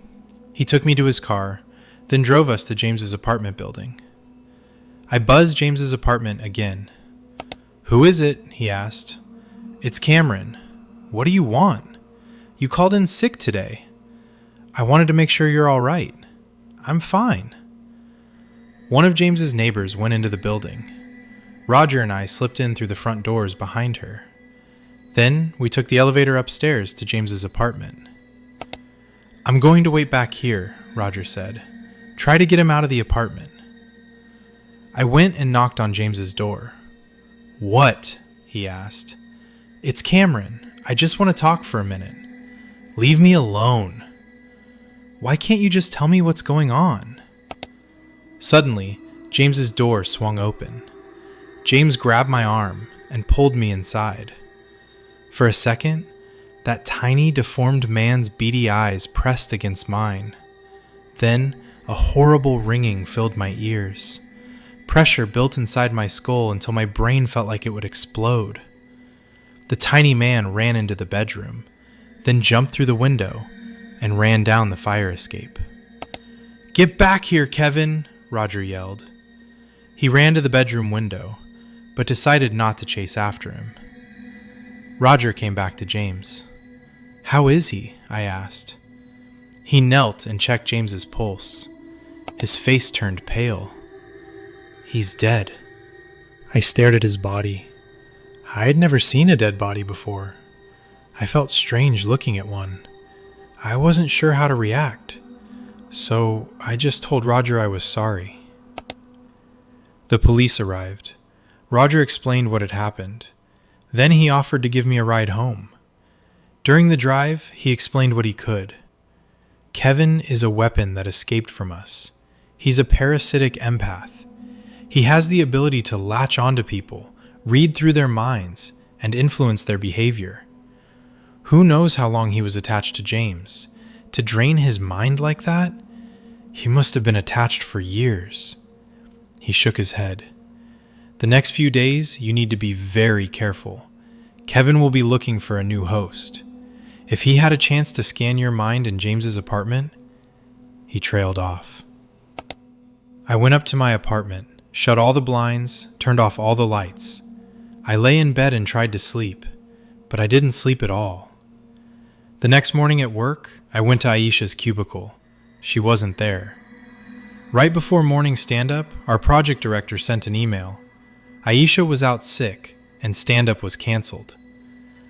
He took me to his car, then drove us to James's apartment building. I buzzed James's apartment again. "Who is it?" he asked. "It's Cameron. What do you want? You called in sick today." "I wanted to make sure you're all right." "I'm fine." One of James's neighbors went into the building. Roger and I slipped in through the front doors behind her. Then we took the elevator upstairs to James's apartment. "I'm going to wait back here," Roger said. "Try to get him out of the apartment." I went and knocked on James's door. "What?" he asked. "It's Cameron. I just want to talk for a minute." "Leave me alone." "Why can't you just tell me what's going on?" Suddenly, James's door swung open. James grabbed my arm and pulled me inside. For a second, that tiny, deformed man's beady eyes pressed against mine. Then, a horrible ringing filled my ears. Pressure built inside my skull until my brain felt like it would explode. The tiny man ran into the bedroom, then jumped through the window and ran down the fire escape. "Get back here, Kevin!" Roger yelled. He ran to the bedroom window, but decided not to chase after him. Roger came back to James. "How is he?" I asked. He knelt and checked James's pulse. His face turned pale. "He's dead." I stared at his body. I had never seen a dead body before. I felt strange looking at one. I wasn't sure how to react, so I just told Roger I was sorry. The police arrived. Roger explained what had happened. Then he offered to give me a ride home. During the drive, he explained what he could. Kevin is a weapon that escaped from us. He's a parasitic empath. He has the ability to latch onto people, read through their minds, and influence their behavior. Who knows how long he was attached to James? To drain his mind like that? He must have been attached for years. He shook his head. The next few days, you need to be very careful. Kevin will be looking for a new host. If he had a chance to scan your mind in James's apartment, he trailed off. I went up to my apartment, shut all the blinds, turned off all the lights. I lay in bed and tried to sleep, but I didn't sleep at all. The next morning at work, I went to Aisha's cubicle. She wasn't there. Right before morning stand-up, our project director sent an email. Aisha was out sick, and stand-up was canceled.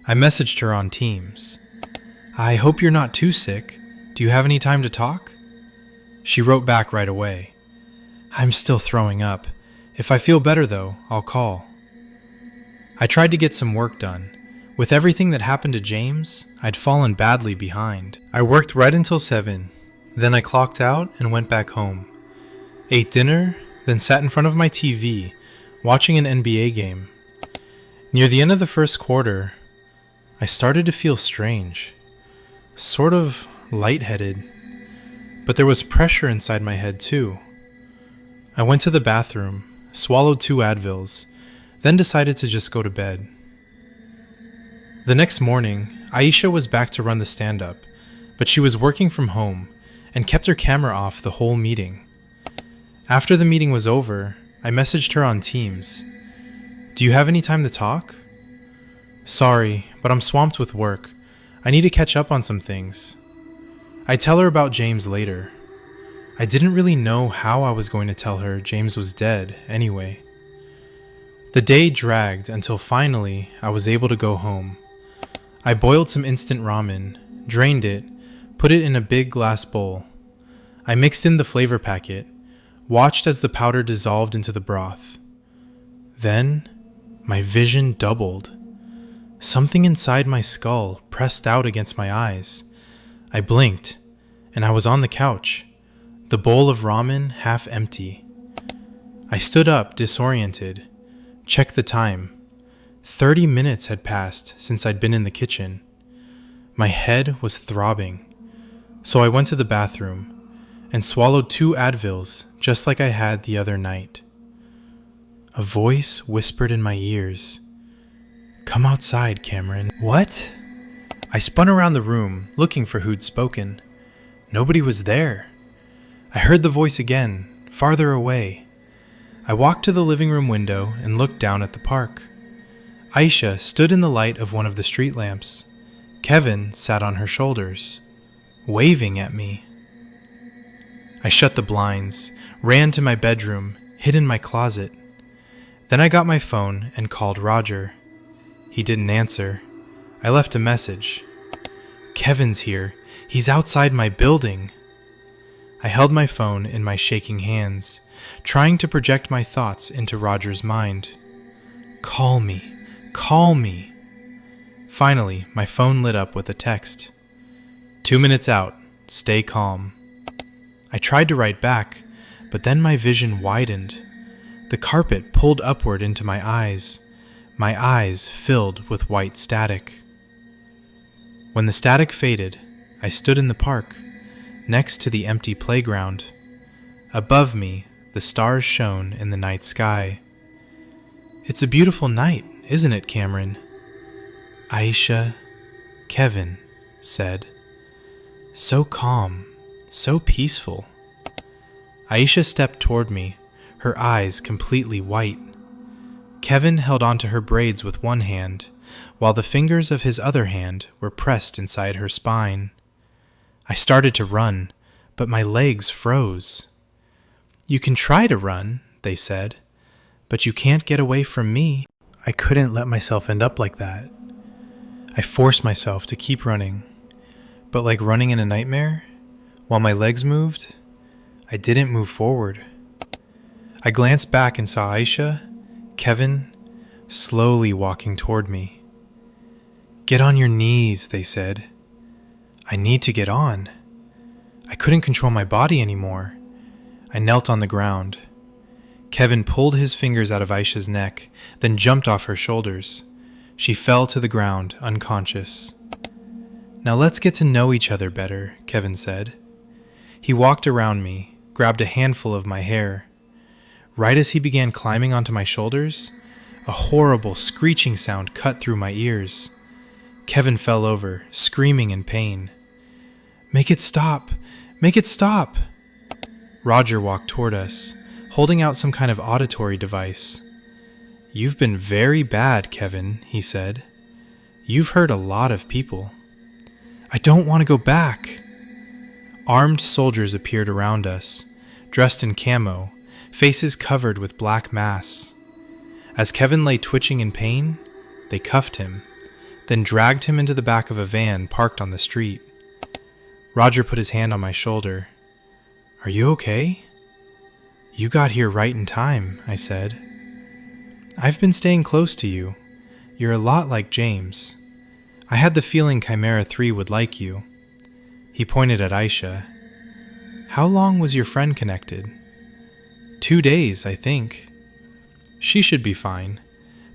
I messaged her on Teams. I hope you're not too sick. Do you have any time to talk? She wrote back right away. I'm still throwing up. If I feel better though, I'll call. I tried to get some work done. With everything that happened to James, I'd fallen badly behind. I worked right until 7. Then I clocked out and went back home. Ate dinner, then sat in front of my TV, watching an NBA game. Near the end of the first quarter, I started to feel strange. Sort of lightheaded. But there was pressure inside my head too. I went to the bathroom, swallowed 2 Advils, then decided to just go to bed. The next morning, Aisha was back to run the stand-up, but she was working from home and kept her camera off the whole meeting. After the meeting was over, I messaged her on Teams. Do you have any time to talk? Sorry, but I'm swamped with work. I need to catch up on some things. I'd tell her about James later. I didn't really know how I was going to tell her James was dead anyway. The day dragged until finally I was able to go home. I boiled some instant ramen, drained it, put it in a big glass bowl. I mixed in the flavor packet, watched as the powder dissolved into the broth. Then, my vision doubled. Something inside my skull pressed out against my eyes. I blinked, and I was on the couch, the bowl of ramen half empty. I stood up, disoriented, checked the time. 30 minutes had passed since I'd been in the kitchen. My head was throbbing, so I went to the bathroom and swallowed 2 Advils just like I had the other night. A voice whispered in my ears, "Come outside, Cameron." What? I spun around the room, looking for who'd spoken. Nobody was there. I heard the voice again, farther away. I walked to the living room window and looked down at the park. Aisha stood in the light of one of the street lamps. Kevin sat on her shoulders, waving at me. I shut the blinds, ran to my bedroom, hid in my closet. Then I got my phone and called Roger. He didn't answer. I left a message. Kevin's here. He's outside my building. I held my phone in my shaking hands, trying to project my thoughts into Roger's mind. Call me. Call me. Finally, my phone lit up with a text. 2 minutes out. Stay calm. I tried to write back, but then my vision widened. The carpet pulled upward into my eyes filled with white static. When the static faded, I stood in the park, next to the empty playground. Above me, the stars shone in the night sky. It's a beautiful night, isn't it, Cameron? Aisha, Kevin said. So calm, so peaceful. Aisha stepped toward me, her eyes completely white. Kevin held onto her braids with one hand, while the fingers of his other hand were pressed inside her spine. I started to run, but my legs froze. You can try to run, they said, but you can't get away from me. I couldn't let myself end up like that. I forced myself to keep running, but like running in a nightmare, while my legs moved, I didn't move forward. I glanced back and saw Aisha, Kevin, slowly walking toward me. Get on your knees, they said. I need to get on. I couldn't control my body anymore. I knelt on the ground. Kevin pulled his fingers out of Aisha's neck, then jumped off her shoulders. She fell to the ground, unconscious. "Now let's get to know each other better," Kevin said. He walked around me, grabbed a handful of my hair. Right as he began climbing onto my shoulders, a horrible screeching sound cut through my ears. Kevin fell over, screaming in pain. "Make it stop! Make it stop!" Roger walked toward us, holding out some kind of auditory device. "You've been very bad, Kevin," he said. "You've hurt a lot of people." "I don't want to go back." Armed soldiers appeared around us, dressed in camo, faces covered with black masks. As Kevin lay twitching in pain, they cuffed him, then dragged him into the back of a van parked on the street. Roger put his hand on my shoulder. "Are you okay?" "You got here right in time," I said. "I've been staying close to you. You're a lot like James. I had the feeling Chimera 3 would like you." He pointed at Aisha. "How long was your friend connected?" 2 days, I think." "She should be fine,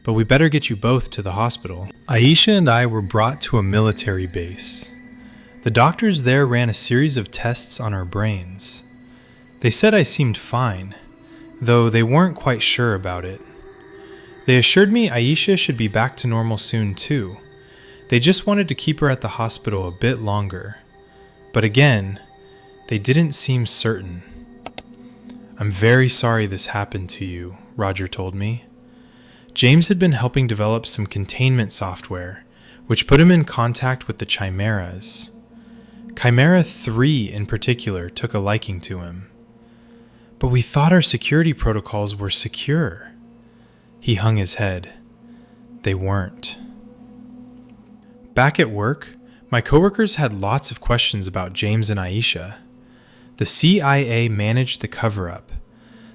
but we better get you both to the hospital." Aisha and I were brought to a military base. The doctors there ran a series of tests on our brains. They said I seemed fine, though they weren't quite sure about it. They assured me Aisha should be back to normal soon too. They just wanted to keep her at the hospital a bit longer. But again, they didn't seem certain. "I'm very sorry this happened to you," Roger told me. James had been helping develop some containment software, which put him in contact with the Chimeras. Chimera 3 in particular took a liking to him. "But we thought our security protocols were secure." He hung his head. They weren't. Back at work, my coworkers had lots of questions about James and Aisha. The CIA managed the cover-up.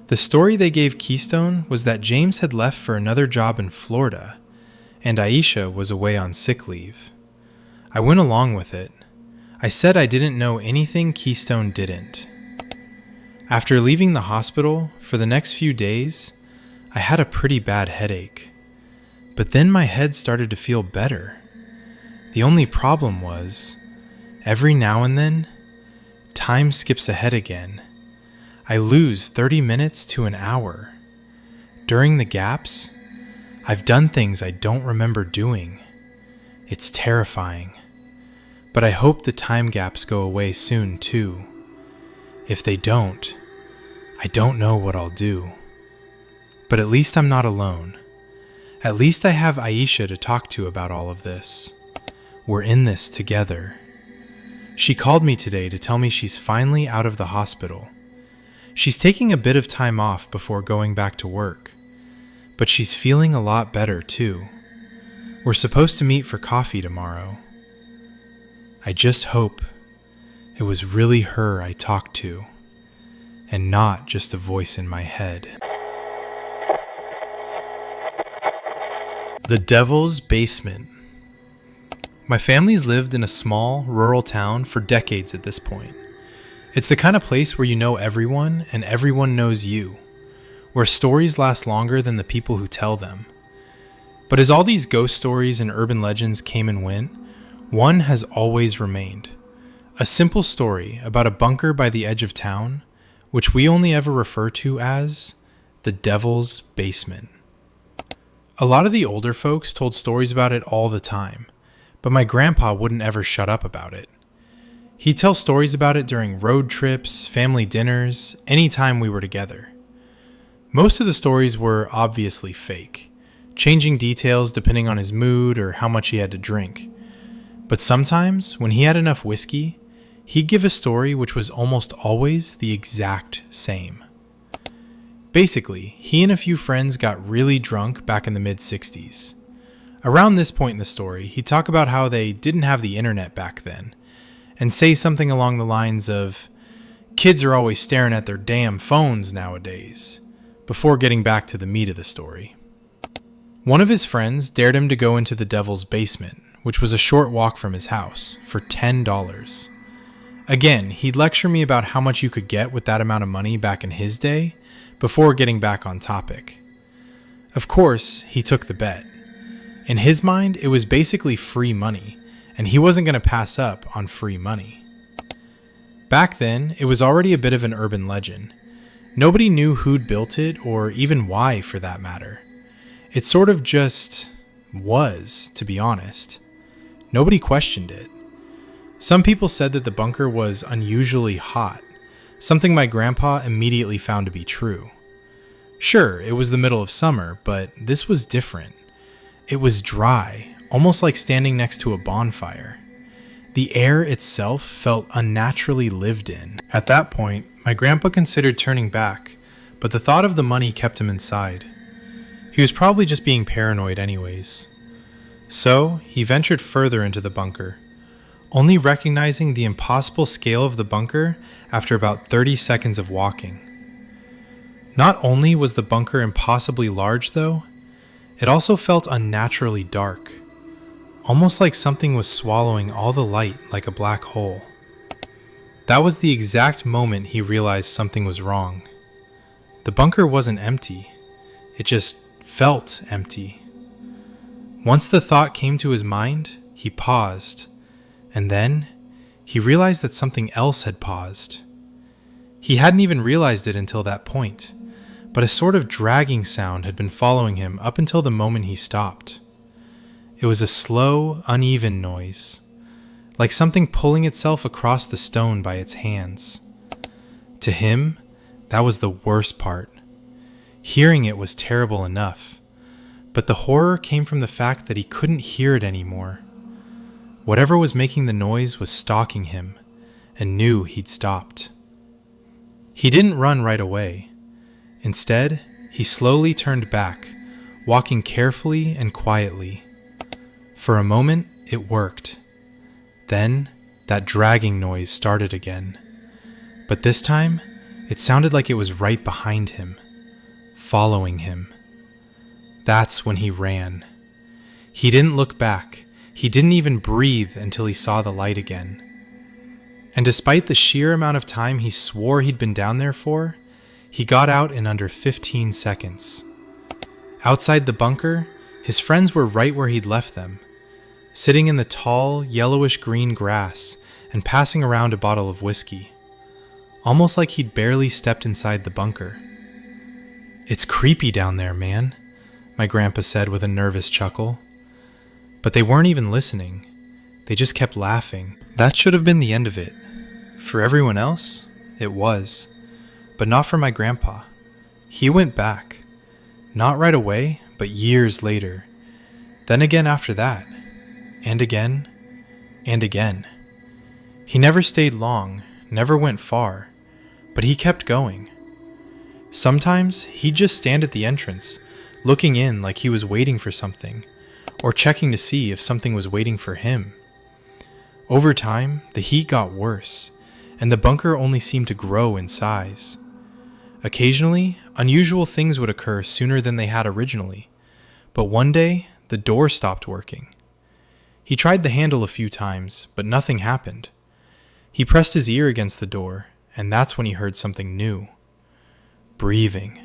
The story they gave Keystone was that James had left for another job in Florida, and Aisha was away on sick leave. I went along with it. I said I didn't know anything Keystone didn't. After leaving the hospital, for the next few days, I had a pretty bad headache. But then my head started to feel better. The only problem was, every now and then, time skips ahead again. I lose 30 minutes to an hour. During the gaps, I've done things I don't remember doing. It's terrifying. But I hope the time gaps go away soon too. If they don't, I don't know what I'll do. But at least I'm not alone. At least I have Aisha to talk to about all of this. We're in this together. She called me today to tell me she's finally out of the hospital. She's taking a bit of time off before going back to work. But she's feeling a lot better too. We're supposed to meet for coffee tomorrow. I just hope it was really her I talked to, and not just a voice in my head. The Devil's Basement. My family's lived in a small, rural town for decades at this point. It's the kind of place where you know everyone and everyone knows you, where stories last longer than the people who tell them. But as all these ghost stories and urban legends came and went, one has always remained. A simple story about a bunker by the edge of town, which we only ever refer to as the Devil's Basement. A lot of the older folks told stories about it all the time, but my grandpa wouldn't ever shut up about it. He'd tell stories about it during road trips, family dinners, any time we were together. Most of the stories were obviously fake, changing details depending on his mood or how much he had to drink. But sometimes, when he had enough whiskey, he'd give a story which was almost always the exact same. Basically, he and a few friends got really drunk back in the mid-60s. Around this point in the story, he'd talk about how they didn't have the internet back then, and say something along the lines of, "Kids are always staring at their damn phones nowadays," before getting back to the meat of the story. One of his friends dared him to go into the Devil's Basement, which was a short walk from his house, for $10. Again, he'd lecture me about how much you could get with that amount of money back in his day, before getting back on topic. Of course, he took the bet. In his mind, it was basically free money, and he wasn't going to pass up on free money. Back then, it was already a bit of an urban legend. Nobody knew who'd built it, or even why for that matter. It sort of just was, to be honest. Nobody questioned it. Some people said that the bunker was unusually hot, something my grandpa immediately found to be true. Sure, it was the middle of summer, but this was different. It was dry, almost like standing next to a bonfire. The air itself felt unnaturally lived in. At that point, my grandpa considered turning back, but the thought of the money kept him inside. He was probably just being paranoid anyways. So, he ventured further into the bunker, only recognizing the impossible scale of the bunker after about 30 seconds of walking. Not only was the bunker impossibly large though, it also felt unnaturally dark, almost like something was swallowing all the light like a black hole. That was the exact moment he realized something was wrong. The bunker wasn't empty, it just felt empty. Once the thought came to his mind, he paused, and then he realized that something else had paused. He hadn't even realized it until that point, but a sort of dragging sound had been following him up until the moment he stopped. It was a slow, uneven noise, like something pulling itself across the stone by its hands. To him, that was the worst part. Hearing it was terrible enough, but the horror came from the fact that he couldn't hear it anymore. Whatever was making the noise was stalking him, and knew he'd stopped. He didn't run right away. Instead, he slowly turned back, walking carefully and quietly. For a moment, it worked. Then, that dragging noise started again. But this time, it sounded like it was right behind him, following him. That's when he ran. He didn't look back. He didn't even breathe until he saw the light again. And despite the sheer amount of time he swore he'd been down there for, he got out in under 15 seconds. Outside the bunker, his friends were right where he'd left them, sitting in the tall, yellowish-green grass and passing around a bottle of whiskey, almost like he'd barely stepped inside the bunker. "It's creepy down there, man," my grandpa said with a nervous chuckle. But they weren't even listening. They just kept laughing. That should have been the end of it. For everyone else, it was. But not for my grandpa. He went back. Not right away, but years later. Then again after that. And again. And again. He never stayed long, never went far. But he kept going. Sometimes he'd just stand at the entrance, looking in like he was waiting for something, or checking to see if something was waiting for him. Over time, the heat got worse, and the bunker only seemed to grow in size. Occasionally, unusual things would occur sooner than they had originally, but one day, the door stopped working. He tried the handle a few times, but nothing happened. He pressed his ear against the door, and that's when he heard something new. Breathing.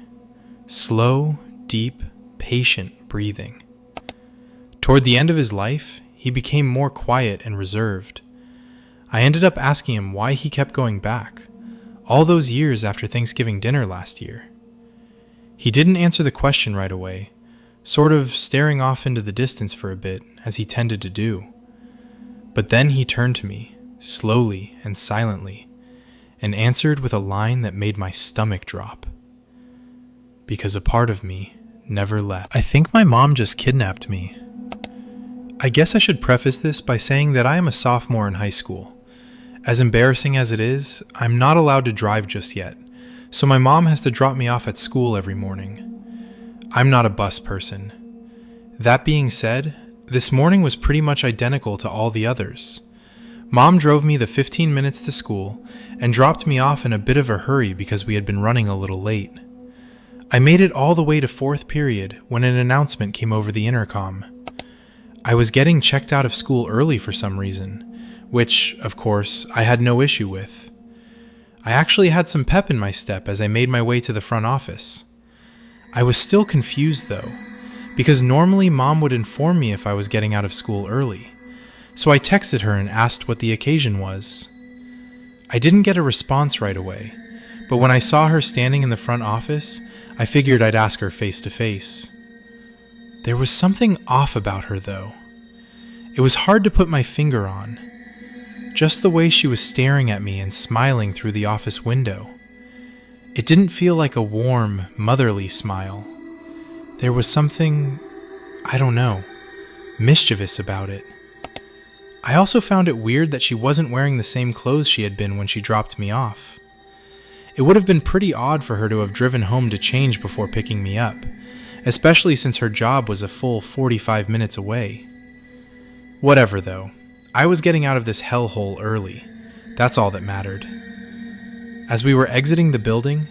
Slow, deep, patient breathing. Toward the end of his life, he became more quiet and reserved. I ended up asking him why he kept going back, all those years after Thanksgiving dinner last year. He didn't answer the question right away, sort of staring off into the distance for a bit, as he tended to do. But then he turned to me, slowly and silently, and answered with a line that made my stomach drop. Because a part of me never left. I think my mom just kidnapped me. I guess I should preface this by saying that I am a sophomore in high school. As embarrassing as it is, I'm not allowed to drive just yet, so my mom has to drop me off at school every morning. I'm not a bus person. That being said, this morning was pretty much identical to all the others. Mom drove me the 15 minutes to school and dropped me off in a bit of a hurry because we had been running a little late. I made it all the way to fourth period when an announcement came over the intercom. I was getting checked out of school early for some reason, which, of course, I had no issue with. I actually had some pep in my step as I made my way to the front office. I was still confused, though, because normally Mom would inform me if I was getting out of school early, so I texted her and asked what the occasion was. I didn't get a response right away, but when I saw her standing in the front office, I figured I'd ask her face to face. There was something off about her, though. It was hard to put my finger on. Just the way she was staring at me and smiling through the office window. It didn't feel like a warm, motherly smile. There was something, I don't know, mischievous about it. I also found it weird that she wasn't wearing the same clothes she had been when she dropped me off. It would have been pretty odd for her to have driven home to change before picking me up, especially since her job was a full 45 minutes away. Whatever, though. I was getting out of this hellhole early. That's all that mattered. As we were exiting the building,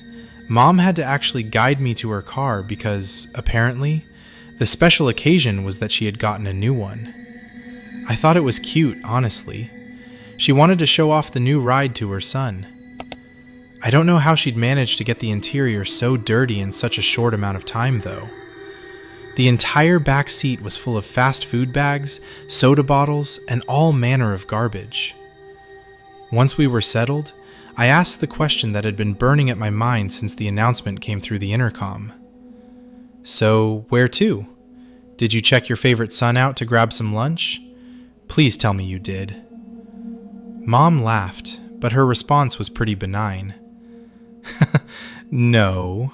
Mom had to actually guide me to her car because, apparently, the special occasion was that she had gotten a new one. I thought it was cute, honestly. She wanted to show off the new ride to her son. I don't know how she'd managed to get the interior so dirty in such a short amount of time, though. The entire back seat was full of fast food bags, soda bottles, and all manner of garbage. Once we were settled, I asked the question that had been burning at my mind since the announcement came through the intercom. So, where to? Did you check your favorite son out to grab some lunch? Please tell me you did. Mom laughed, but her response was pretty benign. No.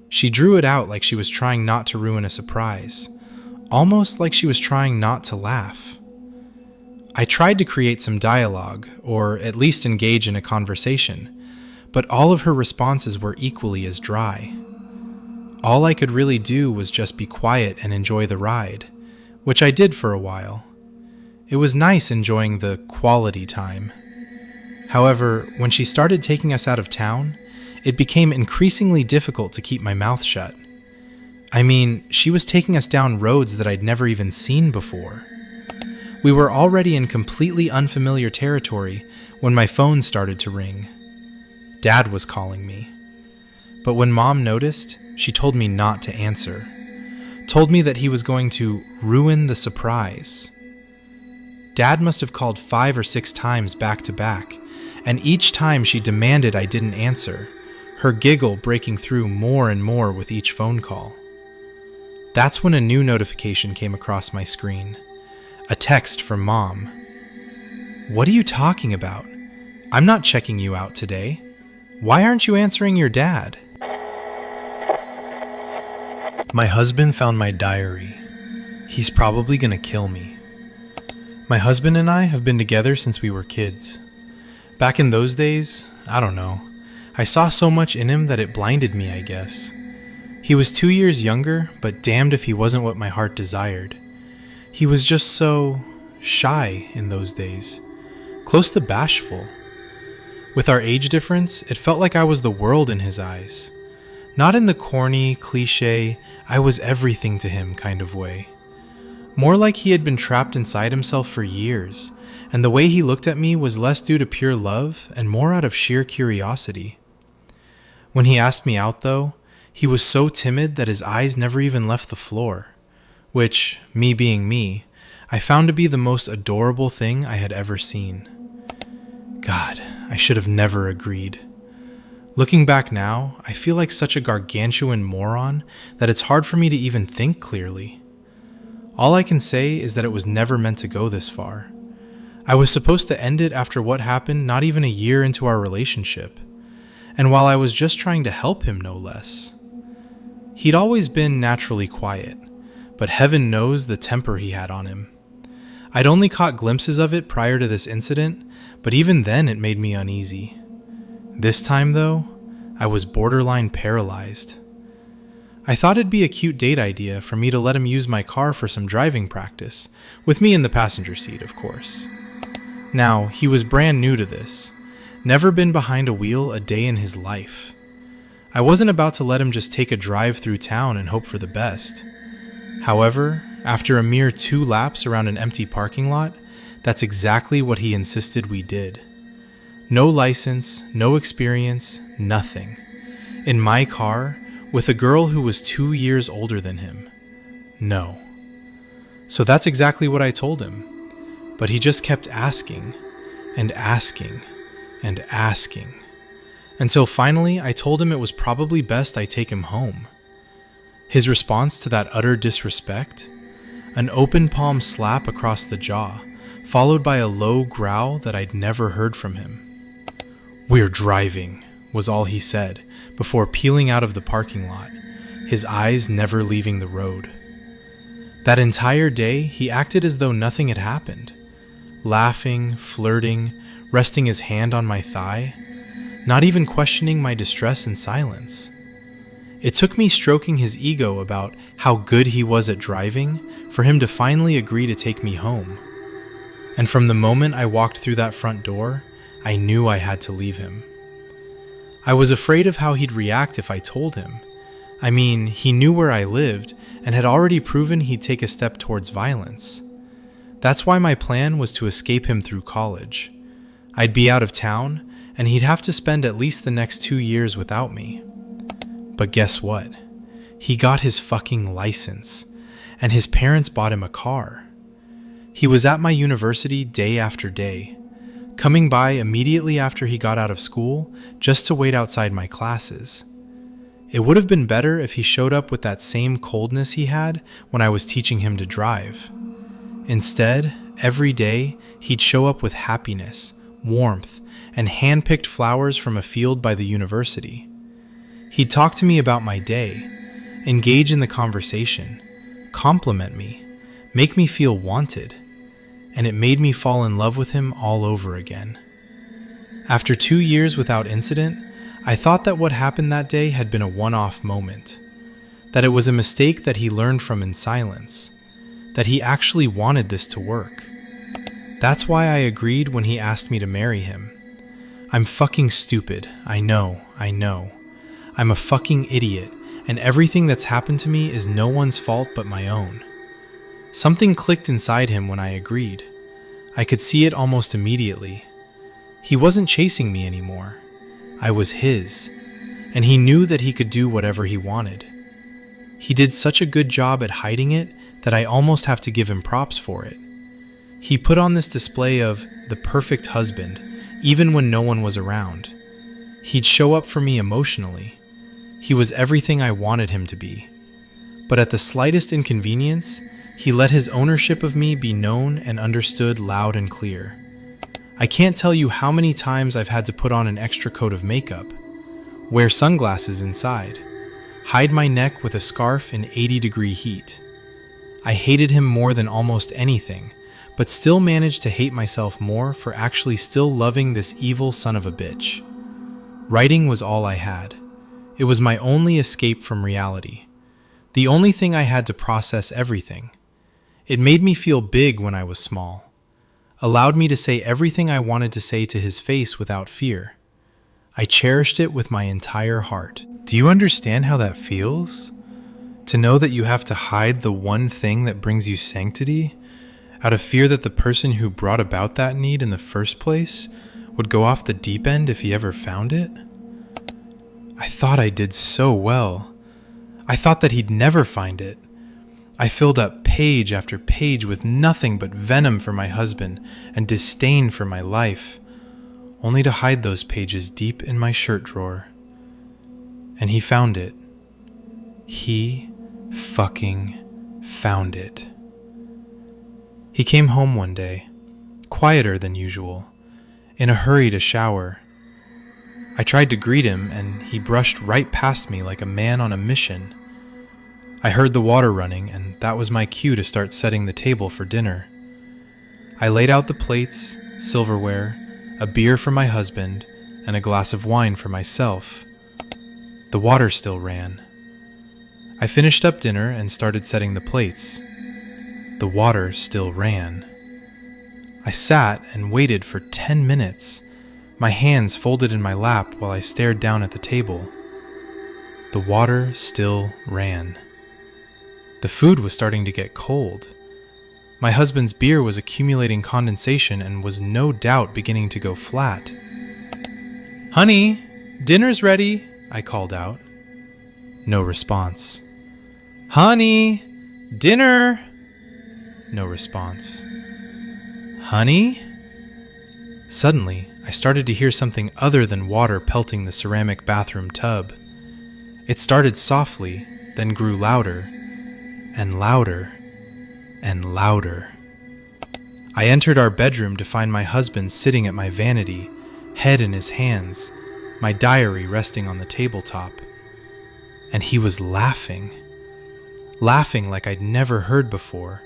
She drew it out like she was trying not to ruin a surprise, almost like she was trying not to laugh. I tried to create some dialogue, or at least engage in a conversation, but all of her responses were equally as dry. All I could really do was just be quiet and enjoy the ride, which I did for a while. It was nice enjoying the quality time. However, when she started taking us out of town, it became increasingly difficult to keep my mouth shut. I mean, she was taking us down roads that I'd never even seen before. We were already in completely unfamiliar territory when my phone started to ring. Dad was calling me. But when Mom noticed, she told me not to answer. Told me that he was going to ruin the surprise. Dad must have called 5 or 6 times back to back, and each time she demanded I didn't answer, her giggle breaking through more and more with each phone call. That's when a new notification came across my screen. A text from Mom. "What are you talking about? I'm not checking you out today. Why aren't you answering your dad?" My husband found my diary. He's probably gonna kill me. My husband and I have been together since we were kids. Back in those days, I don't know. I saw so much in him that it blinded me, I guess. He was 2 years younger, but damned if he wasn't what my heart desired. He was just so shy in those days, close to bashful. With our age difference, it felt like I was the world in his eyes. Not in the corny, cliche, I was everything to him kind of way. More like he had been trapped inside himself for years, and the way he looked at me was less due to pure love and more out of sheer curiosity. When he asked me out, though, he was so timid that his eyes never even left the floor, which, me being me, I found to be the most adorable thing I had ever seen. God, I should have never agreed. Looking back now, I feel like such a gargantuan moron that it's hard for me to even think clearly. All I can say is that it was never meant to go this far. I was supposed to end it after what happened not even a year into our relationship, and while I was just trying to help him, no less. He'd always been naturally quiet, but heaven knows the temper he had on him. I'd only caught glimpses of it prior to this incident, but even then it made me uneasy. This time, though, I was borderline paralyzed. I thought it'd be a cute date idea for me to let him use my car for some driving practice, with me in the passenger seat, of course. Now, he was brand new to this, never been behind a wheel a day in his life. I wasn't about to let him just take a drive through town and hope for the best. However, after a mere 2 laps around an empty parking lot, That's exactly what he insisted we did. No license, no experience, nothing. In my car, with a girl who was 2 years older than him. No. So that's exactly what I told him. But he just kept asking, and asking, and asking. Until finally I told him it was probably best I take him home. His response to that utter disrespect? An open palm slap across the jaw, followed by a low growl that I'd never heard from him. "We're driving," was all he said before peeling out of the parking lot, his eyes never leaving the road. That entire day, he acted as though nothing had happened, laughing, flirting, resting his hand on my thigh, not even questioning my distress in silence. It took me stroking his ego about how good he was at driving for him to finally agree to take me home. And from the moment I walked through that front door, I knew I had to leave him. I was afraid of how he'd react if I told him. I mean, he knew where I lived and had already proven he'd take a step towards violence. That's why my plan was to escape him through college. I'd be out of town, and he'd have to spend at least the next 2 years without me. But guess what? He got his fucking license, and his parents bought him a car. He was at my university day after day, coming by immediately after he got out of school just to wait outside my classes. It would have been better if he showed up with that same coldness he had when I was teaching him to drive. Instead, every day, he'd show up with happiness, warmth, and hand-picked flowers from a field by the university. He'd talk to me about my day, engage in the conversation, compliment me, make me feel wanted, and it made me fall in love with him all over again. After 2 years without incident, I thought that what happened that day had been a one-off moment, that it was a mistake that he learned from in silence, that he actually wanted this to work. That's why I agreed when he asked me to marry him. I'm fucking stupid, I know. I'm a fucking idiot, and everything that's happened to me is no one's fault but my own. Something clicked inside him when I agreed. I could see it almost immediately. He wasn't chasing me anymore. I was his, and he knew that he could do whatever he wanted. He did such a good job at hiding it that I almost have to give him props for it. He put on this display of the perfect husband, even when no one was around. He'd show up for me emotionally. He was everything I wanted him to be. But at the slightest inconvenience, he let his ownership of me be known and understood loud and clear. I can't tell you how many times I've had to put on an extra coat of makeup, wear sunglasses inside, hide my neck with a scarf in 80-degree heat. I hated him more than almost anything, but still managed to hate myself more for actually still loving this evil son of a bitch. Writing was all I had. It was my only escape from reality. The only thing I had to process everything. It made me feel big when I was small. Allowed me to say everything I wanted to say to his face without fear. I cherished it with my entire heart. Do you understand how that feels? To know that you have to hide the one thing that brings you sanctity, out of fear that the person who brought about that need in the first place would go off the deep end if he ever found it? I thought I did so well. I thought that he'd never find it. I filled up page after page with nothing but venom for my husband and disdain for my life, only to hide those pages deep in my shirt drawer. And he found it. He fucking found it. He came home one day, quieter than usual, in a hurry to shower. I tried to greet him, and he brushed right past me like a man on a mission. I heard the water running, and that was my cue to start setting the table for dinner. I laid out the plates, silverware, a beer for my husband, and a glass of wine for myself. The water still ran. I finished up dinner and started setting the plates. The water still ran. I sat and waited for 10 minutes, my hands folded in my lap while I stared down at the table. The water still ran. The food was starting to get cold. My husband's beer was accumulating condensation and was no doubt beginning to go flat. "Honey, dinner's ready," I called out. No response. "Honey, dinner!" No response. "Honey?" Suddenly, I started to hear something other than water pelting the ceramic bathroom tub. It started softly, then grew louder, and louder, and louder. I entered our bedroom to find my husband sitting at my vanity, head in his hands, my diary resting on the tabletop. And he was laughing. Laughing like I'd never heard before.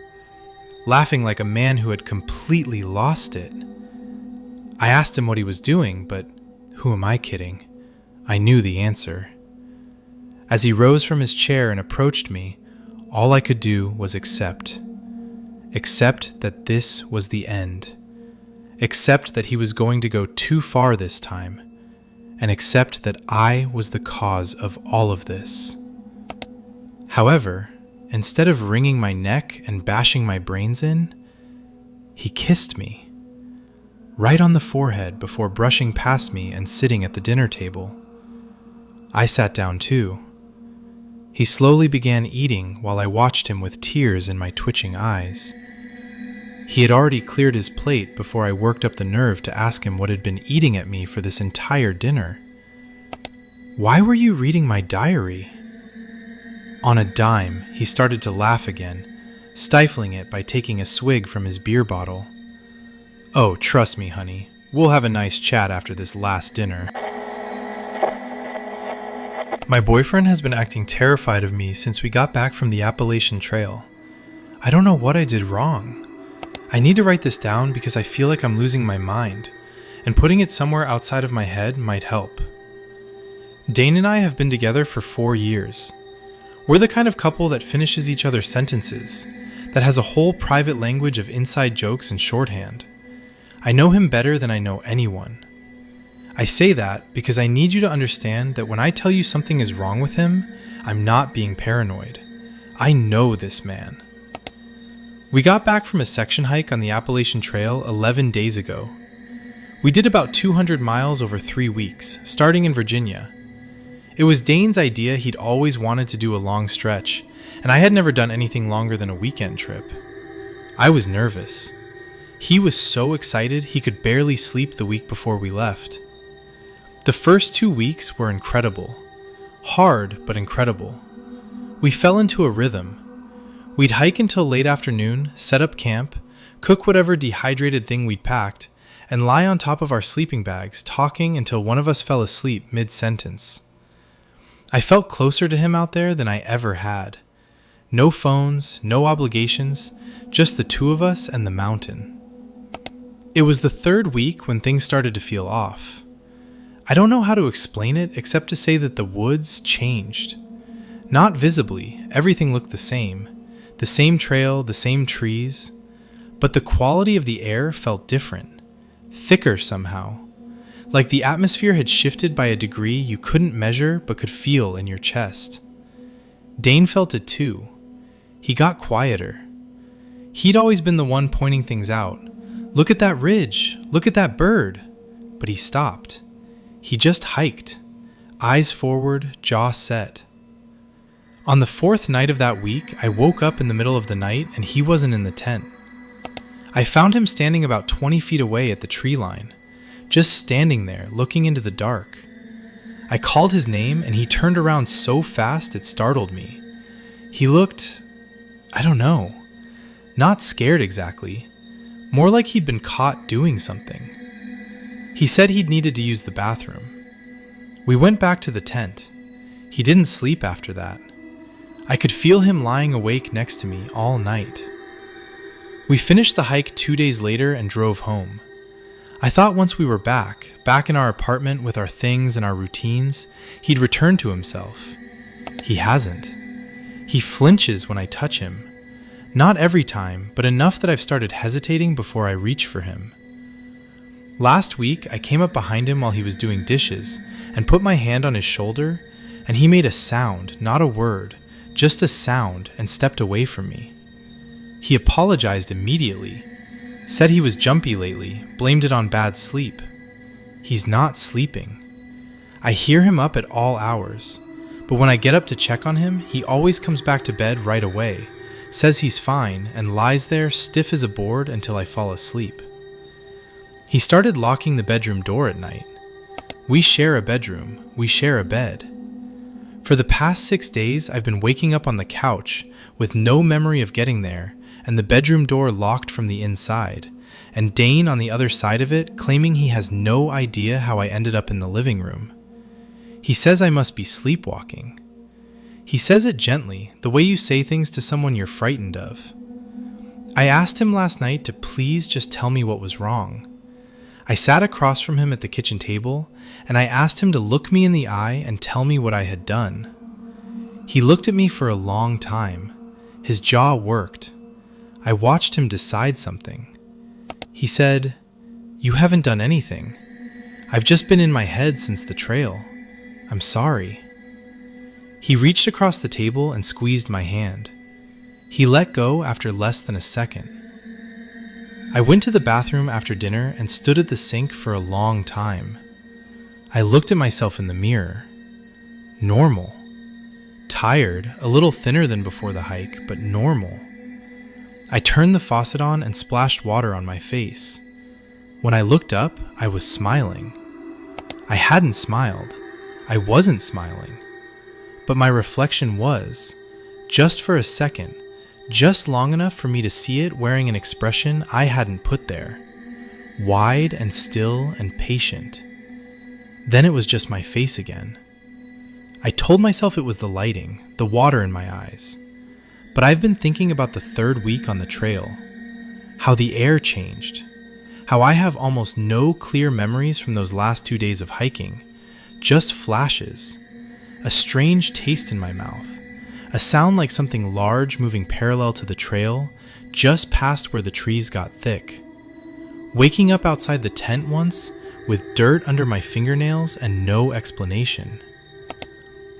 Laughing like a man who had completely lost it. I asked him what he was doing, but who am I kidding? I knew the answer. As he rose from his chair and approached me, all I could do was accept. Accept that this was the end. Accept that he was going to go too far this time. And accept that I was the cause of all of this. However, instead of wringing my neck and bashing my brains in, he kissed me. Right on the forehead before brushing past me and sitting at the dinner table. I sat down too. He slowly began eating while I watched him with tears in my twitching eyes. He had already cleared his plate before I worked up the nerve to ask him what had been eating at me for this entire dinner. "Why were you reading my diary?" On a dime, he started to laugh again, stifling it by taking a swig from his beer bottle. "Oh, trust me, honey. We'll have a nice chat after this last dinner." My boyfriend has been acting terrified of me since we got back from the Appalachian Trail. I don't know what I did wrong. I need to write this down because I feel like I'm losing my mind, and putting it somewhere outside of my head might help. Dane and I have been together for 4 years. We're the kind of couple that finishes each other's sentences, that has a whole private language of inside jokes and shorthand. I know him better than I know anyone. I say that because I need you to understand that when I tell you something is wrong with him, I'm not being paranoid. I know this man. We got back from a section hike on the Appalachian Trail 11 days ago. We did about 200 miles over 3 weeks, starting in Virginia. It was Dane's idea. He'd always wanted to do a long stretch, and I had never done anything longer than a weekend trip. I was nervous. He was so excited he could barely sleep the week before we left. The first 2 weeks were incredible. Hard, but incredible. We fell into a rhythm. We'd hike until late afternoon, set up camp, cook whatever dehydrated thing we'd packed, and lie on top of our sleeping bags, talking until one of us fell asleep mid-sentence. I felt closer to him out there than I ever had. No phones, no obligations, just the two of us and the mountain. It was the 3rd week when things started to feel off. I don't know how to explain it except to say that the woods changed. Not visibly, everything looked the same trail, the same trees, but the quality of the air felt different, thicker somehow, like the atmosphere had shifted by a degree you couldn't measure but could feel in your chest. Dane felt it too. He got quieter. He'd always been the one pointing things out. "Look at that ridge, look at that bird," but he stopped. He just hiked, eyes forward, jaw set. On the 4th night of that week, I woke up in the middle of the night and he wasn't in the tent. I found him standing about 20 feet away at the tree line, just standing there looking into the dark. I called his name and he turned around so fast it startled me. He looked, I don't know, not scared exactly, more like he'd been caught doing something. He said he'd needed to use the bathroom. We went back to the tent. He didn't sleep after that. I could feel him lying awake next to me all night. We finished the hike 2 days later and drove home. I thought once we were back in our apartment with our things and our routines, he'd return to himself. He hasn't. He flinches when I touch him. Not every time, but enough that I've started hesitating before I reach for him. Last week, I came up behind him while he was doing dishes and put my hand on his shoulder, and he made a sound, not a word, just a sound, and stepped away from me. He apologized immediately, said he was jumpy lately, blamed it on bad sleep. He's not sleeping. I hear him up at all hours, but when I get up to check on him, he always comes back to bed right away, says he's fine, and lies there stiff as a board until I fall asleep. He started locking the bedroom door at night. We share a bedroom, we share a bed. For the past 6 days, I've been waking up on the couch with no memory of getting there, and the bedroom door locked from the inside, and Dane on the other side of it claiming he has no idea how I ended up in the living room. He says I must be sleepwalking. He says it gently, the way you say things to someone you're frightened of. I asked him last night to please just tell me what was wrong. I sat across from him at the kitchen table, and I asked him to look me in the eye and tell me what I had done. He looked at me for a long time. His jaw worked. I watched him decide something. He said, "You haven't done anything. I've just been in my head since the trail. I'm sorry." He reached across the table and squeezed my hand. He let go after less than a second. I went to the bathroom after dinner and stood at the sink for a long time. I looked at myself in the mirror. Normal. Tired, a little thinner than before the hike, but normal. I turned the faucet on and splashed water on my face. When I looked up, I was smiling. I hadn't smiled. I wasn't smiling. But my reflection was, just for a second, just long enough for me to see it wearing an expression I hadn't put there. Wide and still and patient. Then it was just my face again. I told myself it was the lighting, the water in my eyes. But I've been thinking about the 3rd week on the trail. How the air changed. How I have almost no clear memories from those last 2 days of hiking. Just flashes. A strange taste in my mouth. A sound like something large moving parallel to the trail, just past where the trees got thick. Waking up outside the tent once, with dirt under my fingernails and no explanation.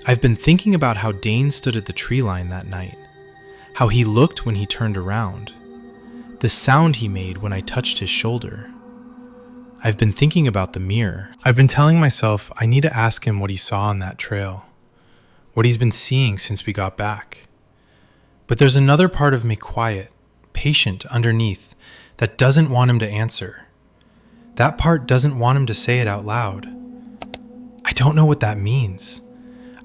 I've been thinking about how Dane stood at the tree line that night. How he looked when he turned around. The sound he made when I touched his shoulder. I've been thinking about the mirror. I've been telling myself I need to ask him what he saw on that trail. What he's been seeing since we got back. But there's another part of me quiet, patient underneath, that doesn't want him to answer. That part doesn't want him to say it out loud. I don't know what that means.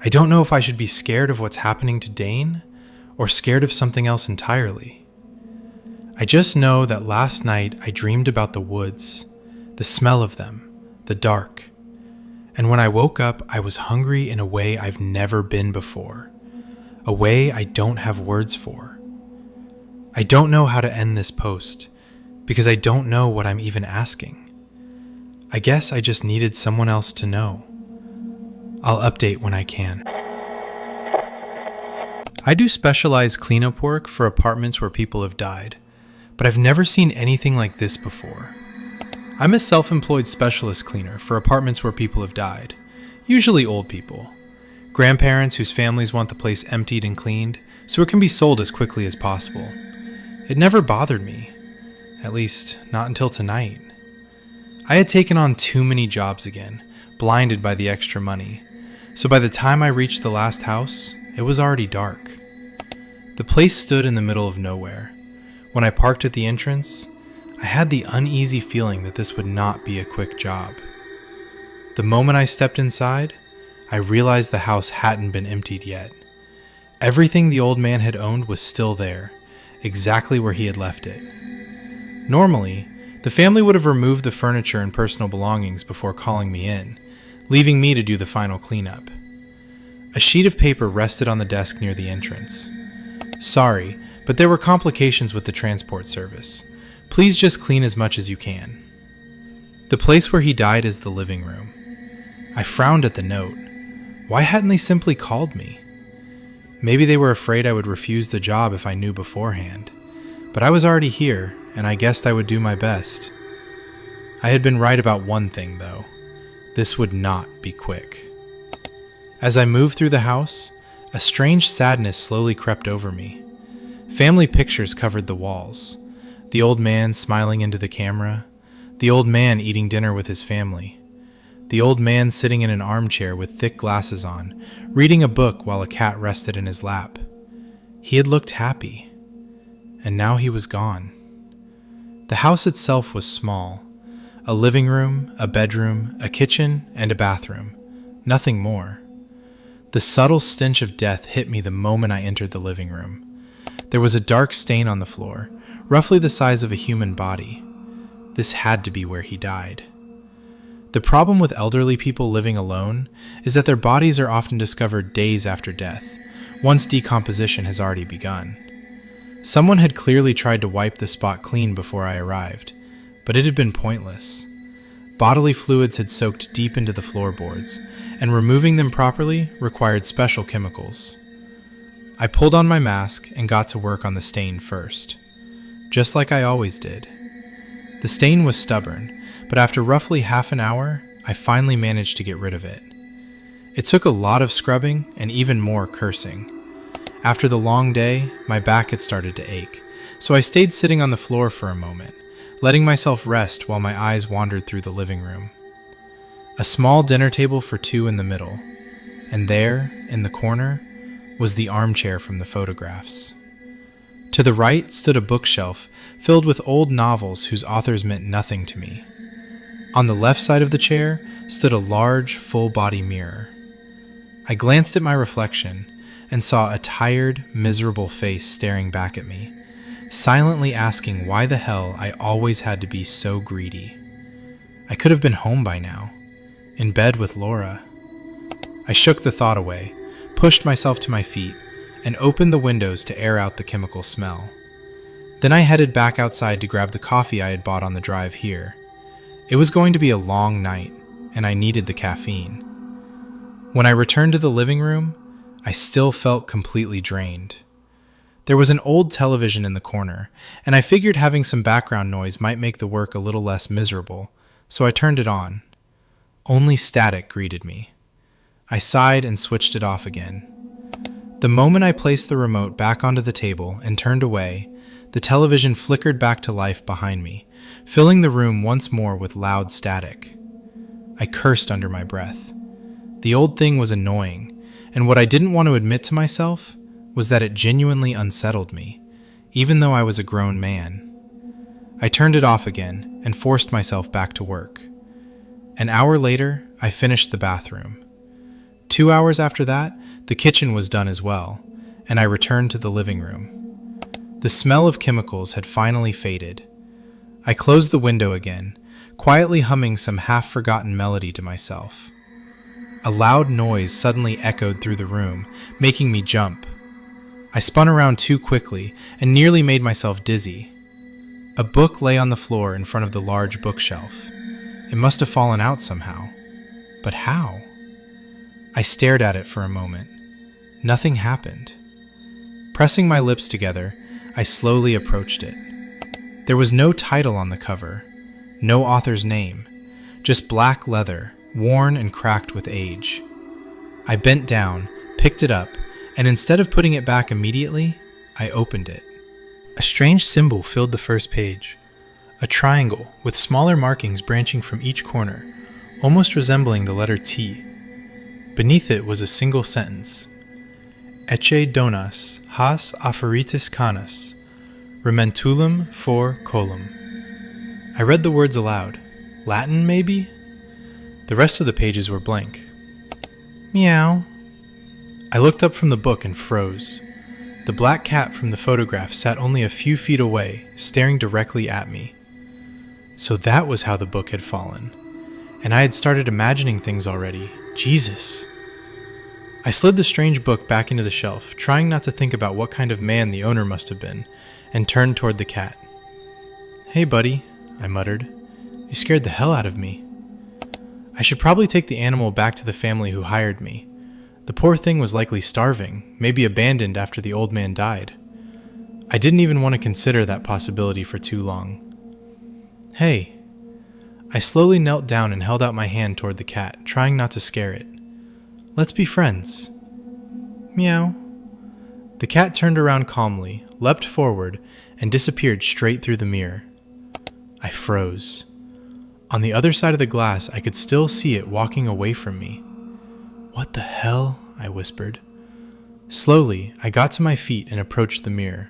I don't know if I should be scared of what's happening to Dane, or scared of something else entirely. I just know that last night I dreamed about the woods, the smell of them, the dark. And when I woke up, I was hungry in a way I've never been before. A way I don't have words for. I don't know how to end this post, because I don't know what I'm even asking. I guess I just needed someone else to know. I'll update when I can. I do specialized cleanup work for apartments where people have died, but I've never seen anything like this before. I'm a self-employed specialist cleaner for apartments where people have died, usually old people. Grandparents whose families want the place emptied and cleaned so it can be sold as quickly as possible. It never bothered me, at least not until tonight. I had taken on too many jobs again, blinded by the extra money, so by the time I reached the last house, it was already dark. The place stood in the middle of nowhere. When I parked at the entrance, I had the uneasy feeling that this would not be a quick job. The moment I stepped inside, I realized the house hadn't been emptied yet. Everything the old man had owned was still there, exactly where he had left it. Normally, the family would have removed the furniture and personal belongings before calling me in, leaving me to do the final cleanup. A sheet of paper rested on the desk near the entrance. Sorry, but there were complications with the transport service. Please just clean as much as you can. The place where he died is the living room. I frowned at the note. Why hadn't they simply called me? Maybe they were afraid I would refuse the job if I knew beforehand. But I was already here, and I guessed I would do my best. I had been right about one thing, though. This would not be quick. As I moved through the house, a strange sadness slowly crept over me. Family pictures covered the walls. The old man smiling into the camera. The old man eating dinner with his family. The old man sitting in an armchair with thick glasses on, reading a book while a cat rested in his lap. He had looked happy, and now he was gone. The house itself was small. A living room, a bedroom, a kitchen, and a bathroom. Nothing more. The subtle stench of death hit me the moment I entered the living room. There was a dark stain on the floor, roughly the size of a human body. This had to be where he died. The problem with elderly people living alone is that their bodies are often discovered days after death, once decomposition has already begun. Someone had clearly tried to wipe the spot clean before I arrived, but it had been pointless. Bodily fluids had soaked deep into the floorboards, and removing them properly required special chemicals. I pulled on my mask and got to work on the stain first, just like I always did. The stain was stubborn, but after roughly half an hour, I finally managed to get rid of it. It took a lot of scrubbing and even more cursing. After the long day, my back had started to ache, so I stayed sitting on the floor for a moment, letting myself rest while my eyes wandered through the living room. A small dinner table for two in the middle, and there, in the corner, was the armchair from the photographs. To the right stood a bookshelf filled with old novels whose authors meant nothing to me. On the left side of the chair stood a large, full-body mirror. I glanced at my reflection and saw a tired, miserable face staring back at me, silently asking why the hell I always had to be so greedy. I could have been home by now, in bed with Laura. I shook the thought away, pushed myself to my feet, and opened the windows to air out the chemical smell. Then I headed back outside to grab the coffee I had bought on the drive here. It was going to be a long night, and I needed the caffeine. When I returned to the living room, I still felt completely drained. There was an old television in the corner, and I figured having some background noise might make the work a little less miserable, so I turned it on. Only static greeted me. I sighed and switched it off again. The moment I placed the remote back onto the table and turned away, the television flickered back to life behind me, filling the room once more with loud static. I cursed under my breath. The old thing was annoying, and what I didn't want to admit to myself was that it genuinely unsettled me, even though I was a grown man. I turned it off again and forced myself back to work. An hour later, I finished the bathroom. 2 hours after that, the kitchen was done as well, and I returned to the living room. The smell of chemicals had finally faded. I closed the window again, quietly humming some half-forgotten melody to myself. A loud noise suddenly echoed through the room, making me jump. I spun around too quickly and nearly made myself dizzy. A book lay on the floor in front of the large bookshelf. It must have fallen out somehow. But how? I stared at it for a moment. Nothing happened. Pressing my lips together, I slowly approached it. There was no title on the cover, no author's name, just black leather, worn and cracked with age. I bent down, picked it up, and instead of putting it back immediately, I opened it. A strange symbol filled the first page, a triangle with smaller markings branching from each corner, almost resembling the letter T. Beneath it was a single sentence. Ecce donas has aferitis canas, rementulum for colum. I read the words aloud. Latin, maybe? The rest of the pages were blank. Meow. I looked up from the book and froze. The black cat from the photograph sat only a few feet away, staring directly at me. So that was how the book had fallen. And I had started imagining things already. Jesus. I slid the strange book back into the shelf, trying not to think about what kind of man the owner must have been, and turned toward the cat. Hey, buddy, I muttered. You scared the hell out of me. I should probably take the animal back to the family who hired me. The poor thing was likely starving, maybe abandoned after the old man died. I didn't even want to consider that possibility for too long. Hey. I slowly knelt down and held out my hand toward the cat, trying not to scare it. Let's be friends. Meow. The cat turned around calmly, leapt forward, and disappeared straight through the mirror. I froze. On the other side of the glass, I could still see it walking away from me. "What the hell?" I whispered. Slowly, I got to my feet and approached the mirror.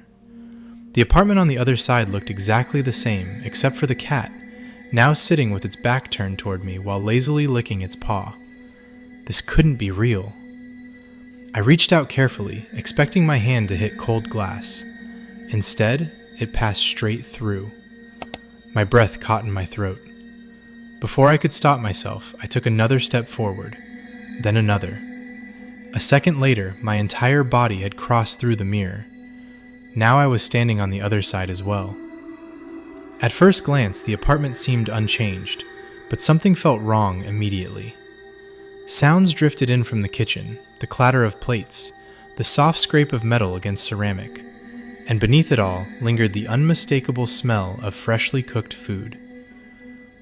The apartment on the other side looked exactly the same, except for the cat, now sitting with its back turned toward me while lazily licking its paw. This couldn't be real. I reached out carefully, expecting my hand to hit cold glass. Instead, it passed straight through. My breath caught in my throat. Before I could stop myself, I took another step forward, then another. A second later, my entire body had crossed through the mirror. Now I was standing on the other side as well. At first glance, the apartment seemed unchanged, but something felt wrong immediately. Sounds drifted in from the kitchen, the clatter of plates, the soft scrape of metal against ceramic, and beneath it all lingered the unmistakable smell of freshly cooked food.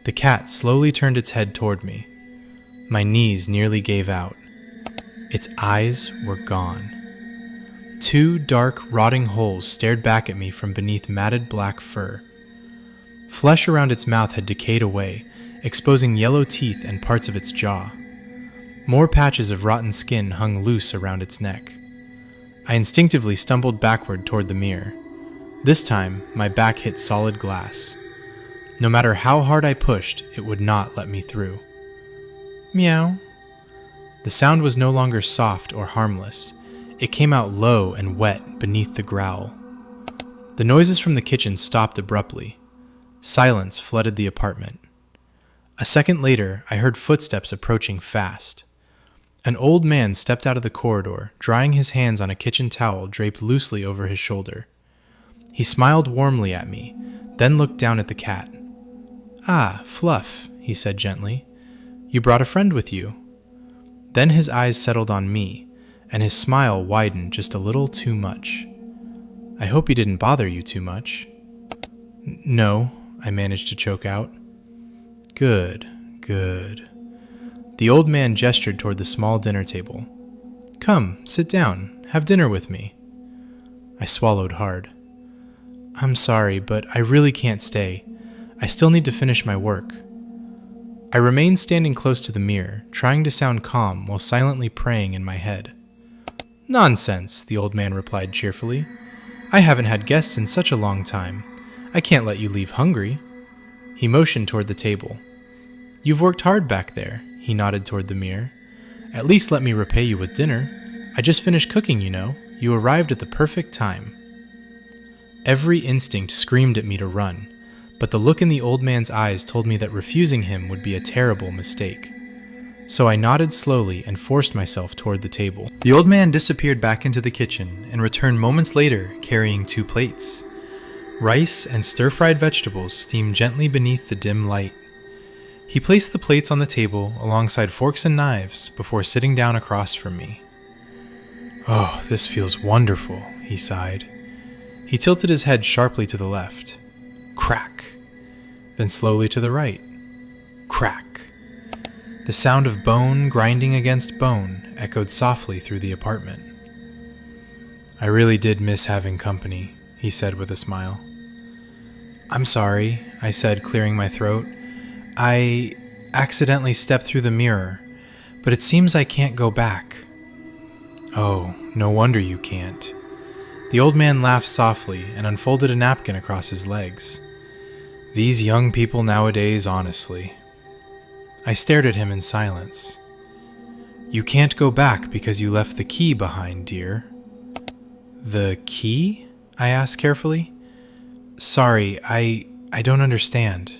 The cat slowly turned its head toward me. My knees nearly gave out. Its eyes were gone. Two dark, rotting holes stared back at me from beneath matted black fur. Flesh around its mouth had decayed away, exposing yellow teeth and parts of its jaw. More patches of rotten skin hung loose around its neck. I instinctively stumbled backward toward the mirror. This time, my back hit solid glass. No matter how hard I pushed, it would not let me through. Meow. The sound was no longer soft or harmless. It came out low and wet beneath the growl. The noises from the kitchen stopped abruptly. Silence flooded the apartment. A second later, I heard footsteps approaching fast. An old man stepped out of the corridor, drying his hands on a kitchen towel draped loosely over his shoulder. He smiled warmly at me, then looked down at the cat. "Ah, Fluff," he said gently. "You brought a friend with you." Then his eyes settled on me, and his smile widened just a little too much. "I hope he didn't bother you too much." "No," I managed to choke out. "Good, good." The old man gestured toward the small dinner table. "Come, sit down, have dinner with me." I swallowed hard. "I'm sorry, but I really can't stay. I still need to finish my work." I remained standing close to the mirror, trying to sound calm while silently praying in my head. "Nonsense," the old man replied cheerfully. "I haven't had guests in such a long time. I can't let you leave hungry." He motioned toward the table. "You've worked hard back there," he nodded toward the mirror. "At least let me repay you with dinner. I just finished cooking, you know. You arrived at the perfect time." Every instinct screamed at me to run, but the look in the old man's eyes told me that refusing him would be a terrible mistake. So I nodded slowly and forced myself toward the table. The old man disappeared back into the kitchen and returned moments later carrying 2 plates. Rice and stir-fried vegetables steamed gently beneath the dim light. He placed the plates on the table alongside forks and knives before sitting down across from me. "Oh, this feels wonderful," he sighed. He tilted his head sharply to the left. Crack. Then slowly to the right. Crack. The sound of bone grinding against bone echoed softly through the apartment. "I really did miss having company," he said with a smile. "I'm sorry," I said, clearing my throat. "I accidentally stepped through the mirror, but it seems I can't go back." "Oh, no wonder you can't." The old man laughed softly and unfolded a napkin across his legs. "These young people nowadays, honestly." I stared at him in silence. "You can't go back because you left the key behind, dear." "The key?" I asked carefully. "Sorry, I don't understand."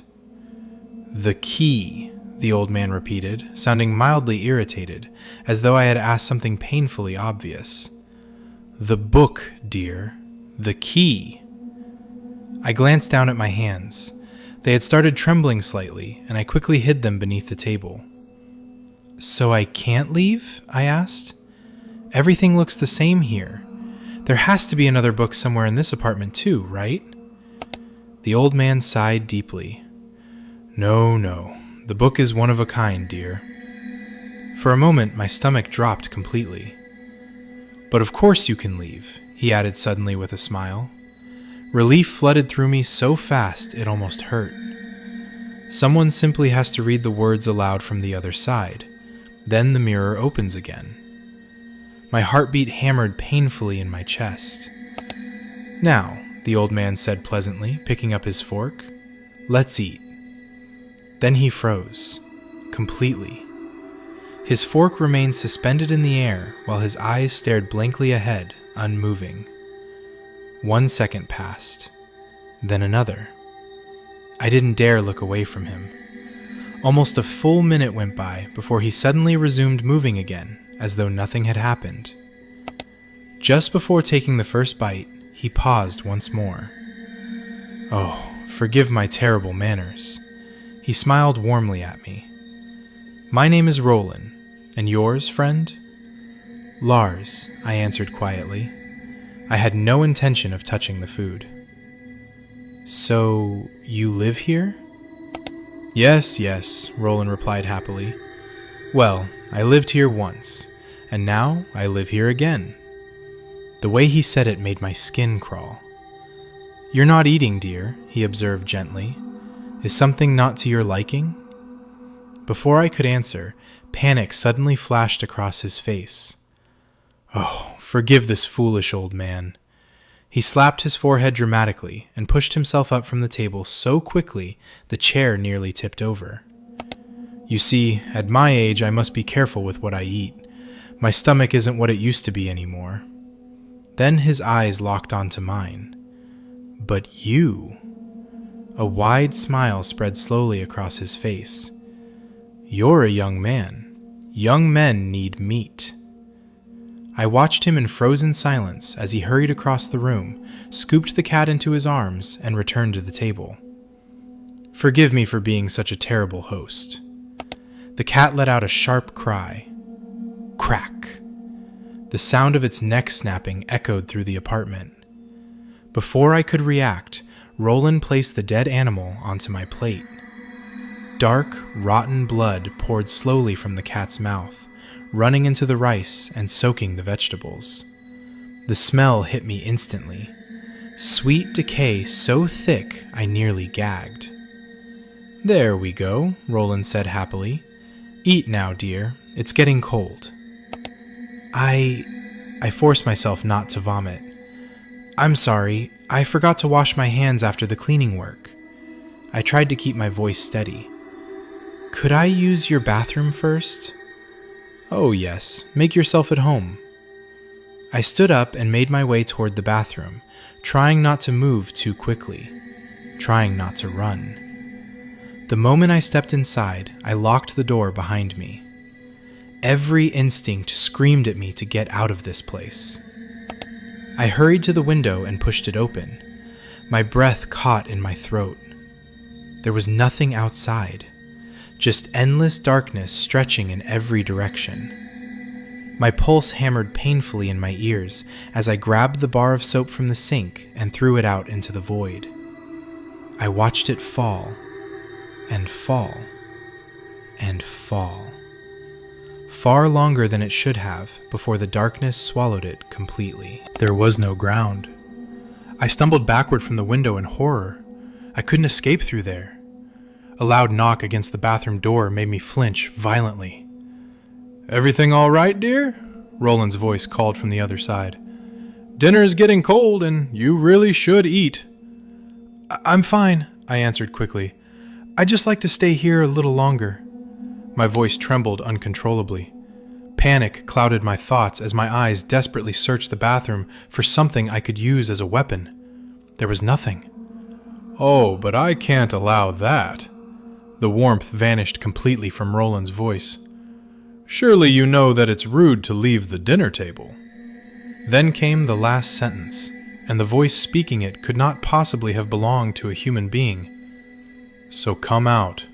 "The key," the old man repeated, sounding mildly irritated, as though I had asked something painfully obvious. "The book, dear. The key." I glanced down at my hands. They had started trembling slightly, and I quickly hid them beneath the table. "So I can't leave?" I asked. "Everything looks the same here. There has to be another book somewhere in this apartment too, right?" The old man sighed deeply. "No, no. The book is one of a kind, dear." For a moment, my stomach dropped completely. "But of course you can leave. he added suddenly with a smile. Relief flooded through me so fast it almost hurt. Someone simply has to read the words aloud from the other side. Then the mirror opens again. My heartbeat hammered painfully in my chest. "Now," the old man said pleasantly, picking up his fork, "let's eat." Then he froze, completely. His fork remained suspended in the air while his eyes stared blankly ahead, unmoving. 1 second passed, then another. I didn't dare look away from him. Almost a full minute went by before he suddenly resumed moving again, as though nothing had happened. Just before taking the first bite, he paused once more. "Oh, forgive my terrible manners." He smiled warmly at me. "My name is Roland, and yours, friend?" "Lars," I answered quietly. I had no intention of touching the food. "So, you live here?" Yes, Roland replied happily. "Well, I lived here once, and now I live here again." The way he said it made my skin crawl. "You're not eating, dear," he observed gently. "Is something not to your liking?" Before I could answer, panic suddenly flashed across his face. "Oh, forgive this foolish old man." He slapped his forehead dramatically and pushed himself up from the table so quickly the chair nearly tipped over. "You see, at my age I must be careful with what I eat. My stomach isn't what it used to be anymore." Then his eyes locked onto mine. "But you..." A wide smile spread slowly across his face. "You're a young man. Young men need meat." I watched him in frozen silence as he hurried across the room, scooped the cat into his arms, and returned to the table. "Forgive me for being such a terrible host." The cat let out a sharp cry. Crack! The sound of its neck snapping echoed through the apartment. Before I could react, Roland placed the dead animal onto my plate. Dark, rotten blood poured slowly from the cat's mouth, running into the rice and soaking the vegetables. The smell hit me instantly. Sweet decay so thick I nearly gagged. "There we go," Roland said happily. "Eat now, dear. It's getting cold." I forced myself not to vomit. "I'm sorry. I forgot to wash my hands after the cleaning work." I tried to keep my voice steady. "Could I use your bathroom first?" "Oh yes, make yourself at home." I stood up and made my way toward the bathroom, trying not to move too quickly, trying not to run. The moment I stepped inside, I locked the door behind me. Every instinct screamed at me to get out of this place. I hurried to the window and pushed it open. My breath caught in my throat. There was nothing outside, just endless darkness stretching in every direction. My pulse hammered painfully in my ears as I grabbed the bar of soap from the sink and threw it out into the void. I watched it fall, and fall, and fall. Far longer than it should have before the darkness swallowed it completely. There was no ground. I stumbled backward from the window in horror. I couldn't escape through there. A loud knock against the bathroom door made me flinch violently. "Everything all right, dear?" Roland's voice called from the other side. "Dinner is getting cold, and you really should eat." I'm fine," I answered quickly. "I'd just like to stay here a little longer." My voice trembled uncontrollably. Panic clouded my thoughts as my eyes desperately searched the bathroom for something I could use as a weapon. There was nothing. "Oh, but I can't allow that." The warmth vanished completely from Roland's voice. "Surely you know that it's rude to leave the dinner table." Then came the last sentence, and the voice speaking it could not possibly have belonged to a human being. "So come out."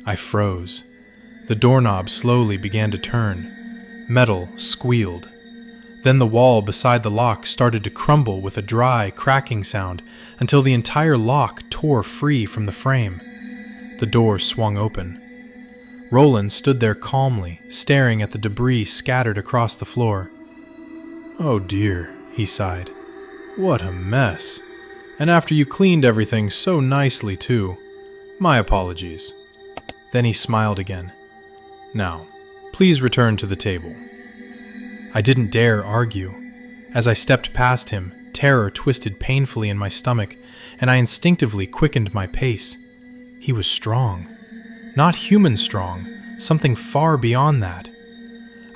I froze. The doorknob slowly began to turn. Metal squealed. Then the wall beside the lock started to crumble with a dry, cracking sound until the entire lock tore free from the frame. The door swung open. Roland stood there calmly, staring at the debris scattered across the floor. "Oh dear," he sighed. What a mess. And after you cleaned everything so nicely, too. My apologies. Then he smiled again. Now, please return to the table. I didn't dare argue. As I stepped past him, terror twisted painfully in my stomach, and I instinctively quickened my pace. He was strong. Not human strong, something far beyond that.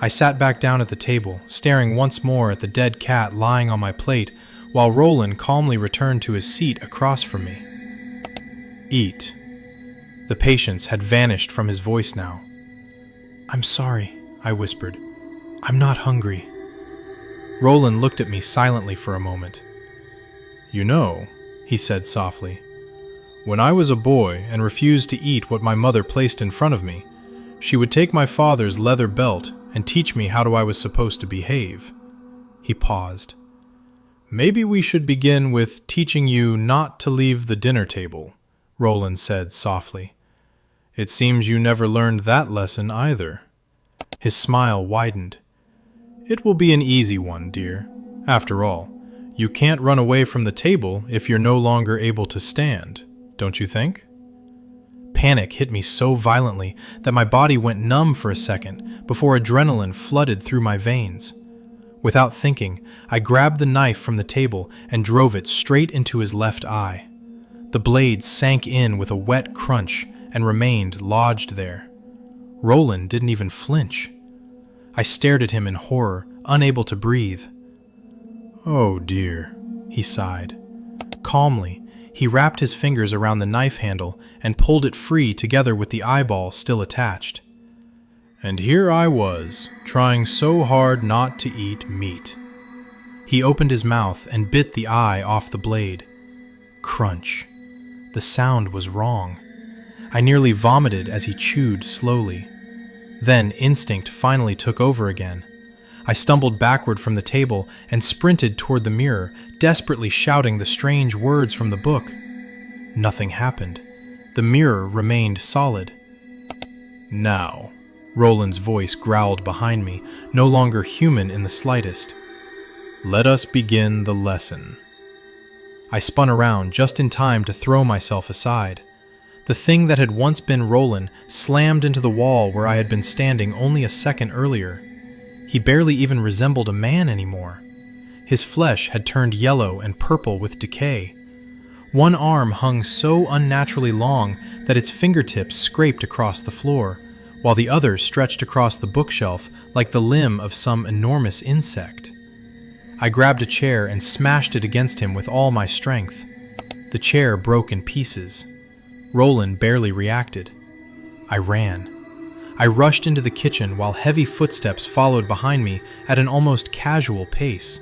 I sat back down at the table, staring once more at the dead cat lying on my plate, while Roland calmly returned to his seat across from me. Eat. The patience had vanished from his voice now. I'm sorry, I whispered. I'm not hungry. Roland looked at me silently for a moment. You know, he said softly, when I was a boy and refused to eat what my mother placed in front of me, she would take my father's leather belt and teach me how I was supposed to behave. He paused. Maybe we should begin with teaching you not to leave the dinner table, Roland said softly. It seems you never learned that lesson either. His smile widened. It will be an easy one, dear. After all, you can't run away from the table if you're no longer able to stand, don't you think? Panic hit me so violently that my body went numb for a second before adrenaline flooded through my veins. Without thinking, I grabbed the knife from the table and drove it straight into his left eye. The blade sank in with a wet crunch and remained lodged there. Roland didn't even flinch. I stared at him in horror, unable to breathe. Oh dear, he sighed. Calmly, he wrapped his fingers around the knife handle and pulled it free together with the eyeball still attached. And here I was, trying so hard not to eat meat. He opened his mouth and bit the eye off the blade. Crunch. The sound was wrong. I nearly vomited as he chewed slowly. Then instinct finally took over again. I stumbled backward from the table and sprinted toward the mirror, desperately shouting the strange words from the book. Nothing happened. The mirror remained solid. Now, Roland's voice growled behind me, no longer human in the slightest. Let us begin the lesson. I spun around just in time to throw myself aside. The thing that had once been Roland slammed into the wall where I had been standing only a second earlier. He barely even resembled a man anymore. His flesh had turned yellow and purple with decay. One arm hung so unnaturally long that its fingertips scraped across the floor, while the other stretched across the bookshelf like the limb of some enormous insect. I grabbed a chair and smashed it against him with all my strength. The chair broke in pieces. Roland barely reacted. I ran. I rushed into the kitchen while heavy footsteps followed behind me at an almost casual pace.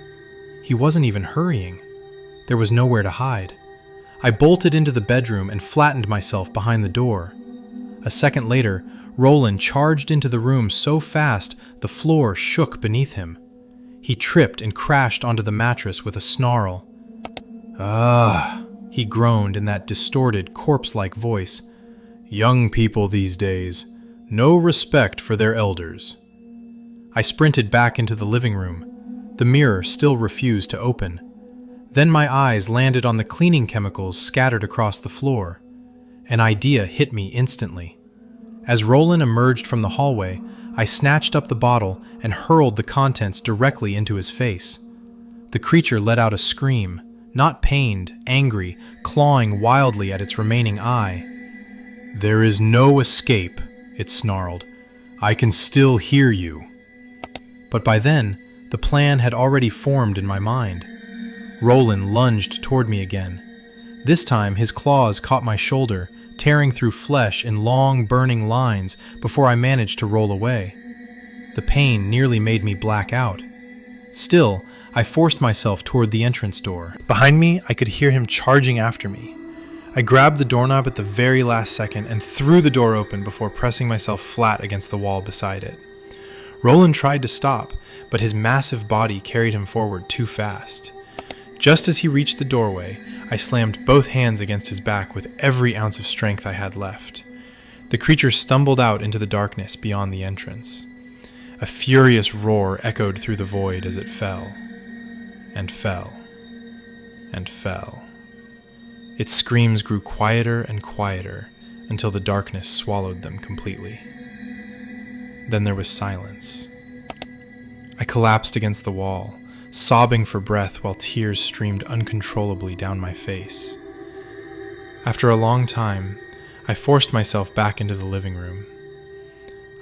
He wasn't even hurrying. There was nowhere to hide. I bolted into the bedroom and flattened myself behind the door. A second later, Roland charged into the room so fast the floor shook beneath him. He tripped and crashed onto the mattress with a snarl. "Ah," he groaned in that distorted, corpse-like voice. "Young people these days, no respect for their elders." I sprinted back into the living room. The mirror still refused to open. Then my eyes landed on the cleaning chemicals scattered across the floor. An idea hit me instantly. As Roland emerged from the hallway, I snatched up the bottle and hurled the contents directly into his face. The creature let out a scream, not pained, angry, clawing wildly at its remaining eye. "There is no escape," it snarled. "I can still hear you." But by then, the plan had already formed in my mind. Roland lunged toward me again. This time, his claws caught my shoulder, tearing through flesh in long, burning lines before I managed to roll away. The pain nearly made me black out. Still, I forced myself toward the entrance door. Behind me, I could hear him charging after me. I grabbed the doorknob at the very last second and threw the door open before pressing myself flat against the wall beside it. Roland tried to stop, but his massive body carried him forward too fast. Just as he reached the doorway, I slammed both hands against his back with every ounce of strength I had left. The creature stumbled out into the darkness beyond the entrance. A furious roar echoed through the void as it fell. and fell and fell. Its screams grew quieter and quieter until the darkness swallowed them completely. Then there was silence. I collapsed against the wall, sobbing for breath while tears streamed uncontrollably down my face. After a long time, I forced myself back into the living room.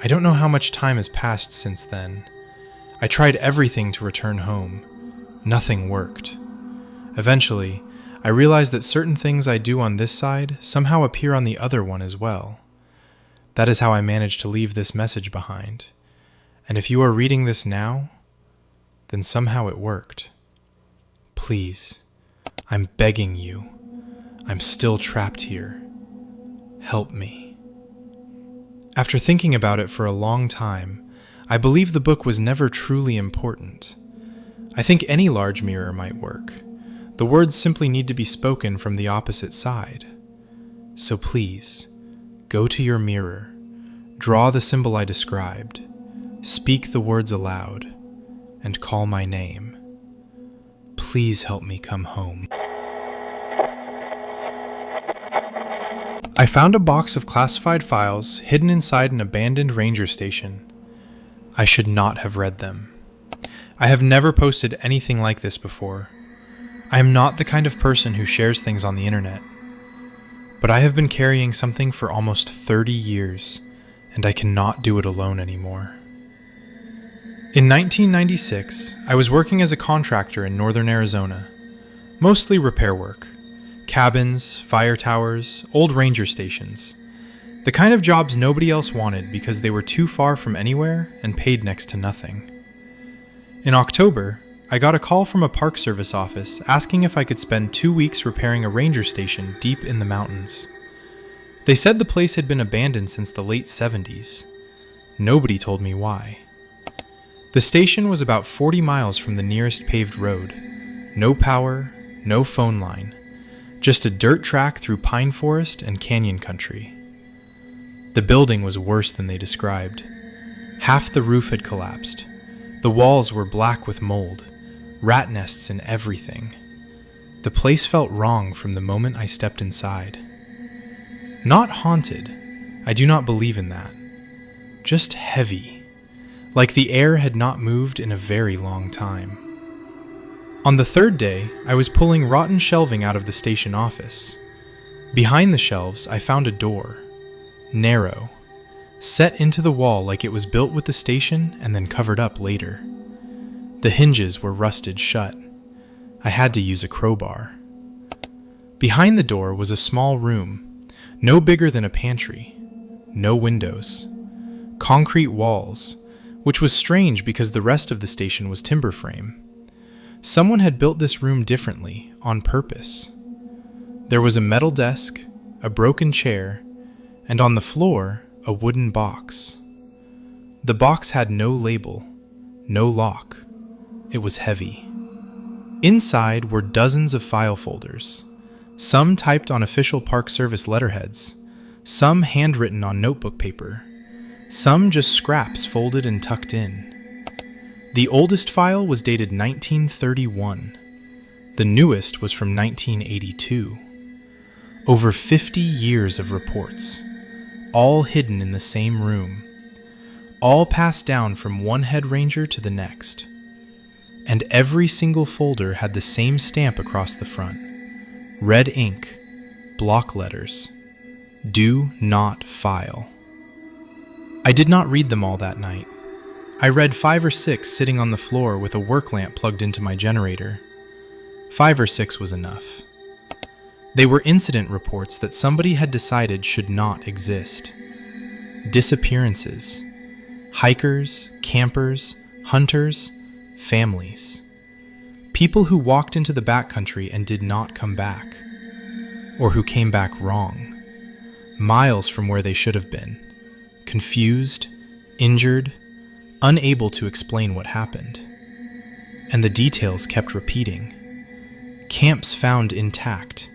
I don't know how much time has passed since then. I tried everything to return home. Nothing worked. Eventually, I realized that certain things I do on this side somehow appear on the other one as well. That is how I managed to leave this message behind. And if you are reading this now, then somehow it worked. Please, I'm begging you. I'm still trapped here. Help me. After thinking about it for a long time, I believe the book was never truly important. I think any large mirror might work. The words simply need to be spoken from the opposite side. So please, go to your mirror, draw the symbol I described, speak the words aloud, and call my name. Please help me come home. I found a box of classified files hidden inside an abandoned ranger station. I should not have read them. I have never posted anything like this before. I am not the kind of person who shares things on the internet. But I have been carrying something for almost 30 years, and I cannot do it alone anymore. In 1996, I was working as a contractor in northern Arizona, mostly repair work. Cabins, fire towers, old ranger stations. The kind of jobs nobody else wanted because they were too far from anywhere and paid next to nothing. In October, I got a call from a Park Service office asking if I could spend 2 weeks repairing a ranger station deep in the mountains. They said the place had been abandoned since the late 70s. Nobody told me why. The station was about 40 miles from the nearest paved road. No power, no phone line. Just a dirt track through pine forest and canyon country. The building was worse than they described. Half the roof had collapsed. The walls were black with mold, rat nests and everything. The place felt wrong from the moment I stepped inside. Not haunted, I do not believe in that. Just heavy, like the air had not moved in a very long time. On the third day, I was pulling rotten shelving out of the station office. Behind the shelves, I found a door, narrow, set into the wall like it was built with the station and then covered up later. The hinges were rusted shut. I had to use a crowbar. Behind the door was a small room, no bigger than a pantry, no windows, concrete walls, which was strange because the rest of the station was timber frame. Someone had built this room differently, on purpose. There was a metal desk, a broken chair, and on the floor, a wooden box. The box had no label, no lock. It was heavy. Inside were dozens of file folders, some typed on official Park Service letterheads, some handwritten on notebook paper, some just scraps folded and tucked in. The oldest file was dated 1931. The newest was from 1982. Over 50 years of reports, all hidden in the same room, all passed down from one head ranger to the next. And every single folder had the same stamp across the front. Red ink, block letters. Do not file. I did not read them all that night. I read 5 or 6 sitting on the floor with a work lamp plugged into my generator. 5 or 6 was enough. They were incident reports that somebody had decided should not exist. Disappearances. Hikers, campers, hunters, families. People who walked into the backcountry and did not come back. Or who came back wrong. Miles from where they should have been. Confused, injured, unable to explain what happened. And the details kept repeating. Camps found intact,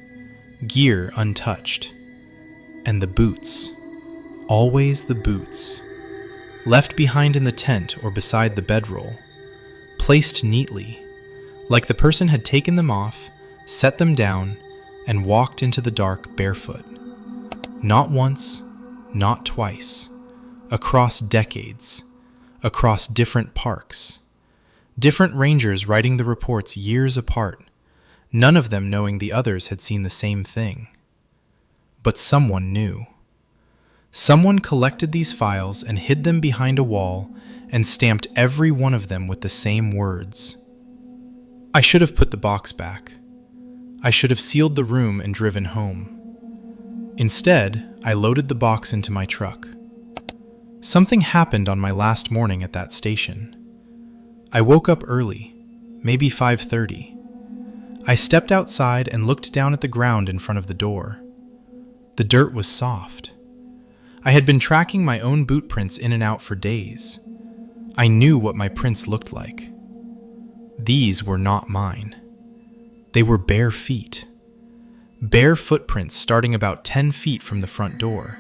gear untouched, and the boots, always the boots, left behind in the tent or beside the bedroll, placed neatly, like the person had taken them off, set them down, and walked into the dark barefoot. Not once, not twice, across decades, across different parks. Different rangers writing the reports years apart, none of them knowing the others had seen the same thing. But someone knew. Someone collected these files and hid them behind a wall and stamped every one of them with the same words. I should have put the box back. I should have sealed the room and driven home. Instead, I loaded the box into my truck. Something happened on my last morning at that station. I woke up early, maybe 5:30. I stepped outside and looked down at the ground in front of the door. The dirt was soft. I had been tracking my own boot prints in and out for days. I knew what my prints looked like. These were not mine. They were bare feet. Bare footprints starting about 10 feet from the front door.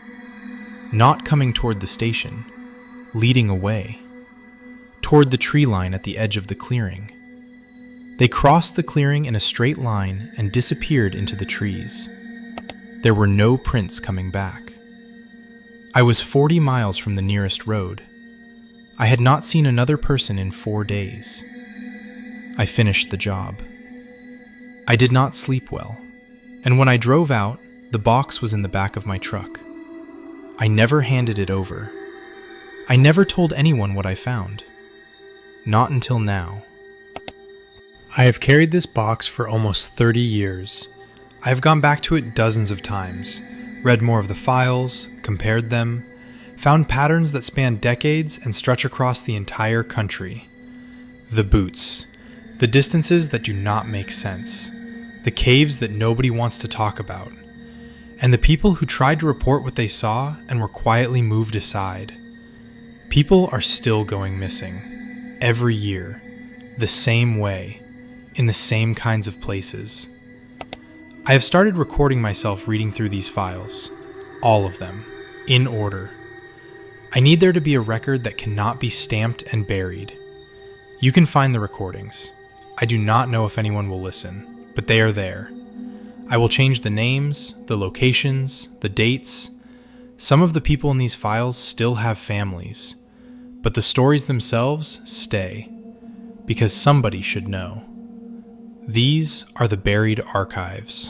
Not coming toward the station, leading away. Toward the tree line at the edge of the clearing. They crossed the clearing in a straight line and disappeared into the trees. There were no prints coming back. I was 40 miles from the nearest road. I had not seen another person in 4 days. I finished the job. I did not sleep well, and when I drove out, the box was in the back of my truck. I never handed it over. I never told anyone what I found. Not until now. I have carried this box for almost 30 years. I have gone back to it dozens of times, read more of the files, compared them, found patterns that span decades and stretch across the entire country. The boots, the distances that do not make sense, the caves that nobody wants to talk about, and the people who tried to report what they saw and were quietly moved aside. People are still going missing. Every year, the same way, in the same kinds of places. I have started recording myself reading through these files, all of them, in order. I need there to be a record that cannot be stamped and buried. You can find the recordings. I do not know if anyone will listen, but they are there. I will change the names, the locations, the dates. Some of the people in these files still have families. But the stories themselves stay, because somebody should know. These are the buried archives.